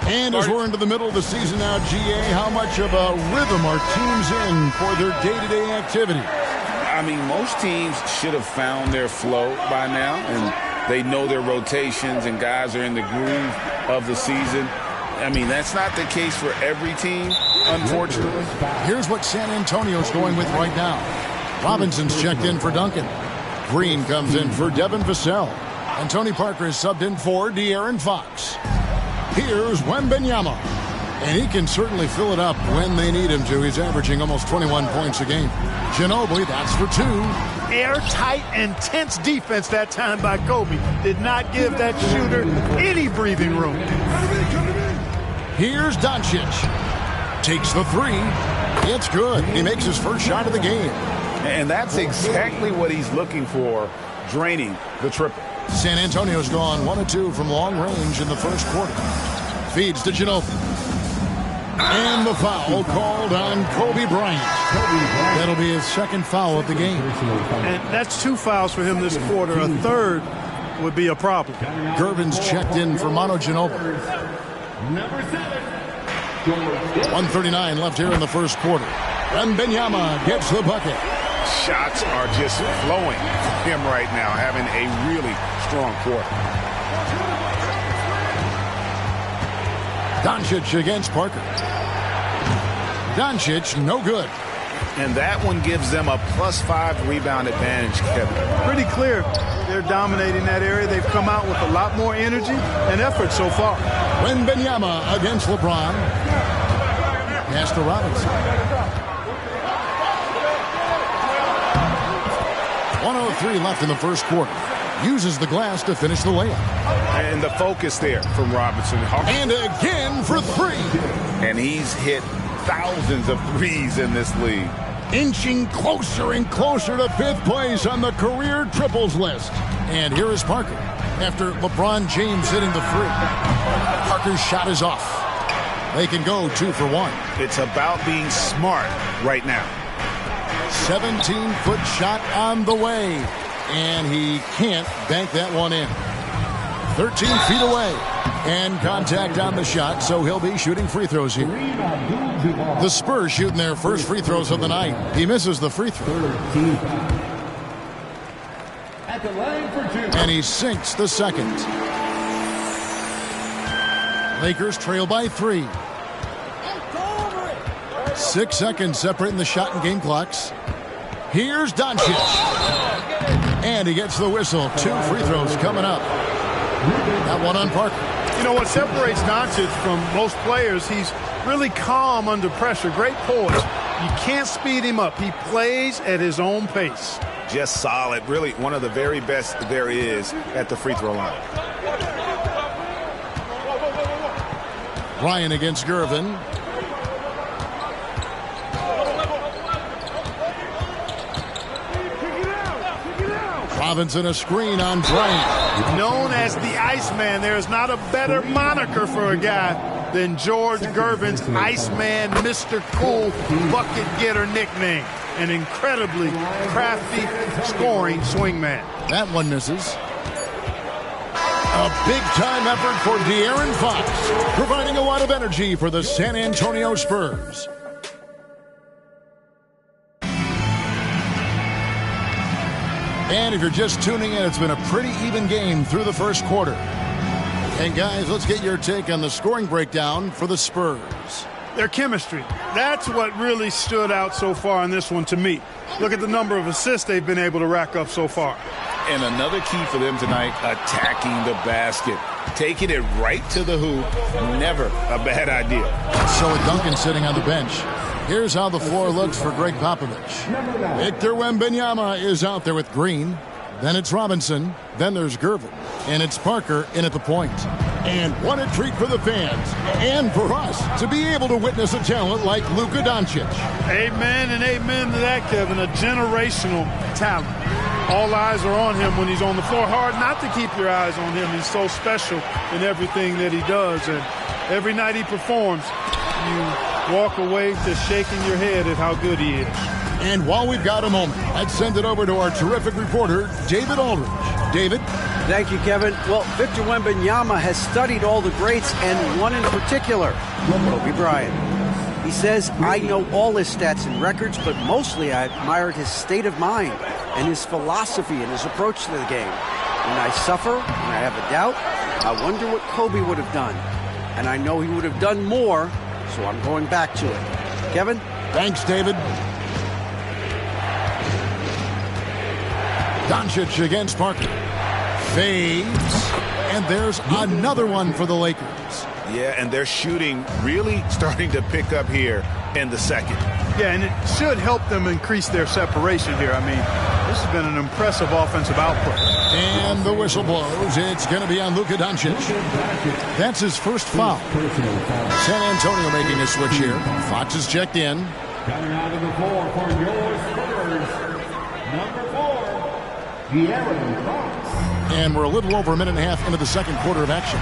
And as we're into the middle of the season now, GA, how much of a rhythm are teams in for their day-to-day activity? I mean, most teams should have found their flow by now, and they know their rotations, and guys are in the groove of the season. I mean, that's not the case for every team, unfortunately. Here's what San Antonio's going with right now. Robinson's checked in for Duncan. Green comes in for Devin Vassell. And Tony Parker is subbed in for De'Aaron Fox. Here's Wembanyama. And he can certainly fill it up when they need him to. He's averaging almost 21 points a game. Ginobili, that's for 2. Airtight, intense defense that time by Kobe. Did not give that shooter any breathing room. Here's Doncic. Takes the 3. It's good. He makes his first shot of the game. And that's exactly what he's looking for, draining the triple. San Antonio's gone 1 of 2 from long range in the first quarter. Feeds to Ginobili. And the foul called on Kobe Bryant. That'll be his second foul of the game. And that's 2 fouls for him this quarter. A third would be a problem. Gervin's checked in for Manu Ginobili. 1:39 left here in the first quarter. Wembanyama gets the bucket. Shots are just flowing for him right now, having a really strong quarter. Doncic against Parker. Doncic, no good. And that one gives them a +5 rebound advantage, Kevin. Pretty clear. They're dominating that area. They've come out with a lot more energy and effort so far. Wembanyama against LeBron. Pass to Robinson. 1:03 left in the first quarter. Uses the glass to finish the layup. And the focus there from Robinson. And again for 3. And he's hit thousands of threes in this league. Inching closer and closer to 5th place on the career triples list. And here is Parker after LeBron James hitting the 3. Parker's shot is off. They can go 2 for 1. It's about being smart right now. 17-foot shot on the way. And he can't bank that one in. 13 feet away. And contact on the shot, so he'll be shooting free throws here. The Spurs shooting their first free throws of the night. He misses the free throw. And he sinks the second. Lakers trail by 3. 6 seconds separating the shot and game clocks. Here's Doncic. And he gets the whistle. 2 free throws coming up. That one on Parker. You know what separates Doncic from most players? He's really calm under pressure. Great poise. You can't speed him up. He plays at his own pace. Just solid. Really one of the very best there is at the free throw line. Ryan against Gervin. Robinson a screen on Bryant. Known as the Iceman, there is not a better moniker for a guy than George Gervin's Iceman, Mr. Cool bucket getter nickname. An incredibly crafty scoring swingman. That one misses. A big-time effort for De'Aaron Fox, providing a lot of energy for the San Antonio Spurs. And if you're just tuning in, it's been a pretty even game through the first quarter. And guys, let's get your take on the scoring breakdown for the Spurs. Their chemistry. That's what really stood out so far in this one to me. Look at the number of assists they've been able to rack up so far. And another key for them tonight, attacking the basket. Taking it right to the hoop. Never a bad idea. So with Duncan sitting on the bench, here's how the floor looks for Greg Popovich. Victor Wembanyama is out there with Green. Then it's Robinson. Then there's Gervin. And it's Parker in at the point. And what a treat for the fans and for us to be able to witness a talent like Luka Doncic. Amen and amen to that, Kevin. A generational talent. All eyes are on him when he's on the floor. Hard not to keep your eyes on him. He's so special in everything that he does. And every night he performs, you walk away just shaking your head at how good he is. And while we've got a moment, let's send it over to our terrific reporter, David Aldridge. David? Thank you, Kevin. Well, Victor Wembanyama has studied all the greats and one in particular, Kobe Bryant. He says, I know all his stats and records, but mostly I admired his state of mind and his philosophy and his approach to the game. When I suffer, when I have a doubt, I wonder what Kobe would have done. And I know he would have done more, so I'm going back to it. Kevin? Thanks, David. Doncic against Parker. Fades. And there's another one for the Lakers. Yeah, and they're shooting really starting to pick up here in the second. Yeah, and it should help them increase their separation here. I mean, this has been an impressive offensive output. And the whistle blows. It's going to be on Luka Doncic. That's his first foul. San Antonio making a switch here. Fox is checked in. Coming out of the floor for your Spurs, number 4, De'Aaron Fox. And we're a little over a minute and a half into the second quarter of action.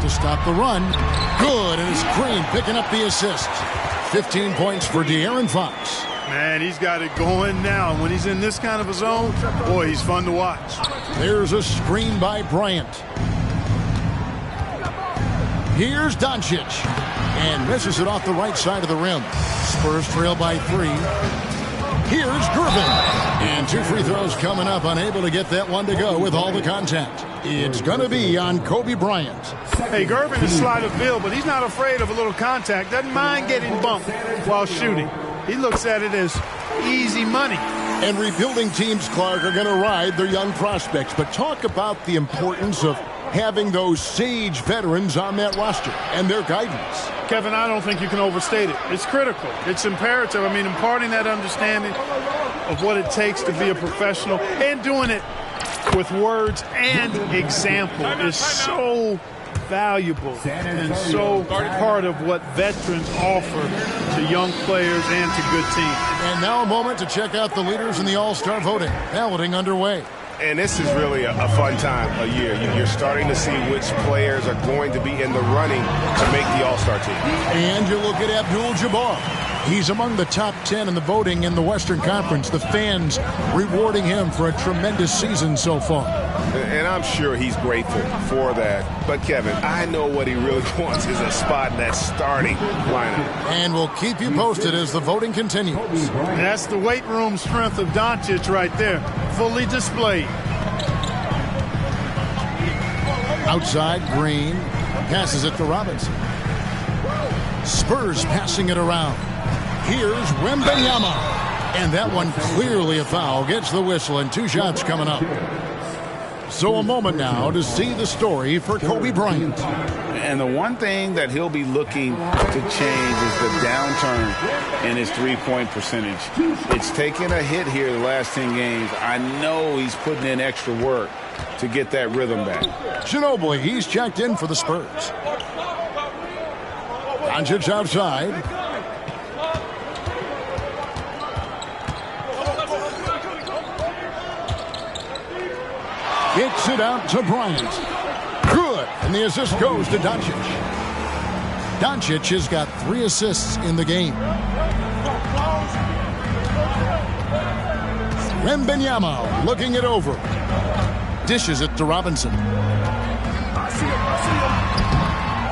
To stop the run. Good, and it's Green picking up the assist. 15 points for De'Aaron Fox. Man, he's got it going now. When he's in this kind of a zone, boy, he's fun to watch. There's a screen by Bryant. Here's Doncic. And misses it off the right side of the rim. Spurs trail by 3. Here's Gervin. And 2 free throws coming up. Unable to get that one to go with all the contact. It's going to be on Kobe Bryant. Hey, Gervin is sleight of field, but he's not afraid of a little contact. Doesn't mind getting bumped while shooting. He looks at it as easy money. And rebuilding teams, Clark, are going to ride their young prospects. But talk about the importance of having those sage veterans on that roster and their guidance. Kevin, I don't think you can overstate it. It's critical. It's imperative. I mean, imparting that understanding of what it takes to be a professional and doing it with words and example is so valuable and so part of what veterans offer to young players and to good teams. And now a moment to check out the leaders in the All-Star voting. Balloting underway. And this is really a fun time of year. You're starting to see which players are going to be in the running to make the All-Star team. And you look at Abdul-Jabbar. He's among the top 10 in the voting in the Western Conference. The fans rewarding him for a tremendous season so far. And I'm sure he's grateful for that. But, Kevin, I know what he really wants is a spot in that starting lineup. And we'll keep you posted as the voting continues. And that's the weight room strength of Doncic right there, fully displayed. Outside, Green passes it to Robinson. Spurs passing it around. Here's Wembanyama. And that one clearly a foul. Gets the whistle and 2 shots coming up. So a moment now to see the story for Kobe Bryant. And the one thing that he'll be looking to change is the downturn in his three-point percentage. It's taken a hit here the last 10 games. I know he's putting in extra work to get that rhythm back. Ginobili, he's checked in for the Spurs. Doncic outside. Kicks it out to Bryant. Good. And the assist goes to Doncic. Doncic has got 3 assists in the game. Wembanyama looking it over. Dishes it to Robinson.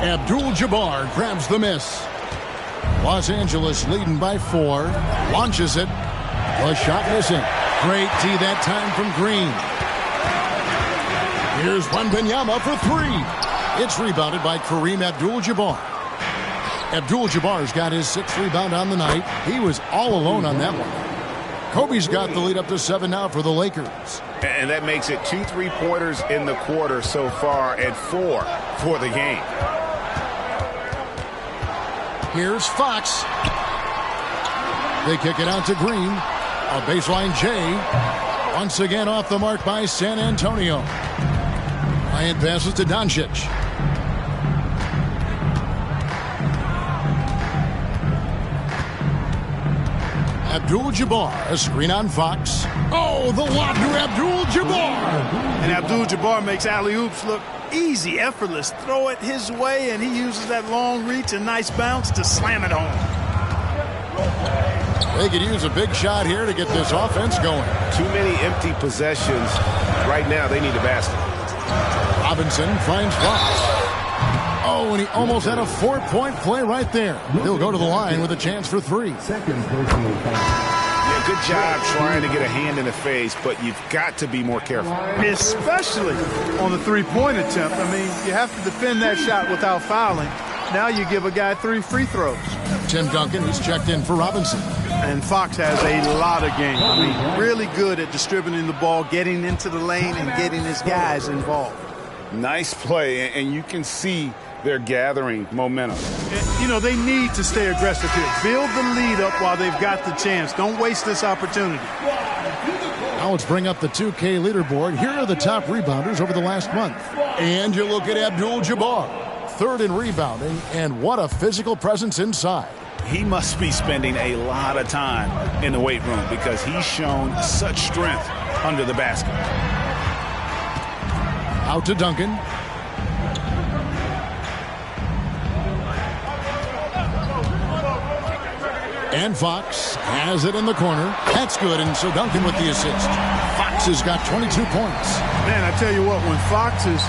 Abdul-Jabbar grabs the miss. Los Angeles leading by 4. Launches it. The shot missing. Great D that time from Green. Here's Wembanyama for 3. It's rebounded by Kareem Abdul-Jabbar. Abdul-Jabbar's got his 6th rebound on the night. He was all alone on that one. Kobe's got the lead up to 7 now for the Lakers. And that makes it 2 3-pointers in the quarter so far and 4 for the game. Here's Fox. They kick it out to Green. A baseline J. Once again off the mark by San Antonio. Bryant passes to Doncic. Abdul-Jabbar, a screen on Fox. Oh, the lob to Abdul-Jabbar. And Abdul-Jabbar makes alley-oops look easy, effortless. Throw it his way, and he uses that long reach and nice bounce to slam it home. They could use a big shot here to get this offense going. Too many empty possessions. Right now, they need a basket. Robinson finds Fox. Oh, and he almost had a 4-point play right there. He'll go to the line with a chance for 3. Yeah, good job trying to get a hand in the face, but you've got to be more careful. Especially on the three-point attempt. I mean, you have to defend that shot without fouling. Now you give a guy 3 free throws. Tim Duncan is checked in for Robinson. And Fox has a lot of game. I mean, really good at distributing the ball, getting into the lane, and getting his guys involved. Nice play, and you can see they're gathering momentum. You know, they need to stay aggressive here. Build the lead up while they've got the chance. Don't waste this opportunity. Now let's bring up the 2K leaderboard. Here are the top rebounders over the last month. And you look at Abdul-Jabbar, 3rd in rebounding, and what a physical presence inside. He must be spending a lot of time in the weight room because he's shown such strength under the basket. Out to Duncan. And Fox has it in the corner. That's good, and so Duncan with the assist. Fox has got 22 points. Man, I tell you what, when Fox is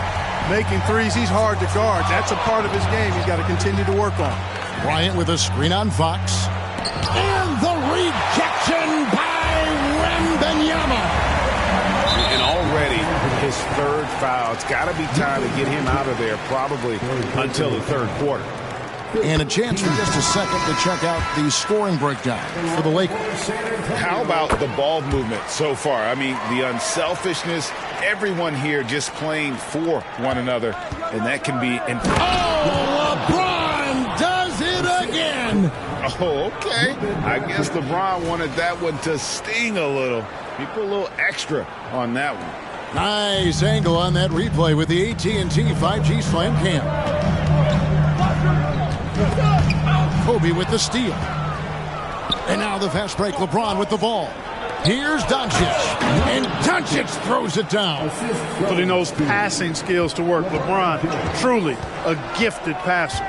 making threes, he's hard to guard. That's a part of his game he's got to continue to work on. Bryant with a screen on Fox. And the rejection by Wembanyama. And already his 3rd foul. It's got to be time to get him out of there probably until the 3rd quarter. And a chance for just a second to check out the scoring breakdown for the Lakers. How about the ball movement so far? I mean, the unselfishness, everyone here just playing for one another, and that can be... Oh, LeBron does it again! Oh, okay. I guess LeBron wanted that one to sting a little. He put a little extra on that one. Nice angle on that replay with the AT&T 5G Slam Cam. Kobe with the steal. And now the fast break, LeBron with the ball. Here's Doncic. And Doncic throws it down. Putting those passing skills to work. LeBron, truly a gifted passer.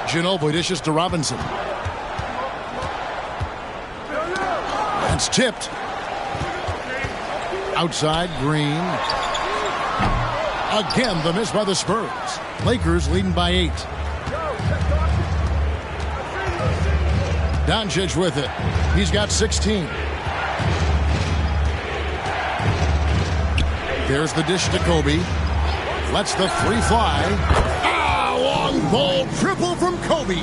Ginobili dishes to Robinson. That's tipped. Outside, Green. Again, the miss by the Spurs. Lakers leading by 8. Doncic with it. He's got 16. There's the dish to Kobe. Lets the 3 fly. Ah, long ball triple from Kobe.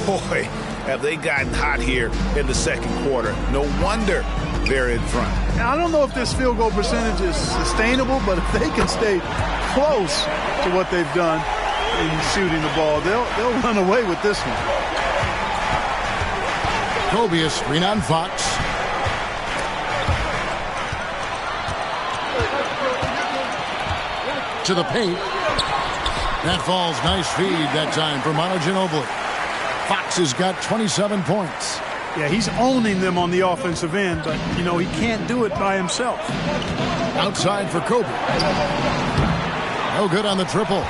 Boy, have they gotten hot here in the 2nd quarter. No wonder they're in front. Now, I don't know if this field goal percentage is sustainable, but if they can stay close to what they've done in shooting the ball, they'll run away with this one. Kobe, a screen on Fox. To the paint. That falls. Nice feed that time for Manu Ginobili. Fox has got 27 points. Yeah, he's owning them on the offensive end, but, you know, he can't do it by himself. Outside for Kobe. No good on the triple.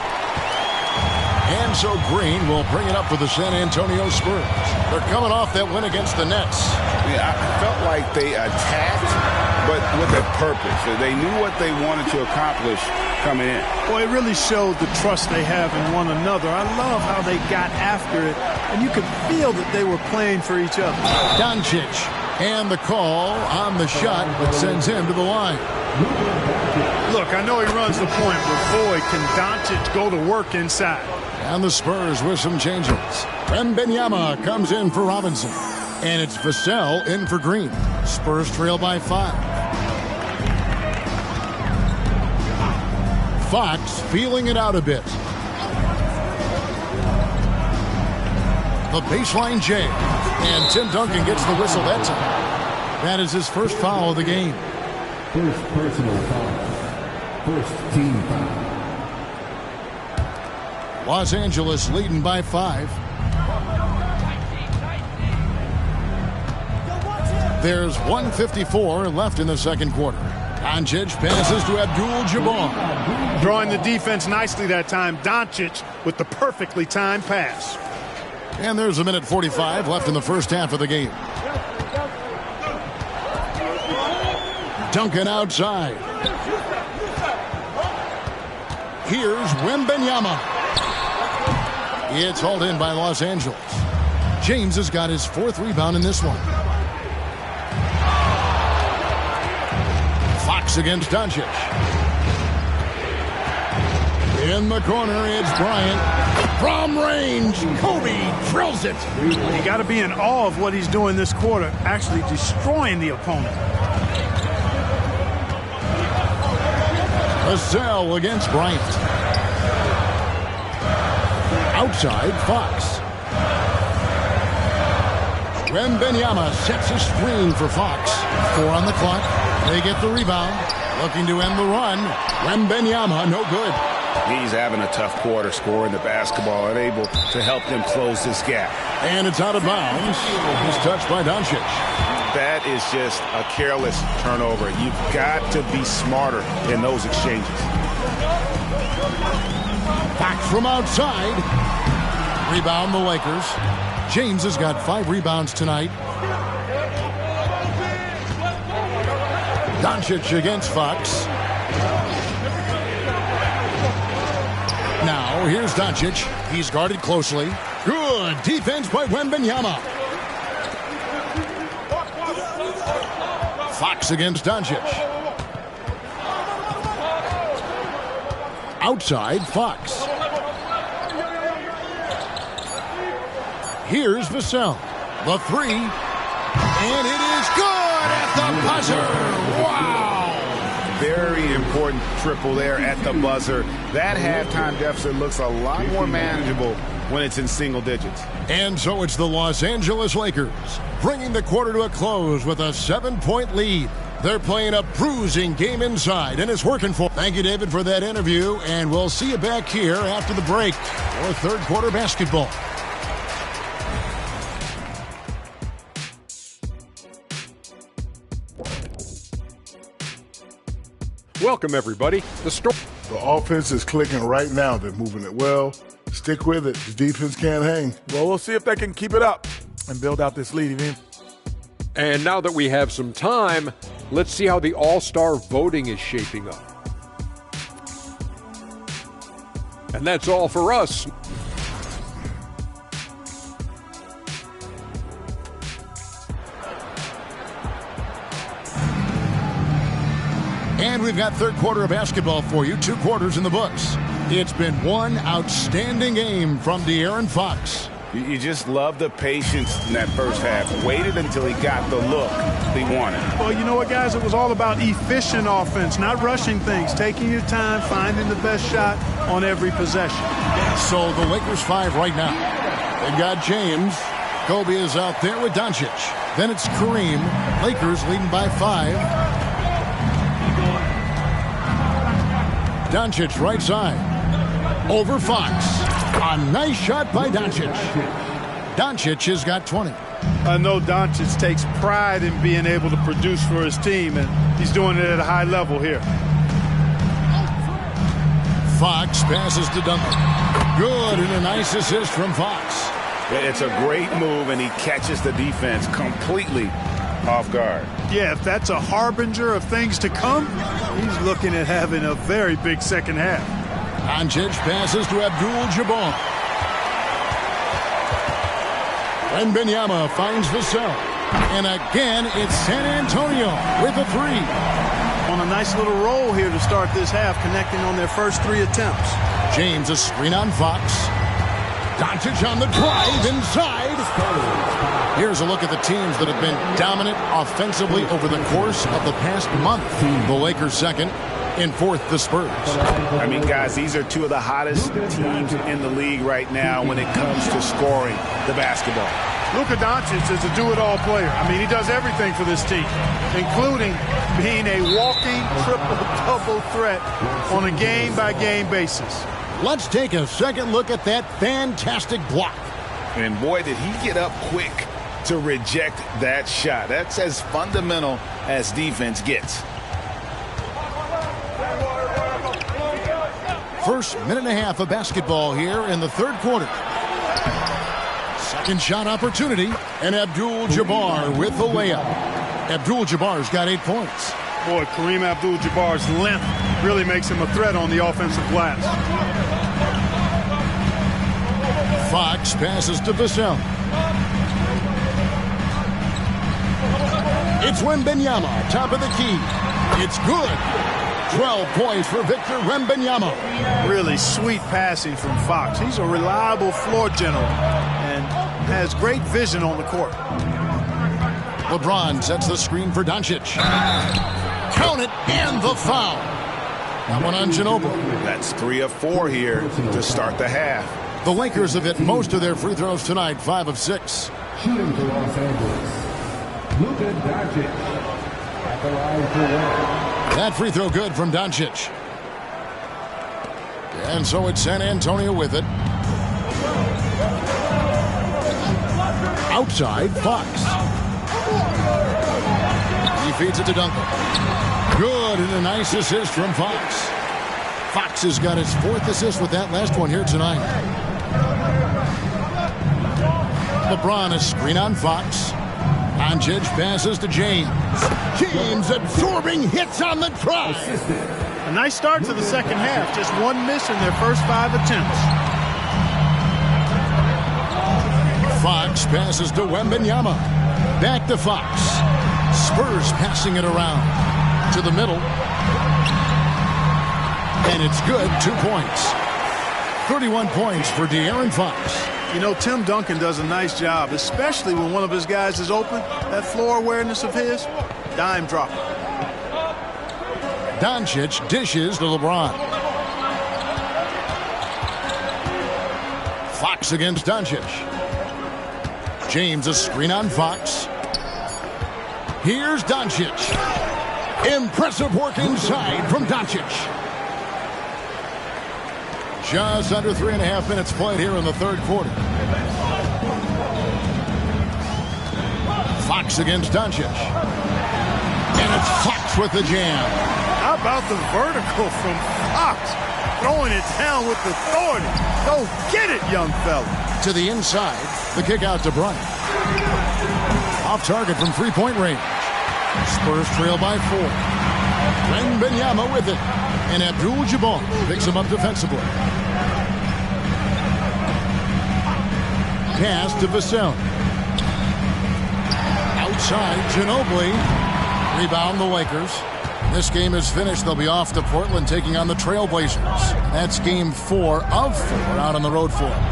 And so Green will bring it up for the San Antonio Spurs. They're coming off that win against the Nets. Yeah, I felt like they attacked, but with a purpose. They knew what they wanted to accomplish coming in. Boy, it really showed the trust they have in one another. I love how they got after it, and you could feel that they were playing for each other. Doncic, and the call on the shot that sends him to the line. Look, I know he runs the point, but boy, can Doncic go to work inside. And the Spurs with some changes. Wembanyama comes in for Robinson. And it's Vassell in for Green. Spurs trail by 5. Fox feeling it out a bit. The baseline J. And Tim Duncan gets the whistle that time. That is his first foul of the game. First personal foul. First team foul. Los Angeles leading by 5. There's 1:54 left in the 2nd quarter. Doncic passes to Abdul-Jabbar. Drawing the defense nicely that time. Doncic with the perfectly timed pass. And there's 1:45 left in the first half of the game. Duncan outside. Here's Wembanyama. It's hauled in by Los Angeles. James has got his 4th rebound in this one. Fox against Doncic. In the corner, it's Bryant. From range, Kobe drills it. You got to be in awe of what he's doing this quarter, actually destroying the opponent. Vassell against Bryant. Outside, Fox. Wembanyama sets a screen for Fox. 4 on the clock. They get the rebound. Looking to end the run. Wembanyama, no good. He's having a tough quarter scoring the basketball and able to help them close this gap. And it's out of bounds. He's touched by Doncic. That is just a careless turnover. You've got to be smarter in those exchanges. Back from outside. Rebound the Lakers. James has got 5 rebounds tonight. Doncic against Fox. Now, here's Doncic. He's guarded closely. Good defense by Wembanyama. Fox against Doncic. Outside, Fox. Here's Vassell. The 3. And it is good at the buzzer. Wow! Very important triple there at the buzzer. That halftime deficit looks a lot more manageable when it's in single digits. And so it's the Los Angeles Lakers bringing the quarter to a close with a 7-point lead. They're playing a bruising game inside, and it's working for. Thank you, David, for that interview, and we'll see you back here after the break for 3rd quarter basketball. Welcome, everybody. The offense is clicking right now. They're moving it well. Stick with it. The defense can't hang. Well, we'll see if they can keep it up and build out this lead. And now that we have some time, let's see how the All-Star voting is shaping up. And that's all for us. And we've got 3rd quarter of basketball for you. 2 quarters in the books. It's been one outstanding game from De'Aaron Fox. You just love the patience in that first half. Waited until he got the look he wanted. Well, you know what, guys? It was all about efficient offense, not rushing things, taking your time, finding the best shot on every possession. So the Lakers 5 right now. They've got James. Kobe is out there with Doncic. Then it's Kareem. Lakers leading by 5. Doncic right side. Over Fox. A nice shot by Doncic. Doncic has got 20. I know Doncic takes pride in being able to produce for his team, and he's doing it at a high level here. Fox passes to Duncan. Good, and a nice assist from Fox. It's a great move, and he catches the defense completely off guard. Yeah, if that's a harbinger of things to come, he's looking at having a very big second half. Doncic passes to Abdul-Jabbar. Wembanyama finds Vassell. And again, it's San Antonio with a 3. On a nice little roll here to start this half, connecting on their first 3 attempts. James a screen on Fox. Doncic on the drive inside. Here's a look at the teams that have been dominant offensively over the course of the past month. The Lakers 2nd. In 4th, the Spurs. I mean, guys, these are 2 of the hottest teams in the league right now when it comes to scoring the basketball. Luka Doncic is a do-it-all player. I mean, he does everything for this team, including being a walking triple-double threat on a game-by-game basis. Let's take a second look at that fantastic block. And boy, did he get up quick to reject that shot. That's as fundamental as defense gets. First minute and a half of basketball here in the 3rd quarter. Second shot opportunity, and Abdul-Jabbar with the layup. Abdul-Jabbar's got 8 points. Boy, Kareem Abdul-Jabbar's length really makes him a threat on the offensive glass. Fox passes to Vassell. It's Wembanyama, top of the key. It's good. 12 points for Victor Wembanyama. Really sweet passing from Fox. He's a reliable floor general and has great vision on the court. LeBron sets the screen for Doncic. Count it, and the foul. That one on Ginobili. That's 3 of 4 here to start the half. The Lakers have hit most of their free throws tonight, 5 of 6. Shooting for Los Angeles, Luka Doncic at the line for one. That free throw good from Doncic. And so it's San Antonio with it. Outside, Fox. He feeds it to Duncan. Good, and a nice assist from Fox. Fox has got his 4th assist with that last one here tonight. LeBron, a screen on Fox. Doncic passes to James. James absorbing hits on the try. A nice start to the second half. Just 1 miss in their first 5 attempts. Fox passes to Wembanyama. Back to Fox. Spurs passing it around to the middle. And it's good. 2 points. 31 points for De'Aaron Fox. You know, Tim Duncan does a nice job, especially when one of his guys is open. That floor awareness of his, dime dropper. Doncic dishes to LeBron. Fox against Doncic. James, a screen on Fox. Here's Doncic. Impressive work inside from Doncic. Just under 3.5 minutes played here in the third quarter. Fox against Doncic. And it's Fox with the jam. How about the vertical from Fox? Throwing it down with authority. Go get it, young fella. To the inside. The kick out to Bryant. Off target from three-point range. Spurs trail by 4. Wembanyama with it. And Abdul-Jabbar picks him up defensively. Pass to Vassell. Outside, Ginobili. Rebound the Lakers. This game is finished. They'll be off to Portland taking on the Trailblazers. That's game 4 of 4 out on the road for them.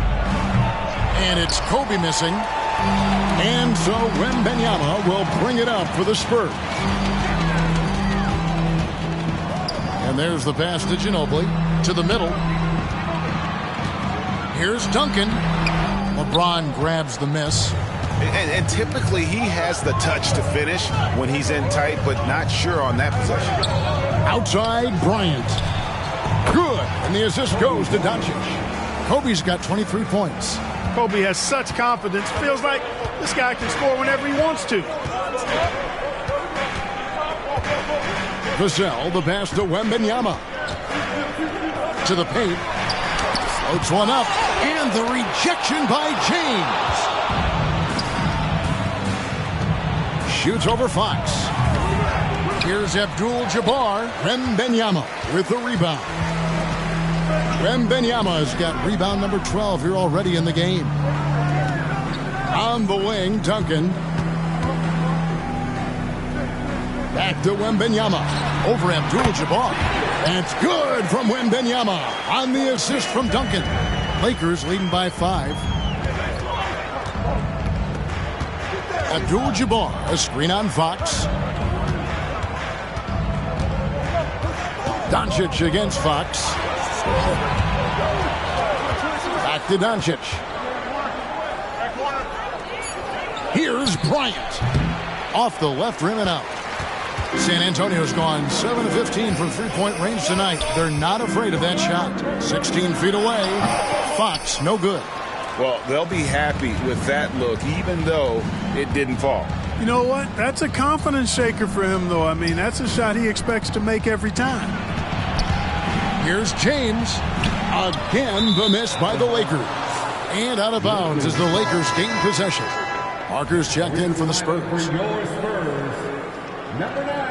And it's Kobe missing. And so Wembanyama will bring it up for the Spurs. And there's the pass to Ginobili. To the middle. Here's Duncan. LeBron grabs the miss. And typically he has the touch to finish when he's in tight, but not sure on that possession. Outside, Bryant. Good. And the assist goes to Doncic. Kobe's got 23 points. Kobe has such confidence. Feels like this guy can score whenever he wants to. Vassell, the pass to Wembanyama. To the paint. Floats one up. And the rejection by James. Shoots over Fox. Here's Abdul-Jabbar. Wembanyama with the rebound. Wembanyama has got rebound number 12 here already in the game. On the wing, Duncan. Back to Wembanyama. Over Abdul-Jabbar. That's good from Wembanyama on the assist from Duncan. Lakers leading by 5. Abdul-Jabbar, a screen on Fox. Doncic against Fox. Back to Doncic. Here's Bryant. Off the left rim and out. San Antonio's gone 7 of 15 from three-point range tonight. They're not afraid of that shot. 16 feet away. Fox, no good. Well, they'll be happy with that look, even though it didn't fall. You know what? That's a confidence shaker for him, though. I mean, that's a shot he expects to make every time. Here's James. Again, the miss by the Lakers. And out of bounds as the Lakers gain possession. Markers checked in for the Spurs. For your Spurs, number 9.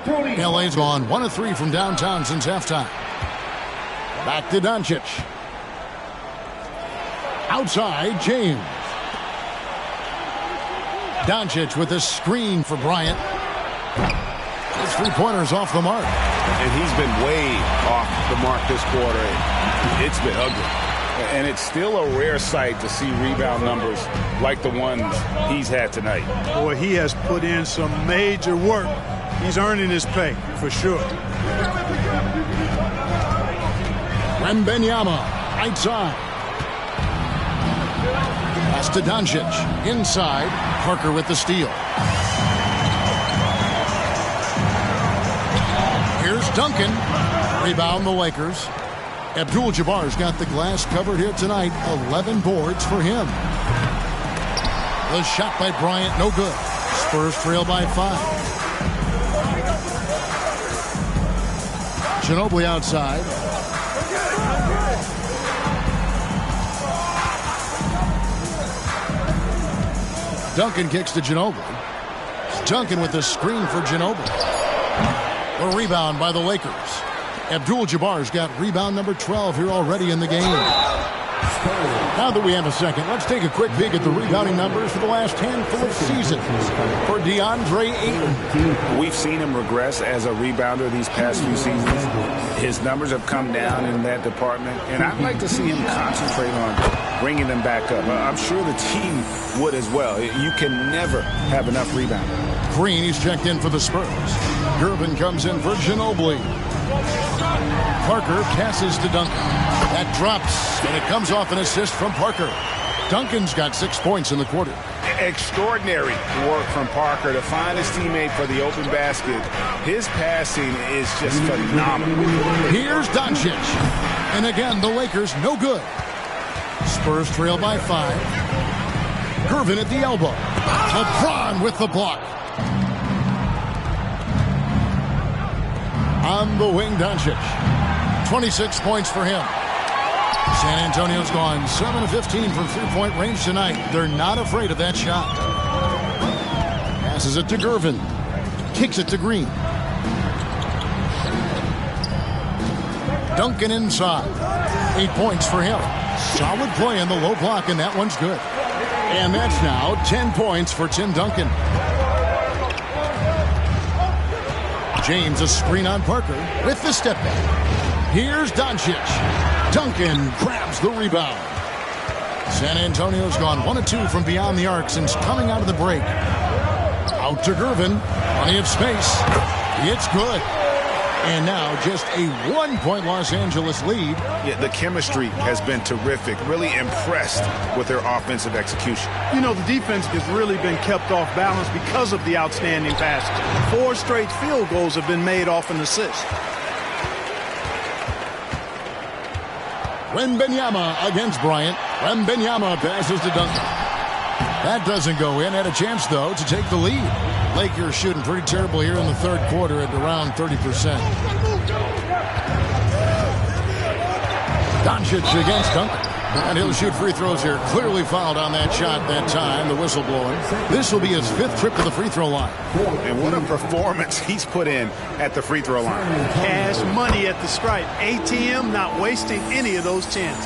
LA's gone 1 of 3 from downtown since halftime. Back to Doncic. Outside, James. Doncic with a screen for Bryant. His three-pointer's off the mark. And he's been way off the mark this quarter. It's been ugly. And it's still a rare sight to see rebound numbers like the ones he's had tonight. Boy, he has put in some major work. He's earning his pay, for sure. Wembanyama, right side. Pass to Doncic. Inside, Parker with the steal. Here's Duncan. Rebound the Lakers. Abdul-Jabbar's got the glass covered here tonight. 11 boards for him. The shot by Bryant, no good. Spurs trail by 5. Ginobili outside. Duncan kicks to Ginobili. Duncan with the screen for Ginobili. A rebound by the Lakers. Abdul-Jabbar's got rebound number 12 here already in the game. Now that we have a second, let's take a quick peek at the rebounding numbers for the last handful of seasons for DeAndre Ayton. We've seen him regress as a rebounder these past few seasons. His numbers have come down in that department, and I'd like to see him concentrate on bringing them back up. I'm sure the team would as well. You can never have enough rebounding. Green, he's checked in for the Spurs. Gervin comes in for Ginobili. Parker passes to Duncan. That drops, and it comes off an assist from Parker. Duncan's got 6 points in the quarter. Extraordinary work from Parker to find his teammate for the open basket. His passing is just phenomenal. Here's Doncic. And again, the Lakers no good. Spurs trail by 5. Gervin at the elbow. LeBron with the block. On the wing, Doncic. 26 points for him. San Antonio's gone 7 of 15 from three-point range tonight. They're not afraid of that shot. Passes it to Gervin. Kicks it to Green. Duncan inside. 8 points for him. Solid play in the low block, and that one's good. And that's now 10 points for Tim Duncan. James, a screen on Parker with the step back. Here's Doncic. Duncan grabs the rebound. San Antonio's gone 1 of 2 from beyond the arc since coming out of the break. Out to Gervin. Plenty of space. It's good. And now just a 1-point Los Angeles lead. Yeah, the chemistry has been terrific. Really impressed with their offensive execution. You know, the defense has really been kept off balance because of the outstanding passes. 4 straight field goals have been made off an assist. Wembanyama against Bryant. Wembanyama passes to Duncan. That doesn't go in. Had a chance, though, to take the lead. Lakers shooting pretty terrible here in the third quarter at around 30%. Doncic against Duncan. And he'll shoot free throws here. Clearly fouled on that shot that time, the whistle blowing. This will be his 5th trip to the free throw line. And what a performance he's put in at the free throw line. Cash money at the stripe. ATM not wasting any of those chances.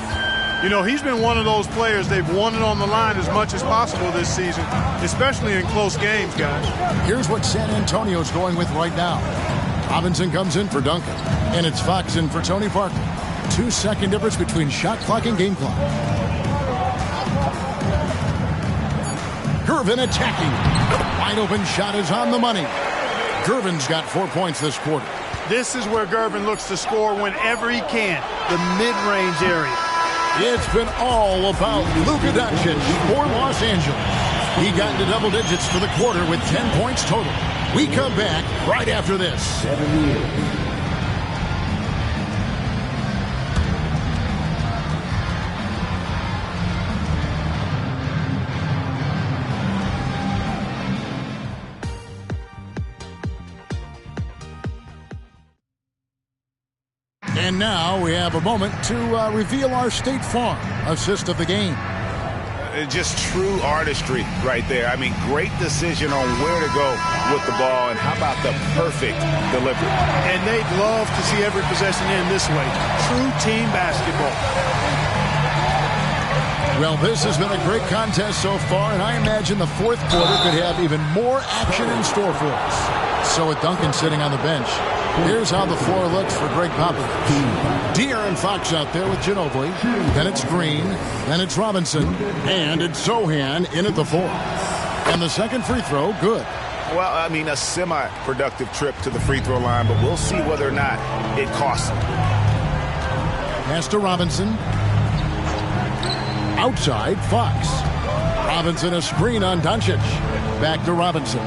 You know, he's been one of those players, they've won it on the line as much as possible this season, especially in close games, guys. Here's what San Antonio's going with right now. Robinson comes in for Duncan, and it's Fox in for Tony Parker. 2-second difference between shot clock and game clock. Gervin attacking. Wide open shot is on the money. Gervin's got 4 points this quarter. This is where Gervin looks to score whenever he can, the mid-range area. It's been all about Luka Doncic for Los Angeles. He got into double digits for the quarter with 10 points total. We come back right after this. 7 years. And now we have a moment to reveal our State Farm assist of the game. just true artistry right there. I mean, great decision on where to go with the ball, and how about the perfect delivery? And they'd love to see every possession end this way. True team basketball. Well, this has been a great contest so far, and I imagine the fourth quarter could have even more action in store for us. So with Duncan sitting on the bench, here's how the floor looks for Greg Popovich. De'Aaron Fox out there with Ginobili. Then it's Green. Then it's Robinson. And it's Sochan in at the 4. And the second free throw, good. Well, I mean, a semi-productive trip to the free throw line, but we'll see whether or not it costs him. Pass to Robinson. Outside, Fox. Robinson a screen on Doncic. Back to Robinson.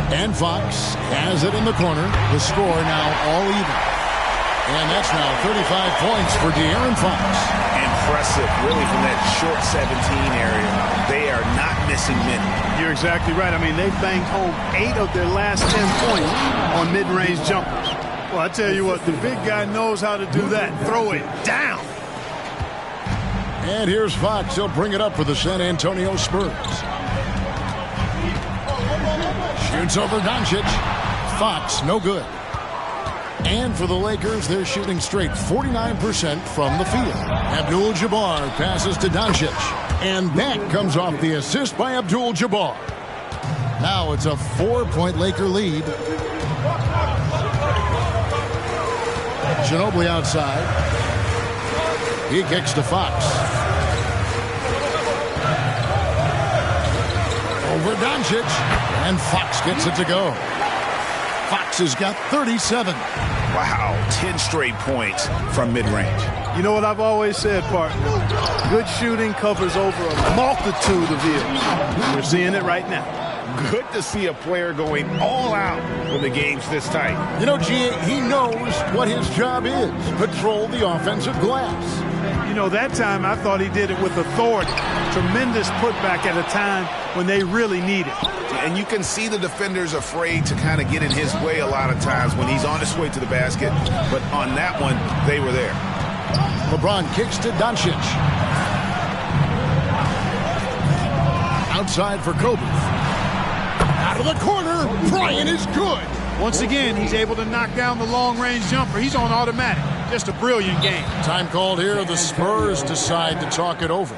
And Fox has it in the corner. The score now all even. And that's now 35 points for De'Aaron Fox. Impressive, really, from that short 17 area. They are not missing many. You're exactly right. I mean, they banged home 8 of their last 10 points on mid-range jumpers. Well, I tell you what, the big guy knows how to do that. Throw it down. And here's Fox. He'll bring it up for the San Antonio Spurs. Shoots over Doncic. Fox, no good. And for the Lakers, they're shooting straight 49% from the field. Abdul-Jabbar passes to Doncic. And that comes off the assist by Abdul-Jabbar. Now it's a 4-point Laker lead. Ginobili outside. He kicks to Fox. Over Doncic. And Fox gets it to go. Fox has got 37. Wow, 10 straight points from mid-range. You know what I've always said, partner? Good shooting covers over a multitude of ills. We're seeing it right now. Good to see a player going all out when the game's this tight. You know, G.A., he knows what his job is. Patrol the offensive glass. You know, that time I thought he did it with authority. Tremendous putback at a time when they really need it. And you can see the defenders afraid to kind of get in his way a lot of times when he's on his way to the basket. But on that one, they were there. LeBron kicks to Doncic. Outside for Kobe. Out of the corner, Bryant is good. Once again, he's able to knock down the long-range jumper. He's on automatic. Just a brilliant game. Time called here. The Spurs decide to talk it over.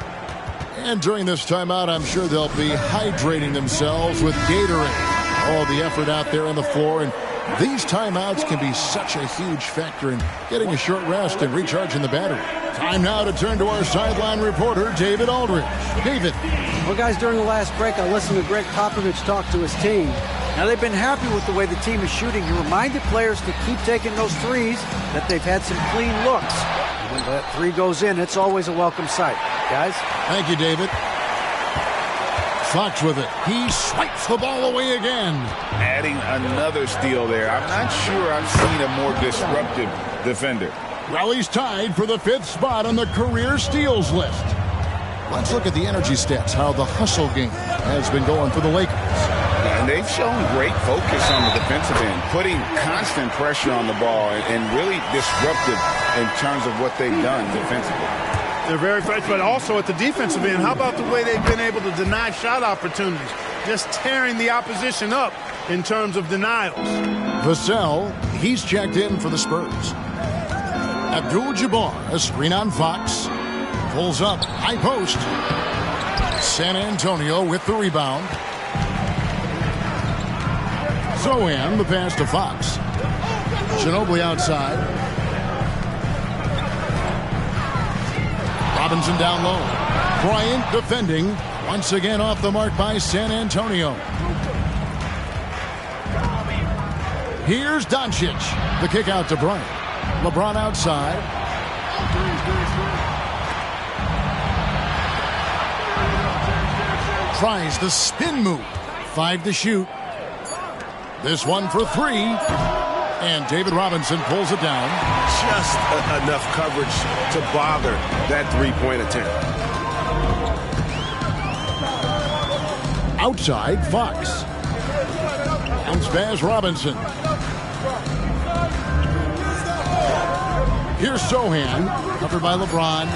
And during this timeout, I'm sure they'll be hydrating themselves with Gatorade. All the effort out there on the floor. And these timeouts can be such a huge factor in getting a short rest and recharging the battery. Time now to turn to our sideline reporter, David Aldridge. David. Well, guys, during the last break, I listened to Greg Popovich talk to his team. Now, they've been happy with the way the team is shooting. He reminded players to keep taking those threes, that they've had some clean looks. And when that three goes in, it's always a welcome sight. Guys? Thank you, David. Fox with it. He swipes the ball away again. Adding another steal there. I'm not sure I've seen a more disruptive defender. Well, he's tied for the 5th spot on the career steals list. Let's look at the energy stats, how the hustle game has been going for the Lakers. And they've shown great focus on the defensive end, putting constant pressure on the ball and really disruptive in terms of what they've done defensively. They're very fresh, but also at the defensive end, how about the way they've been able to deny shot opportunities? Just tearing the opposition up in terms of denials. Vassell, he's checked in for the Spurs. Abdul-Jabbar, a screen on Fox. Pulls up, high post. San Antonio with the rebound. Sochan, the pass to Fox. Ginobili outside. Robinson down low. Bryant defending. Once again off the mark by San Antonio. Here's Doncic. The kick out to Bryant. LeBron outside. Tries the spin move. 5 to shoot. This one for 3. And David Robinson pulls it down. Just enough coverage to bother that three-point attempt. Outside, Fox. Bounce pass, Robinson. Here's Sohan, covered by LeBron.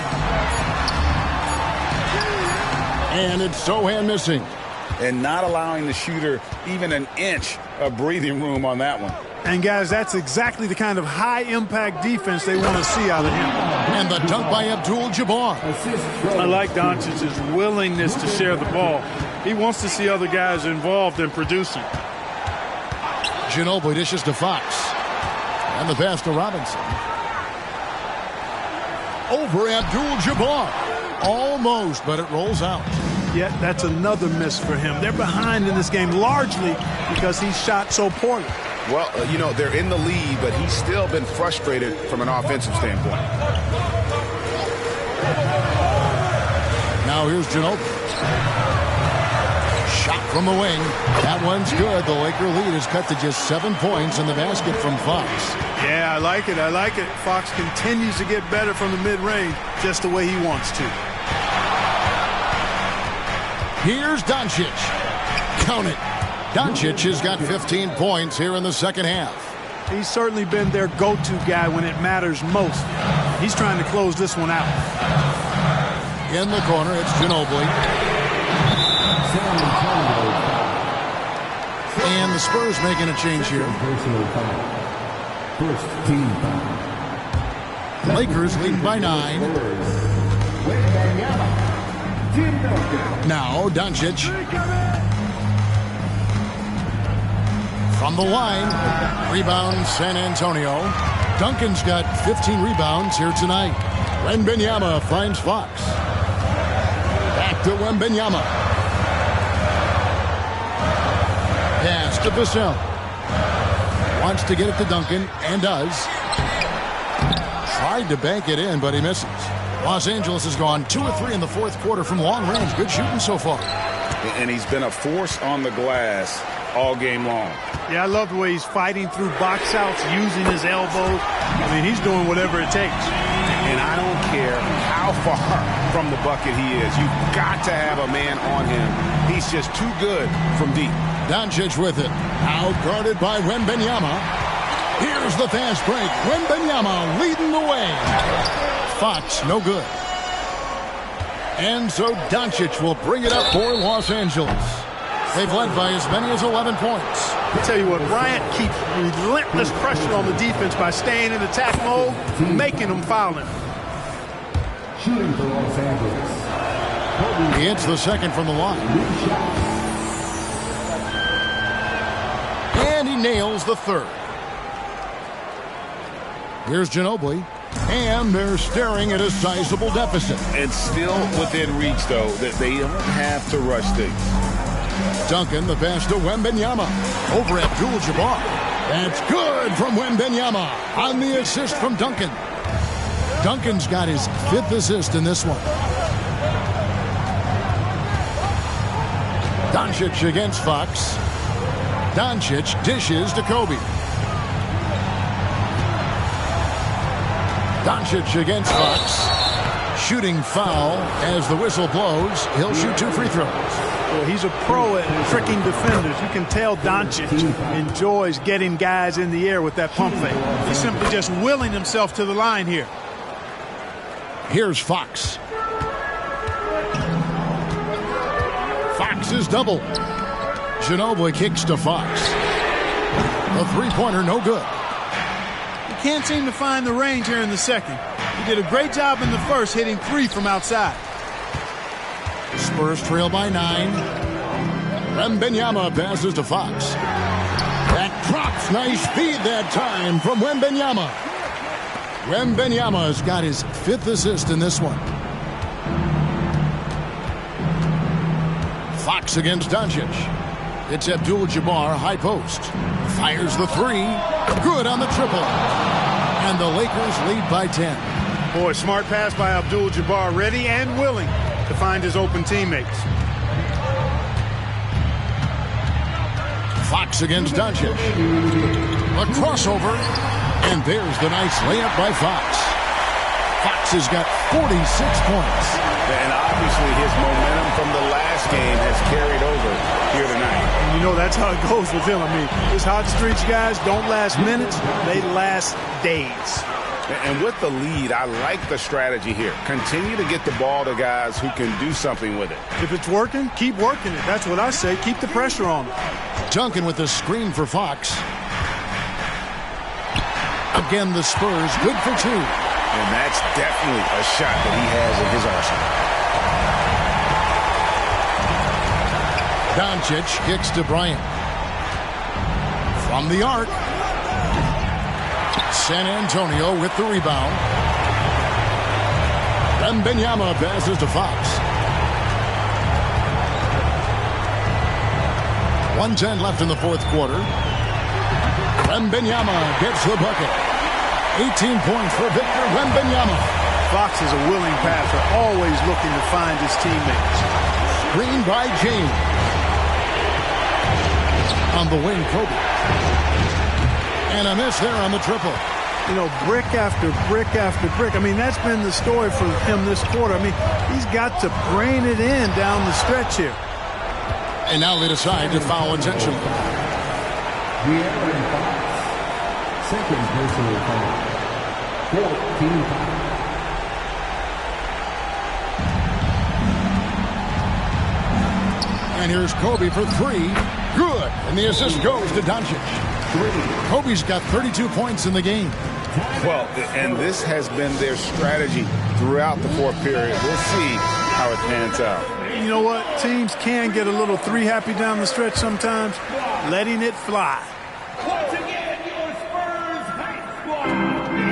And it's Sohan missing. And not allowing the shooter even an inch of breathing room on that one. And, guys, that's exactly the kind of high-impact defense they want to see out of him. And the dunk by Abdul-Jabbar. I like Doncic's willingness to share the ball. He wants to see other guys involved in producing. Ginobili dishes to Fox. And the pass to Robinson. Over Abdul-Jabbar. Almost, but it rolls out. Yeah, that's another miss for him. They're behind in this game largely because he shot so poorly. Well, you know, they're in the lead, but he's still been frustrated from an offensive standpoint. Now here's Ginobili. Shot from the wing. That one's good. The Laker lead is cut to just 7 points in the basket from Fox. Yeah, I like it. I like it. Fox continues to get better from the mid-range just the way he wants to. Here's Doncic. Count it. Doncic has got 15 points here in the second half. He's certainly been their go-to guy when it matters most. He's trying to close this one out. In the corner, it's Ginobili. And the Spurs making a change here. First team foul. Lakers leading by 9. Now Doncic. From the line. Rebound San Antonio. Duncan's got 15 rebounds here tonight. Wembanyama finds Fox. Back to Wembanyama. Pass to Vassell. Wants to get it to Duncan, and does. Tried to bank it in, but he misses. Los Angeles has gone 2 of 3 in the fourth quarter from long range. Good shooting so far. And he's been a force on the glass all game long. Yeah, I love the way he's fighting through box outs, using his elbows. I mean, he's doing whatever it takes. And I don't care how far from the bucket he is. You've got to have a man on him. He's just too good from deep. Doncic with it. Out guarded by Wembanyama. Here's the fast break. Wembanyama leading the way. Fox, no good. And so Doncic will bring it up for Los Angeles. They've led by as many as 11 points. I'll tell you what, Bryant keeps relentless pressure on the defense by staying in attack mode, making them foul him. Shooting for Los Angeles. He hits the second from the line. And he nails the third. Here's Ginobili. And they're staring at a sizable deficit. And still within reach, though, that they don't have to rush things. Duncan, the pass to Wembanyama. Over Abdul-Jabbar. That's good from Wembanyama on the assist from Duncan. Duncan's got his 5th assist in this one. Doncic against Fox. Doncic dishes to Kobe. Doncic against Fox. Shooting foul as the whistle blows. He'll shoot 2 free throws. Well, he's a pro at tricking defenders. You can tell Doncic enjoys getting guys in the air with that pump fake. He's simply just willing himself to the line here. Here's Fox. Fox is double. Ginobili kicks to Fox. The three-pointer no good. He can't seem to find the range here in the second. He did a great job in the first, hitting 3 from outside. Spurs trail by 9. Wembanyama passes to Fox. That drops. Nice feed that time from Wembanyama. Wembanyama's got his 5th assist in this one. Fox against Doncic. It's Abdul-Jabbar, high post. Fires the 3. Good on the triple. And the Lakers lead by 10. Boy, smart pass by Abdul-Jabbar, ready and willing to find his open teammates. Fox against Doncic. A crossover. And there's the nice layup by Fox. Fox has got 46 points. And obviously his momentum from the last game has carried over here tonight. And you know that's how it goes with him. I mean, his hot streaks guys don't last minutes, they last days. And with the lead, I like the strategy here. Continue to get the ball to guys who can do something with it. If it's working, keep working it. That's what I say. Keep the pressure on them. Duncan with the screen for Fox. Again, the Spurs good for 2. And that's definitely a shot that he has in his arsenal. Doncic kicks to Bryant. From the arc. San Antonio with the rebound. Wembanyama passes to Fox. 1:10 left in the fourth quarter. Wembanyama gets the bucket. 18 points for Victor Wembanyama. Fox is a willing passer, always looking to find his teammates. Screen by James. On the wing, Kobe. And a miss there on the triple. You know, brick after brick after brick. I mean, that's been the story for him this quarter. I mean, he's got to brain it in down the stretch here. And now they decide to foul intentionally. De'Aaron Fox, second personal foul. 14 foul. And here's Kobe for 3. Good. And the assist goes to Doncic. Kobe's got 32 points in the game. Well, and this has been their strategy throughout the fourth period. We'll see how it pans out. You know what? Teams can get a little 3 happy down the stretch sometimes. Letting it fly.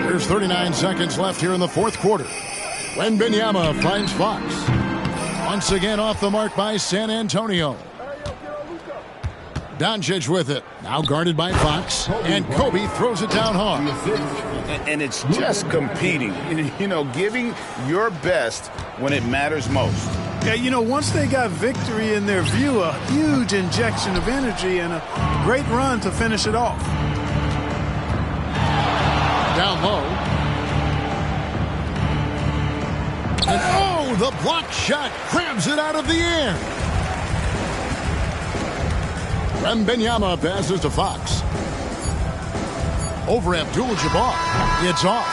There's 39 seconds left here in the fourth quarter. Wembanyama finds Fox. Once again off the mark by San Antonio. Doncic with it. Now guarded by Fox. And Kobe throws it down hard. And it's just competing. You know, giving your best when it matters most. Yeah, you know, once they got victory in their view, a huge injection of energy and a great run to finish it off. Down low. And oh, the block shot grabs it out of the air. Wembanyama passes to Fox. Over Abdul-Jabbar. It's off.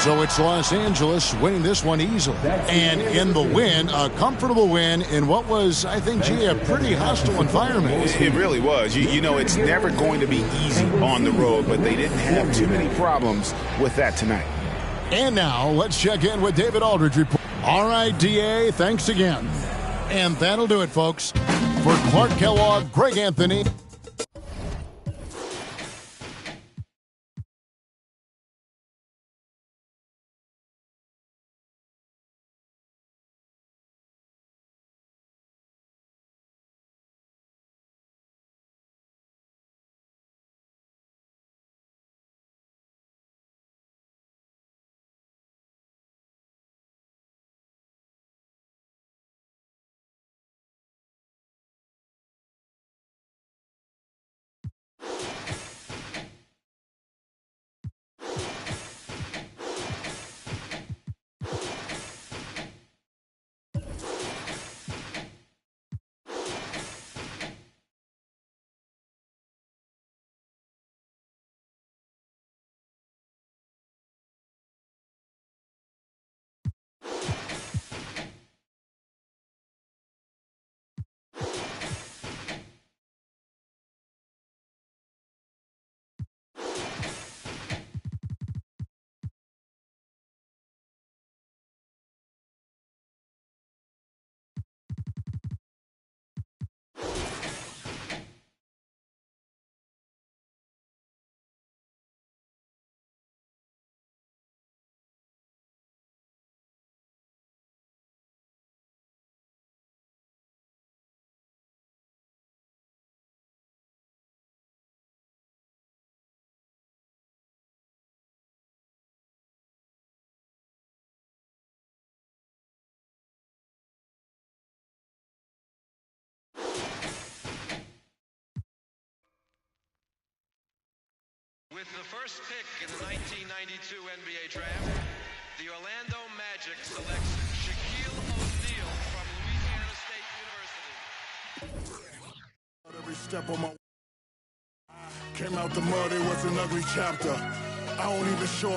So it's Los Angeles winning this one easily. And in the win, a comfortable win in what was, I think, a pretty hostile environment. It really was. You know, it's never going to be easy on the road, but they didn't have too many problems with that tonight. And now, let's check in with David Aldridge. All right, DA, thanks again. And that'll do it, folks. For Clark Kellogg, Greg Anthony. With the first pick in the 1992 NBA Draft, the Orlando Magic selects Shaquille O'Neal from Louisiana State University. Every step of my came out the mud, it was an ugly chapter. I don't even show